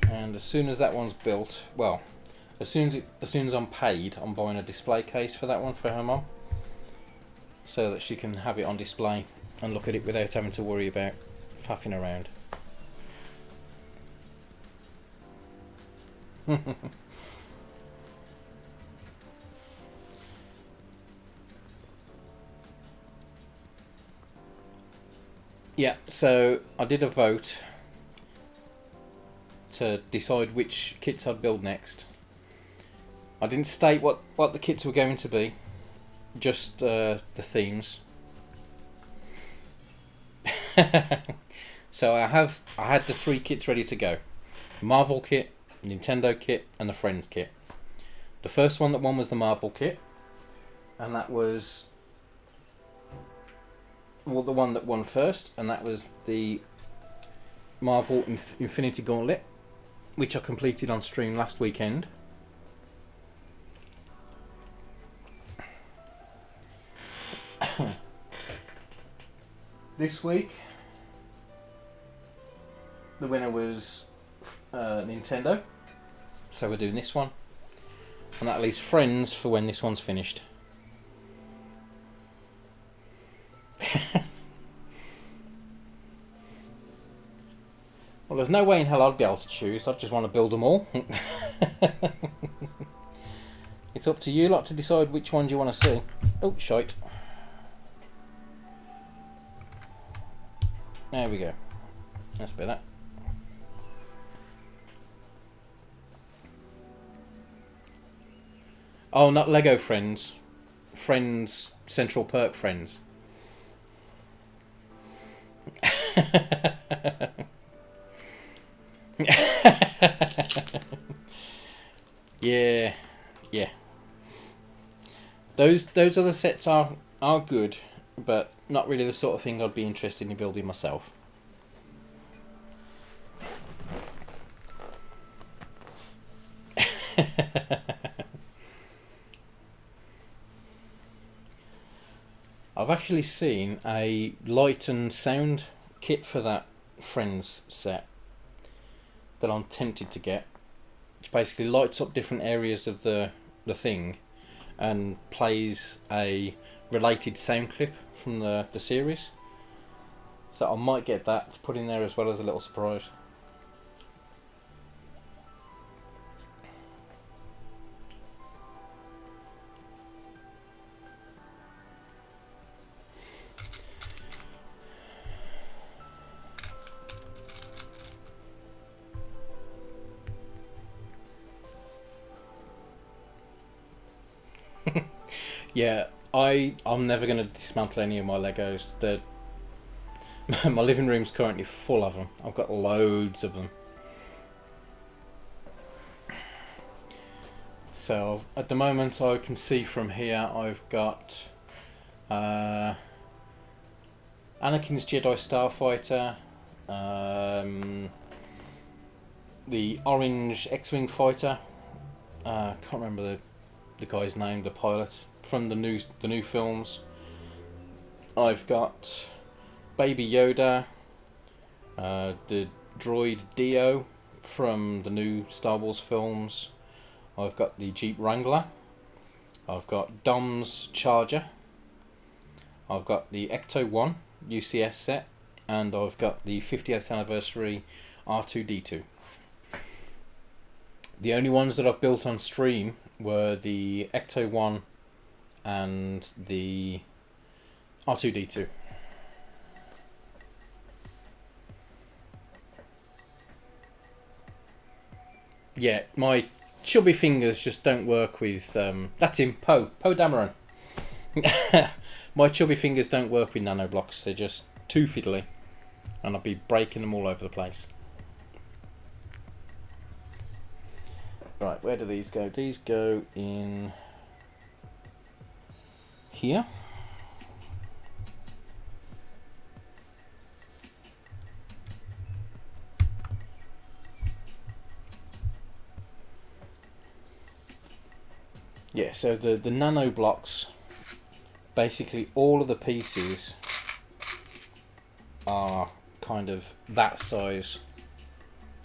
And as soon as that one's built, well, as soon as I'm paid, I'm buying a display case for that one for her mum, so that she can have it on display and look at it without having to worry about faffing around. Yeah, so I did a vote to decide which kits I'd build next. I didn't state what the kits were going to be, just the themes. So I had the 3 kits ready to go: Marvel kit, Nintendo kit, and the Friends kit. The first one that won was the Marvel kit, and that was, well, the one that won first, and that was the Marvel Infinity Gauntlet, which I completed on stream last weekend. This week, the winner was Nintendo, so we're doing this one, and that leaves Friends for when this one's finished. Well, there's no way in hell I'd be able to choose. I just want to build them all. It's up to you lot to decide which ones you want to see. Oh, shite. There we go. That's better. Oh, not Lego Friends. Friends, Central Perk Friends. Yeah. Those other sets are good, but not really the sort of thing I'd be interested in building myself. I've actually seen a light and sound kit for that Friends set that I'm tempted to get, which basically lights up different areas of the thing and plays a related sound clip from the series. So I might get that to put in there as well as a little surprise. Yeah, I'm never going to dismantle any of my Legos. My living room's currently full of them. I've got loads of them. So at the moment, I can see from here I've got Anakin's Jedi Starfighter, the orange X-wing fighter. Can't remember the guy's name, the pilot from the new films. I've got Baby Yoda, the droid Dio from the new Star Wars films. I've got the Jeep Wrangler. I've got Dom's Charger. I've got the Ecto 1 UCS set, and I've got the 50th anniversary R2D2. The only ones that I've built on stream were the Ecto 1 and the R2D2. Yeah, my chubby fingers just don't work with... that's him, Poe Dameron. My chubby fingers don't work with nano blocks. They're just too fiddly. And I'll be breaking them all over the place. Right, where do these go? These go in here. Yeah, so the nano blocks, basically all of the pieces are kind of that size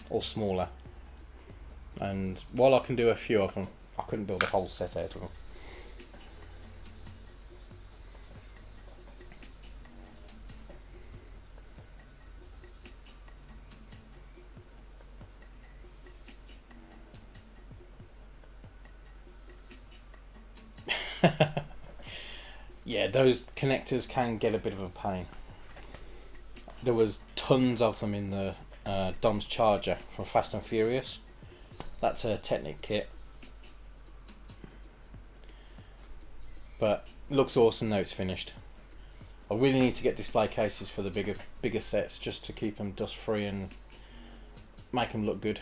or smaller. And while I can do a few of them, I couldn't build a whole set out of them. Yeah, those connectors can get a bit of a pain. There was tons of them in the Dom's Charger from Fast and Furious. That's a Technic kit. But looks awesome now it's finished. I really need to get display cases for the bigger sets just to keep them dust free and make them look good.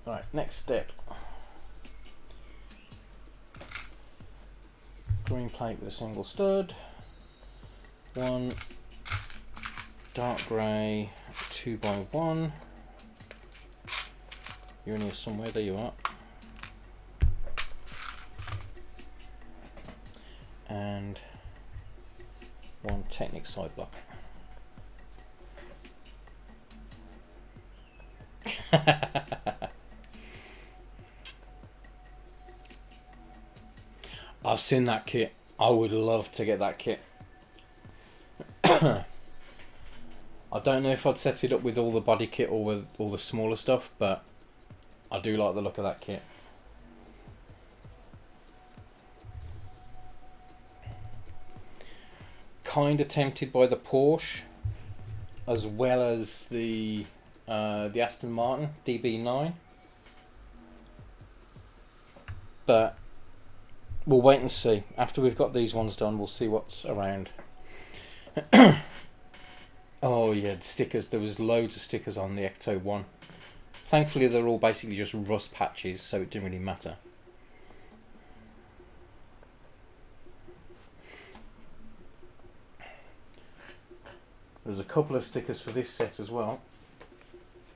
Right, next step. Green plate with a single stud. One dark grey 2x1. You're in here somewhere, there you are. And one Technic side block. I've seen that kit. I would love to get that kit. I don't know if I'd set it up with all the body kit or with all the smaller stuff, but I do like the look of that kit. Kind of tempted by the Porsche, as well as the Aston Martin DB9, but we'll wait and see. After we've got these ones done, we'll see what's around. Oh yeah, the stickers. There was loads of stickers on the Ecto 1. Thankfully they're all basically just rust patches, so it didn't really matter. There's a couple of stickers for this set as well.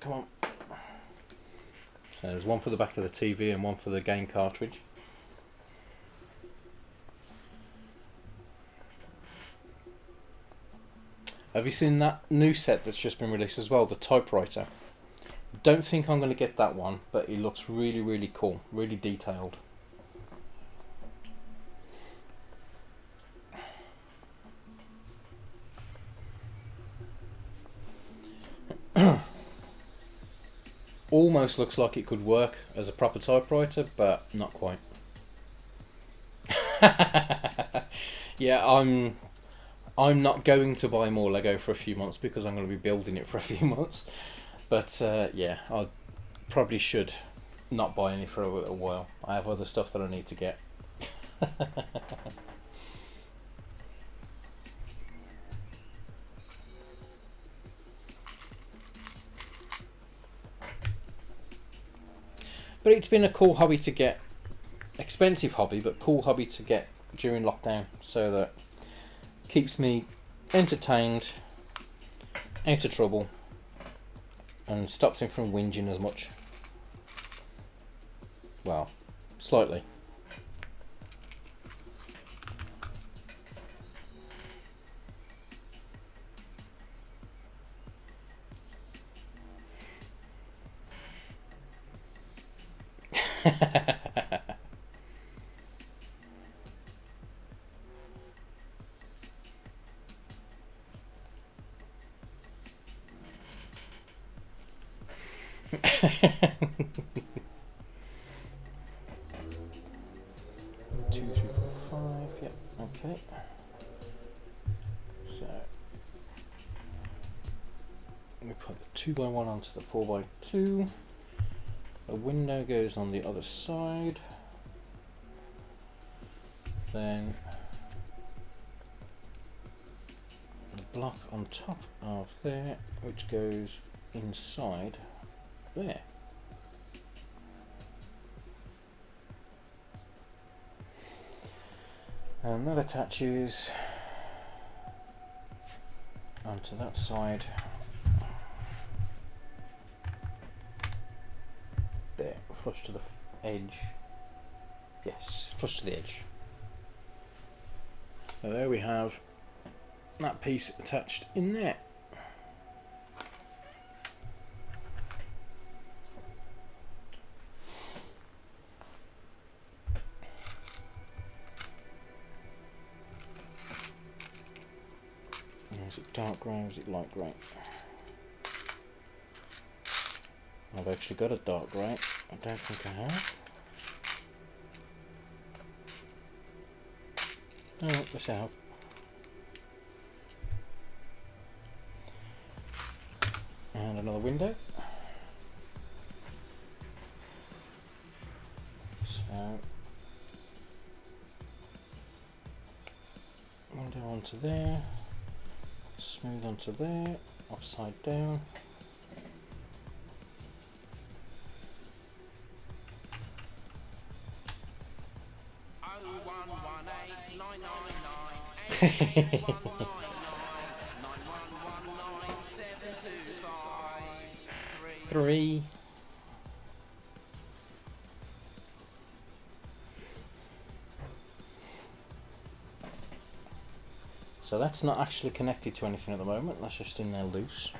Come on. So there's one for the back of the TV and one for the game cartridge. Have you seen that new set that's just been released as well, the typewriter? Don't think I'm going to get that one, but it looks really, really cool, really detailed. Almost looks like it could work as a proper typewriter, but not quite. Yeah, I'm not going to buy more Lego for a few months because I'm going to be building it for a few months. But yeah, I probably should not buy any for a little while. I have other stuff that I need to get. But it's been a cool hobby to get. Expensive hobby, but cool hobby to get during lockdown, so that keeps me entertained, out of trouble, and stops him from whinging as much. Well, slightly. Two, three, four, five. Yep. Okay. So we put the 2x1 onto the 4x2. The window goes on the other side. Then the block on top of there, which goes inside there. And that attaches onto that side. There, flush to the edge. Yes, flush to the edge. So there we have that piece attached in there. Is it dark grey or is it light grey? I've actually got a dark grey. I don't think I have. Oh, yes I have. And another window. So, window onto there. Smooth onto there, upside down. Three. So that's not actually connected to anything at the moment, that's just in there loose.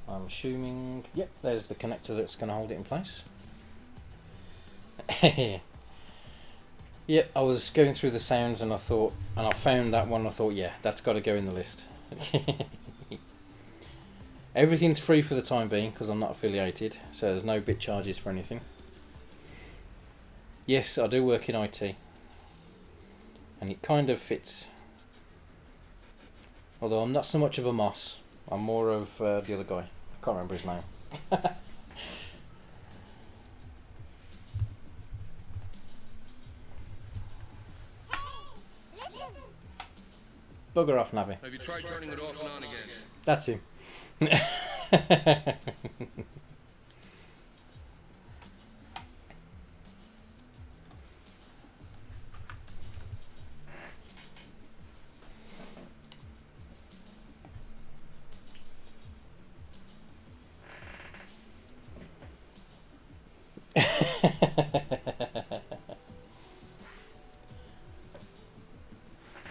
I'm assuming, yep, there's the connector that's going to hold it in place. Yep, I was going through the sounds and I found that one, I thought, yeah, that's got to go in the list. Everything's free for the time being because I'm not affiliated, so there's no bit charges for anything. Yes, I do work in IT. And it kind of fits. Although I'm not so much of a Moss. I'm more of the other guy. I can't remember his name. Bugger off, Navi. Have you tried turning it off and on again? That's him.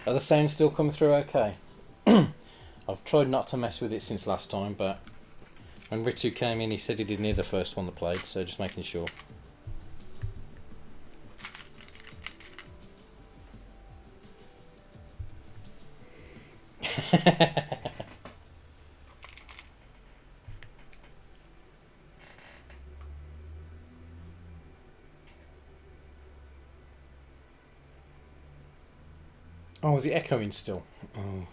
Are the sounds still coming through okay? I've tried not to mess with it since last time, but when Ritu came in he said he didn't hear the first one that played, so just making sure. Oh, is it echoing still? Oh.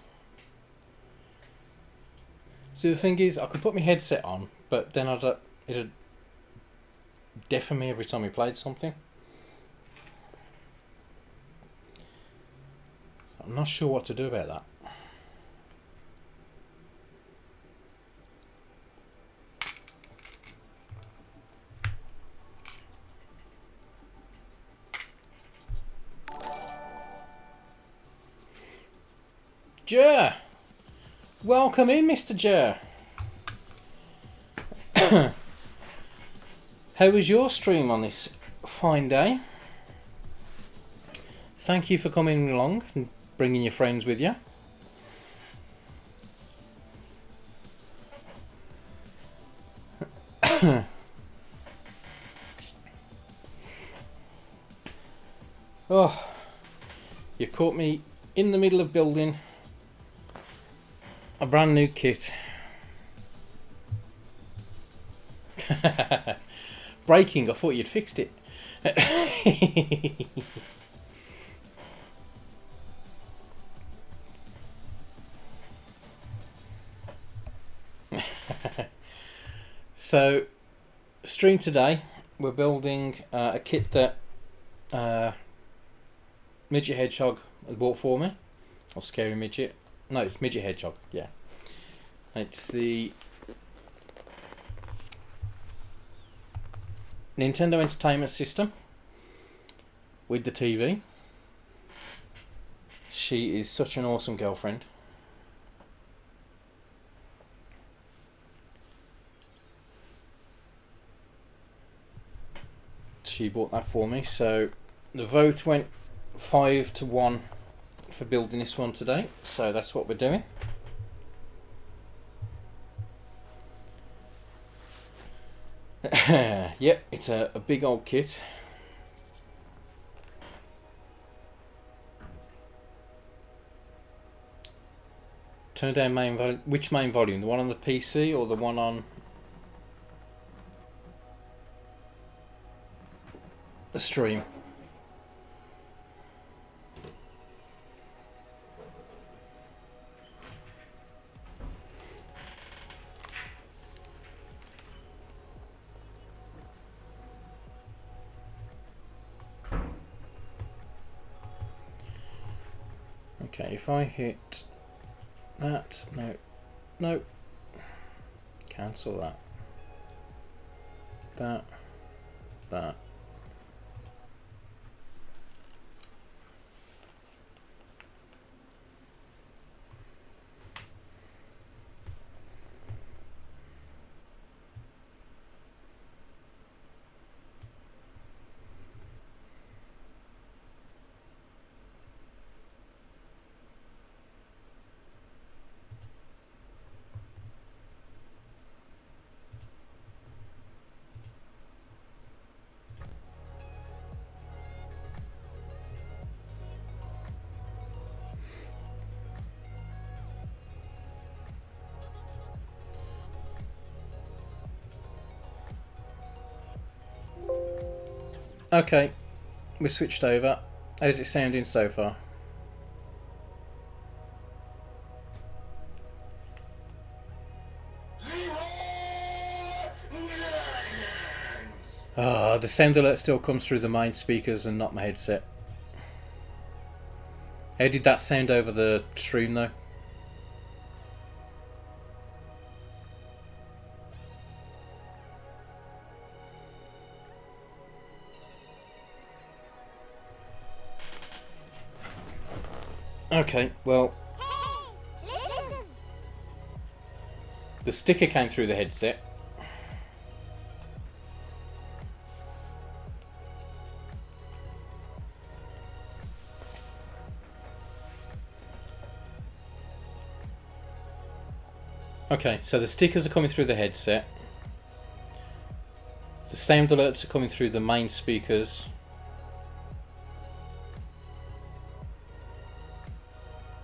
See, the thing is, I could put my headset on, but then it'd deafen me every time we played something. I'm not sure what to do about that. Jer! Welcome in, Mr. Jer. How was your stream on this fine day? Thank you for coming along and bringing your friends with you. Oh, you caught me in the middle of building a brand new kit. Breaking, I thought you'd fixed it. So, stream today, we're building a kit that Midget Hedgehog has bought for me. Or Scary Midget. No, it's Midget Hedgehog, yeah. It's the Nintendo Entertainment System with the TV. She is such an awesome girlfriend. She bought that for me, so the vote went 5-1 for building this one today, so that's what we're doing. Yep, it's a big old kit. Turn down main volume. Which main volume? The one on the PC or the one on the stream? Okay, if I hit that, no, cancel that. Okay, we switched over. How's it sounding so far? Ah, the sound alert still comes through the main speakers and not my headset. How did that sound over the stream though? Okay, well, the sticker came through the headset. Okay, so the stickers are coming through the headset. The sound alerts are coming through the main speakers.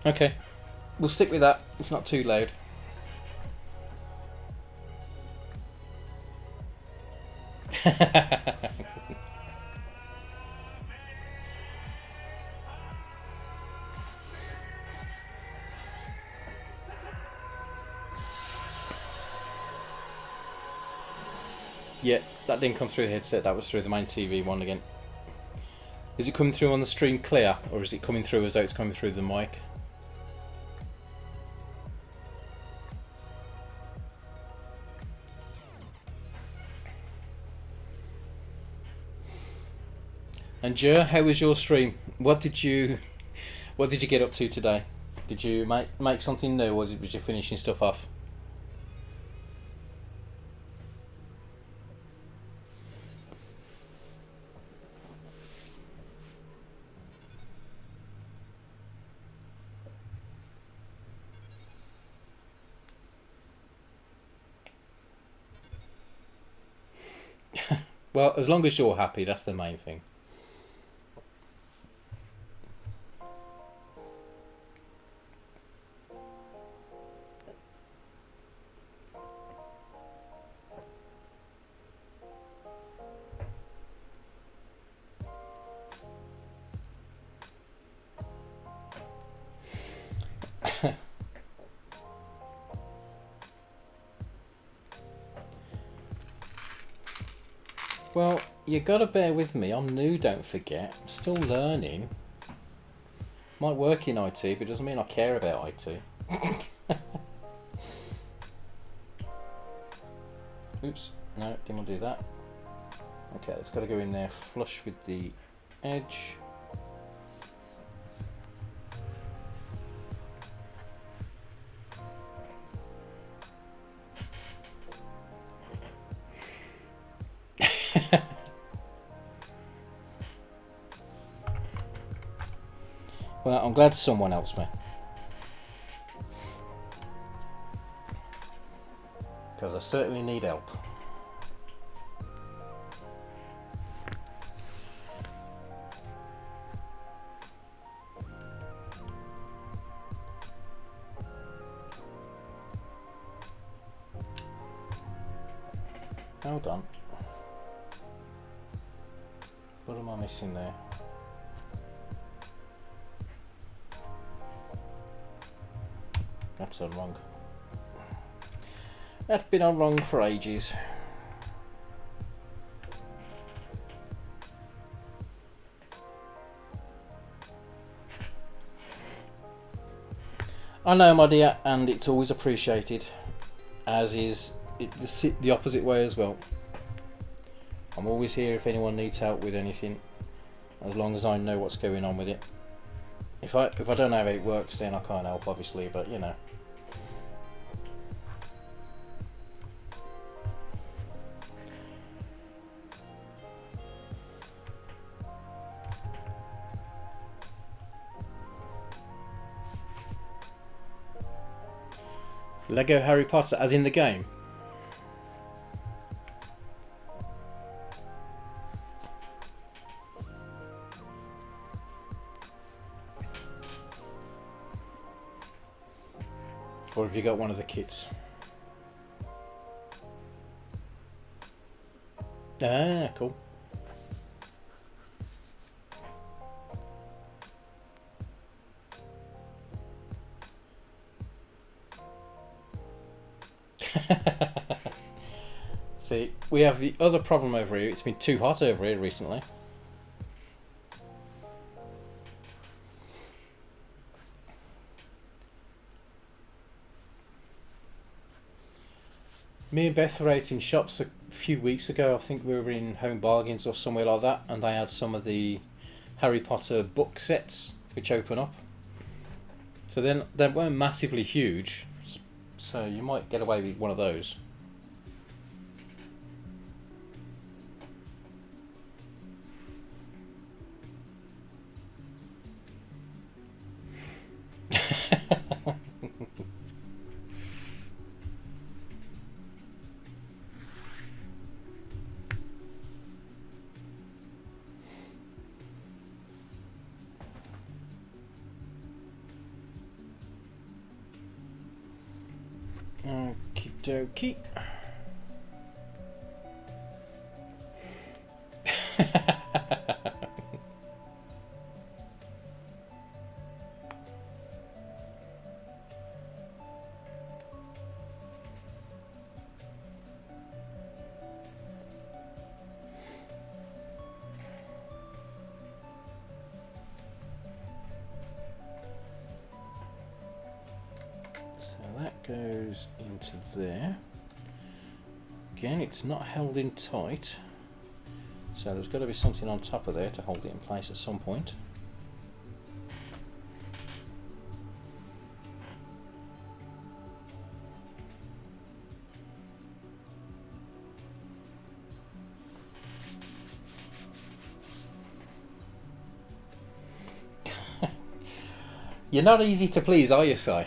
Okay, we'll stick with that. It's not too loud. Yeah, that didn't come through the headset, that was through the main TV one again. Is it coming through on the stream clear, or is it coming through as though it's coming through the mic? And Jer, how was your stream? What did you get up to today? Did you make something new, or was you finishing stuff off? Well, as long as you're happy, that's the main thing. Well, you gotta bear with me. I'm new, don't forget. I'm still learning. Might work in IT, but it doesn't mean I care about IT. Oops, no, didn't want to do that. Okay, it's got to go in there flush with the edge. Well, I'm glad someone helps me. Because I certainly need help. Hold on. What am I missing there? That's on wrong. That's been on wrong for ages. I know, my dear, and it's always appreciated, as is the opposite way as well. I'm always here if anyone needs help with anything, as long as I know what's going on with it. If I don't know how it works, then I can't help, obviously, but you know. Lego Harry Potter, as in the game? Or have you got one of the kits? Ah, cool. See, we have the other problem over here. It's been too hot over here recently. Me and Beth were out in shops a few weeks ago. I think we were in Home Bargains or somewhere like that, and they had some of the Harry Potter book sets which open up. So then they weren't massively huge, so you might get away with one of those. Okie dokie. So that goes into there. Again, it's not held in tight, so there's got to be something on top of there to hold it in place at some point. You're not easy to please, are you, Si?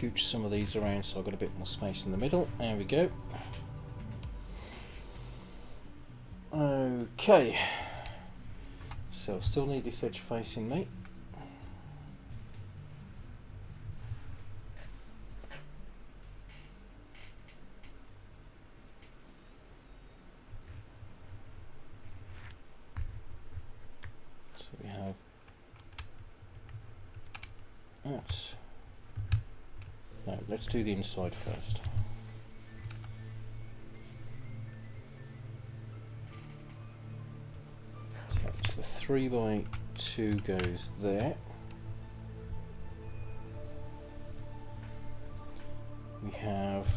scooch some of these around so I've got a bit more space in the middle. There we go. Okay, so I still need this edge facing me. So we have that. No, let's do the inside first. So the 3x2 goes there. We have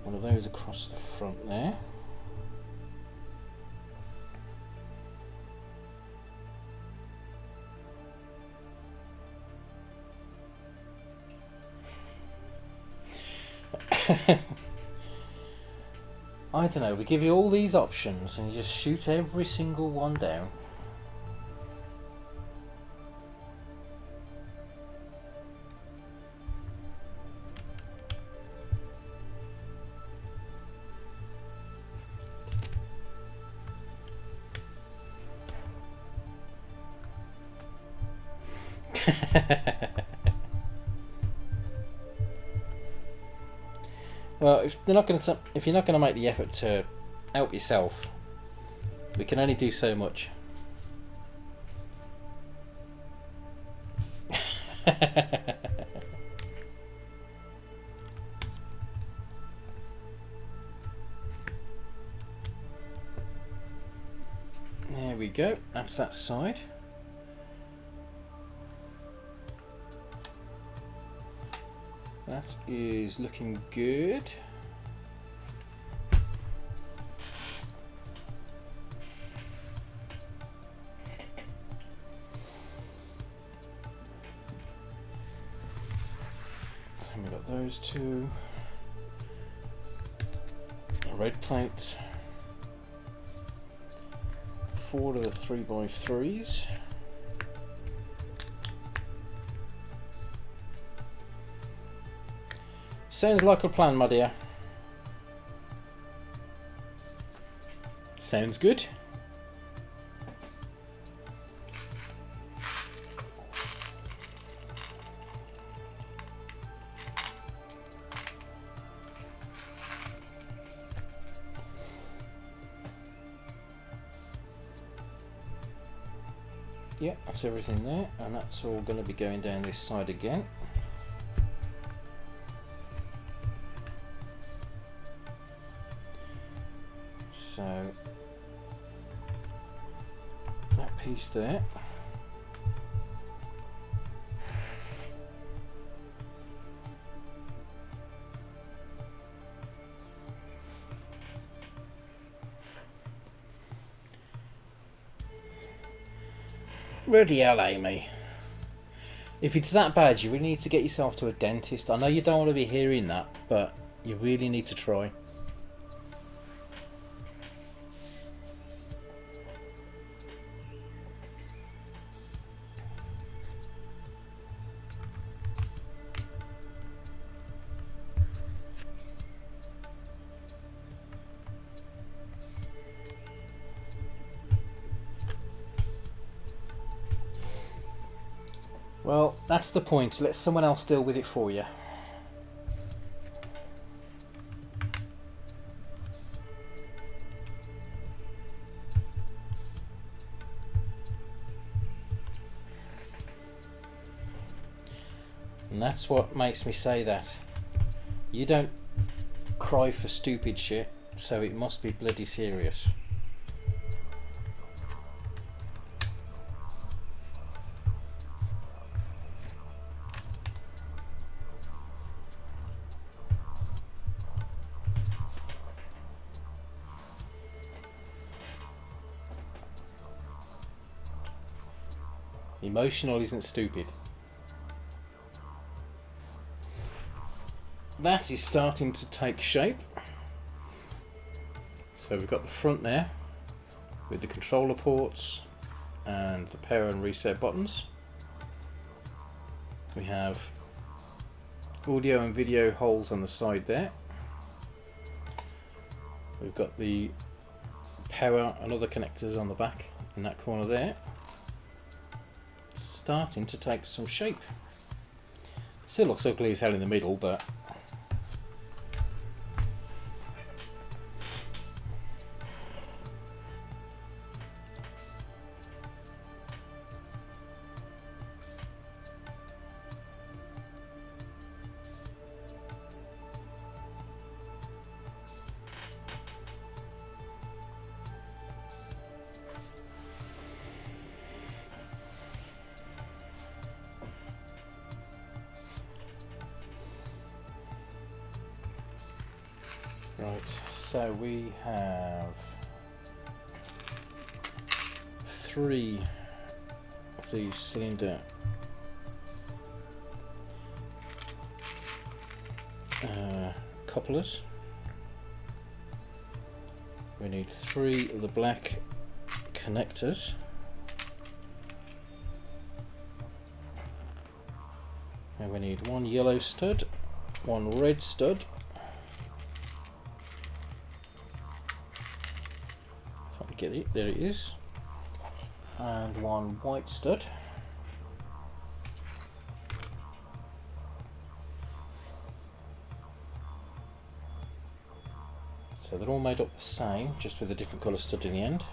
one of those across the front there. I don't know, we give you all these options and you just shoot every single one down. Well, if you're not going to make the effort to help yourself, we can only do so much. There we go. That's that side. That is looking good. And we've got those two. A red plate. 4 of the 3x3s. Sounds like a plan, my dear. Sounds good. Yeah, that's everything there, and that's all going to be going down this side again. So that piece there. Bloody hell, Amy. If it's that bad, you really need to get yourself to a dentist. I know you don't want to be hearing that, but you really need to try. Well, that's the point. Let someone else deal with it for you. And that's what makes me say that. You don't cry for stupid shit, so it must be bloody serious. Emotional isn't stupid. That is starting to take shape. So we've got the front there with the controller ports and the power and reset buttons. We have audio and video holes on the side there. We've got the power and other connectors on the back in that corner there. It's starting to take some shape. Still looks ugly as hell in the middle, but right, so we have 3 of these cylinder couplers. We need 3 of the black connectors. And we need 1 yellow stud, 1 red stud, get it, there it is, and 1 white stud. So they're all made up the same, just with a different colour stud in the end.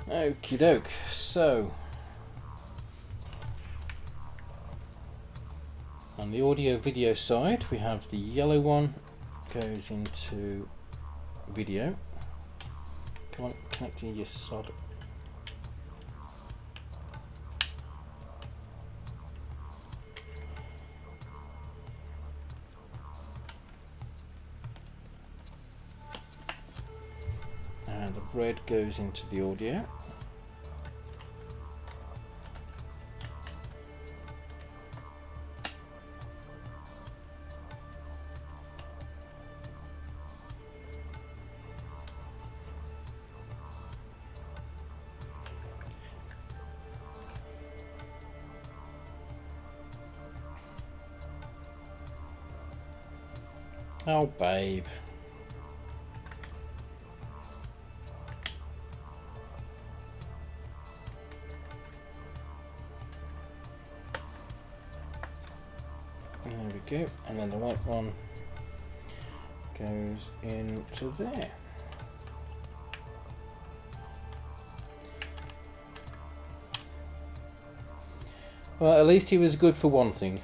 Okie doke, so on the audio video side we have the yellow one goes into video. Come on, connect in your sod. And the red goes into the audio. Oh, babe. There we go, and then the white one goes into there. Well, at least he was good for one thing.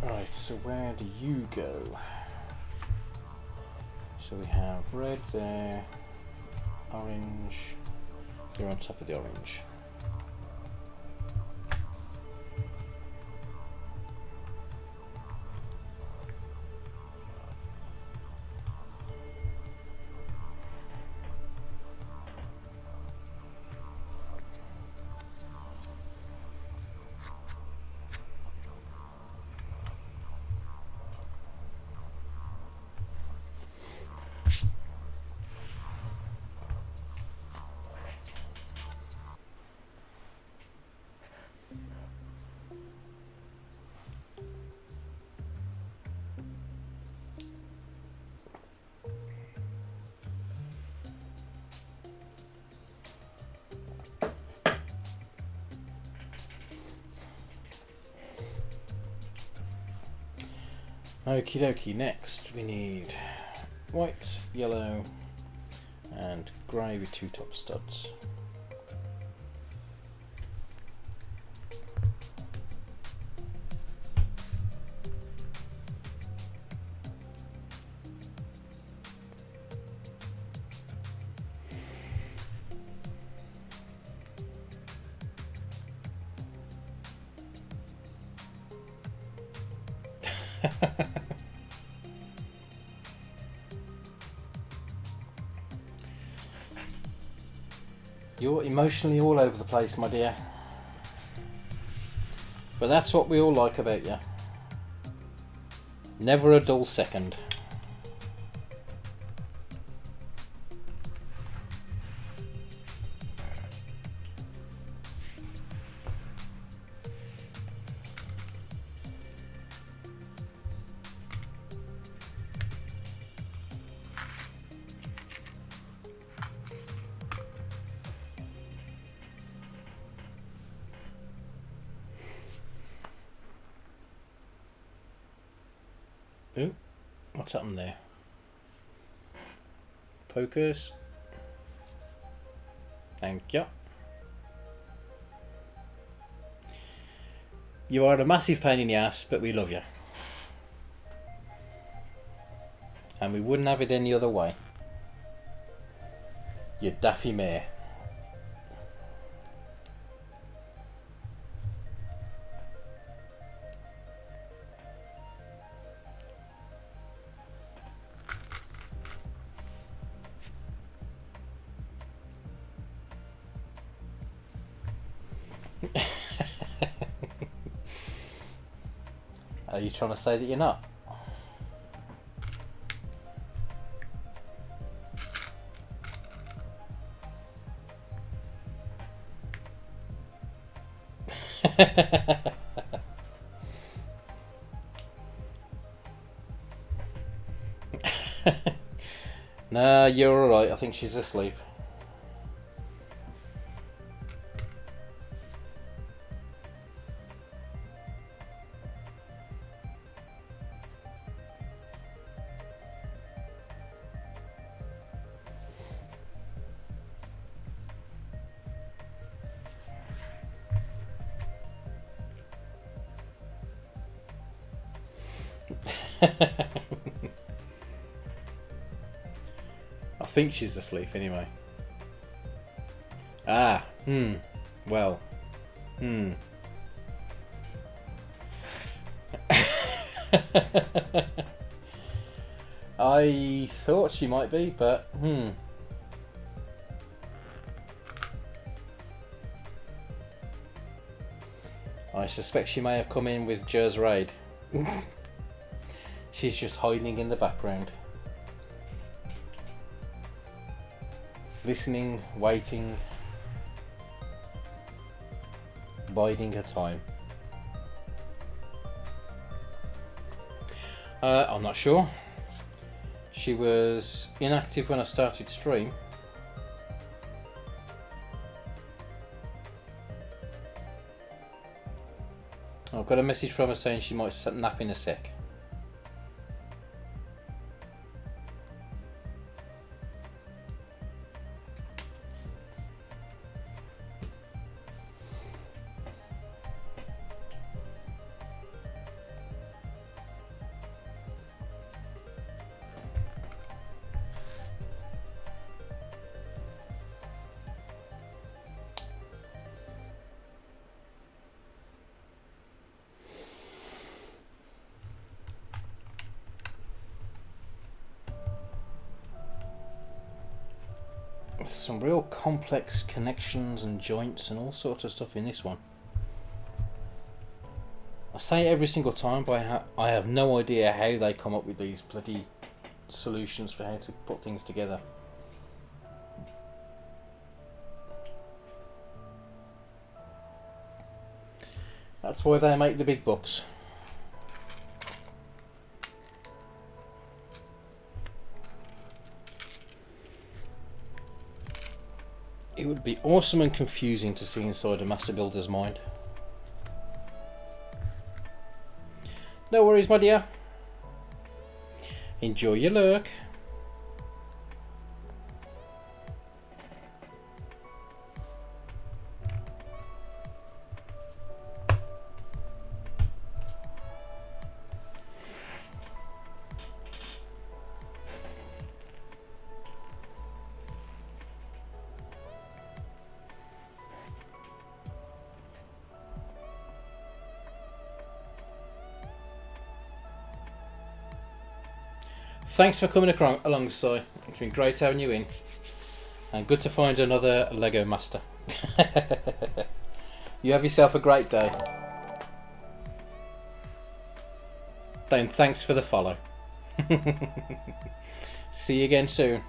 Right, so where do you go? So we have red there, orange, you're on top of the orange. Okie dokie, next we need white, yellow and grey with 2 top studs. You're emotionally all over the place, my dear. But that's what we all like about you. Never a dull second. Ooh, what's happened there? Focus. Thank you. You are a massive pain in the ass, but we love you. And we wouldn't have it any other way. You daffy mare. Are you trying to say that you're not? Nah, you're alright. I think she's asleep. I think she's asleep anyway. Well. I thought she might be, but I suspect she may have come in with Jer's raid. She's just hiding in the background. Listening, waiting, biding her time. I'm not sure. She was inactive when I started stream. I've got a message from her saying she might nap in a sec. There's some real complex connections and joints and all sorts of stuff in this one. I say it every single time, but I have no idea how they come up with these bloody solutions for how to put things together. That's why they make the big bucks. It would be awesome and confusing to see inside a master builder's mind. No worries, my dear. Enjoy your lurk. Thanks for coming along, Si. It's been great having you in. And good to find another Lego master. You have yourself a great day. Then thanks for the follow. See you again soon.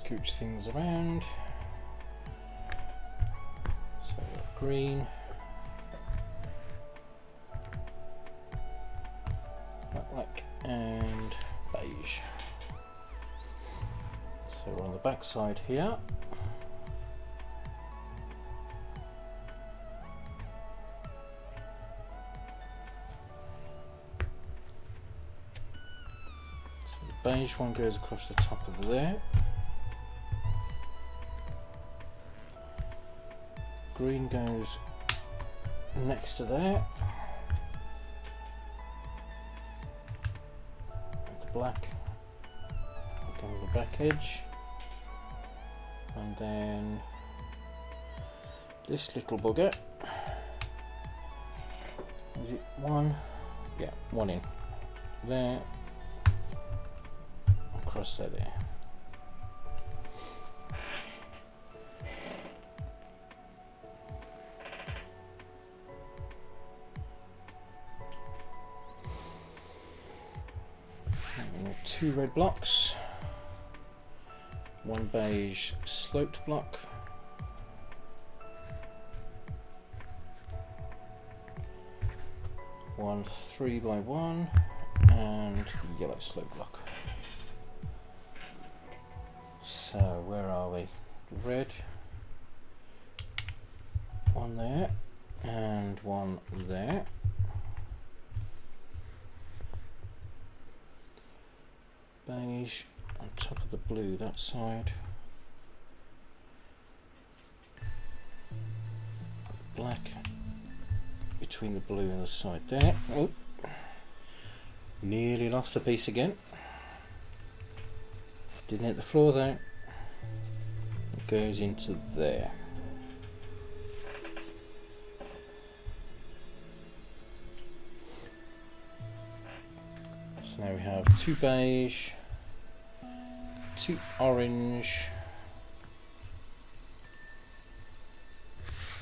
Scooch things around. So green, black and beige. So we're on the back side here. So the beige one goes across the top of there. Green goes next to there. The black on the back edge. And then this little bugger. Is it one? Yeah, one in. There. Across there. Two red blocks, one beige sloped block, one 3x1 and yellow slope block. So where are we? Red, one there and one there. Beige on top of the blue that side. Black between the blue and the side there. Oh, nearly lost a piece again. Didn't hit the floor though. It goes into there. So now we have two beige, two orange,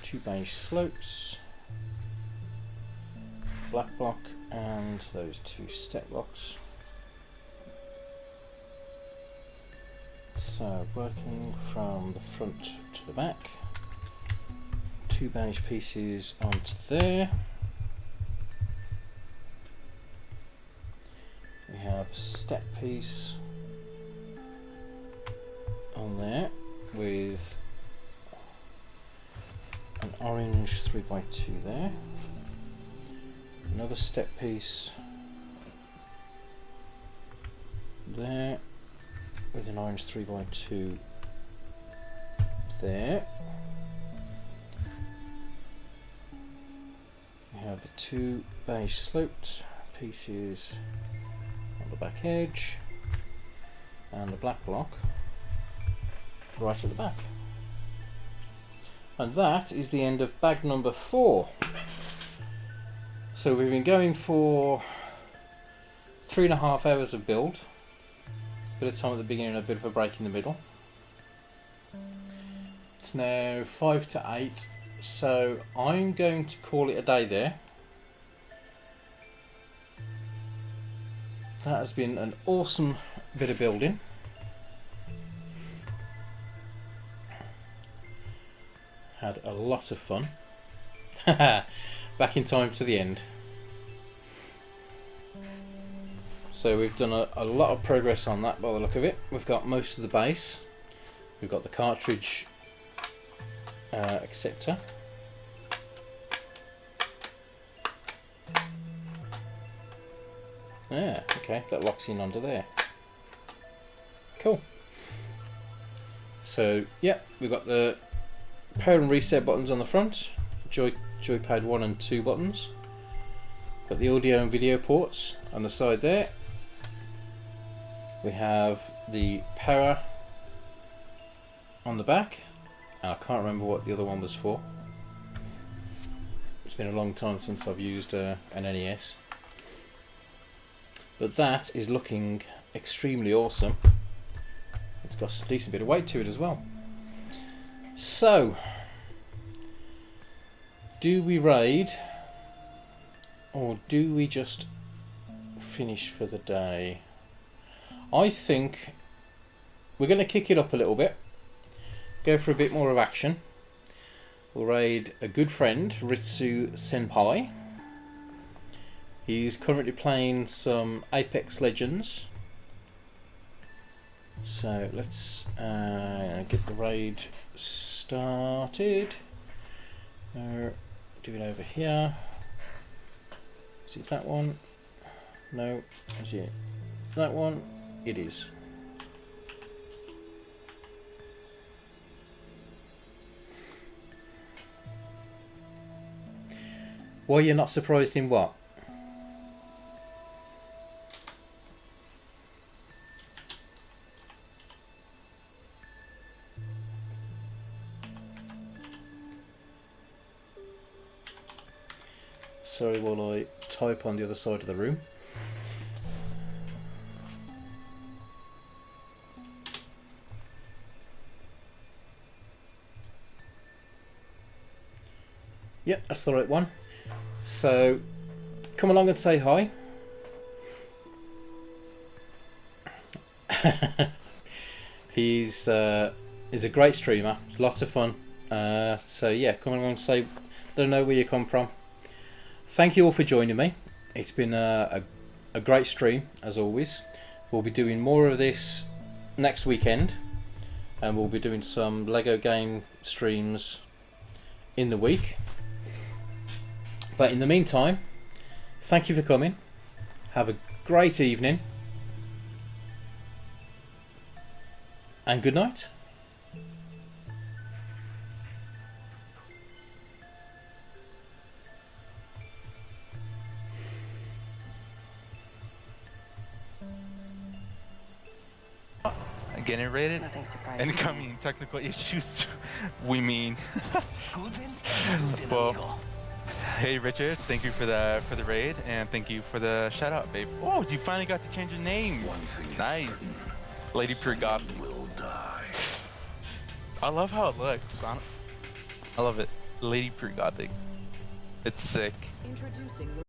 two beige slopes, black block and those two step blocks. So working from the front to the back, two beige pieces onto there. We have a step piece on there with an orange 3x2 there, another step piece there with an orange 3x2 there. We have the two beige sloped pieces on the back edge and the black block right at the back. And that is the end of bag number 4. So we've been going for 3.5 hours of build. Bit of time at the beginning and a bit of a break in the middle. It's now 5 to 8, so I'm going to call it a day there. That has been an awesome bit of building. Had a lot of fun. Back in time to the end. So we've done a lot of progress on that by the look of it. We've got most of the base. We've got the cartridge acceptor. Yeah, okay, that locks in under there. Cool. So, yeah, we've got the power and reset buttons on the front, joypad 1 and 2 buttons. Got the audio and video ports on the side there. We have the power on the back. I can't remember what the other one was for. It's been a long time since I've used an NES. But that is looking extremely awesome. It's got a decent bit of weight to it as well. So, do we raid or do we just finish for the day? I think we're going to kick it up a little bit, go for a bit more of action. We'll raid a good friend, Ritsu Senpai. He's currently playing some Apex Legends. So let's get the raid started. Do it over here. Is it that one? No. Is it that one? It is. Why you're not surprised in what? Sorry while I type on the other side of the room. Yep, that's the right one. So, come along and say hi. He's a great streamer. It's lots of fun. So yeah, come along and say, let him know where you come from. Thank you all for joining me. It's been a great stream as always. We'll be doing more of this next weekend, and we'll be doing some Lego game streams in the week. But in the meantime, thank you for coming. Have a great evening. And good night. Getting rated. Incoming technical issues. We mean. Well, hey Richard, thank you for the raid, and thank you for the shout out, babe. Oh, you finally got to change your name. Nice. Lady Pure God. I love how it looks. I love it. Lady Pure Gothic. It's sick. Introducing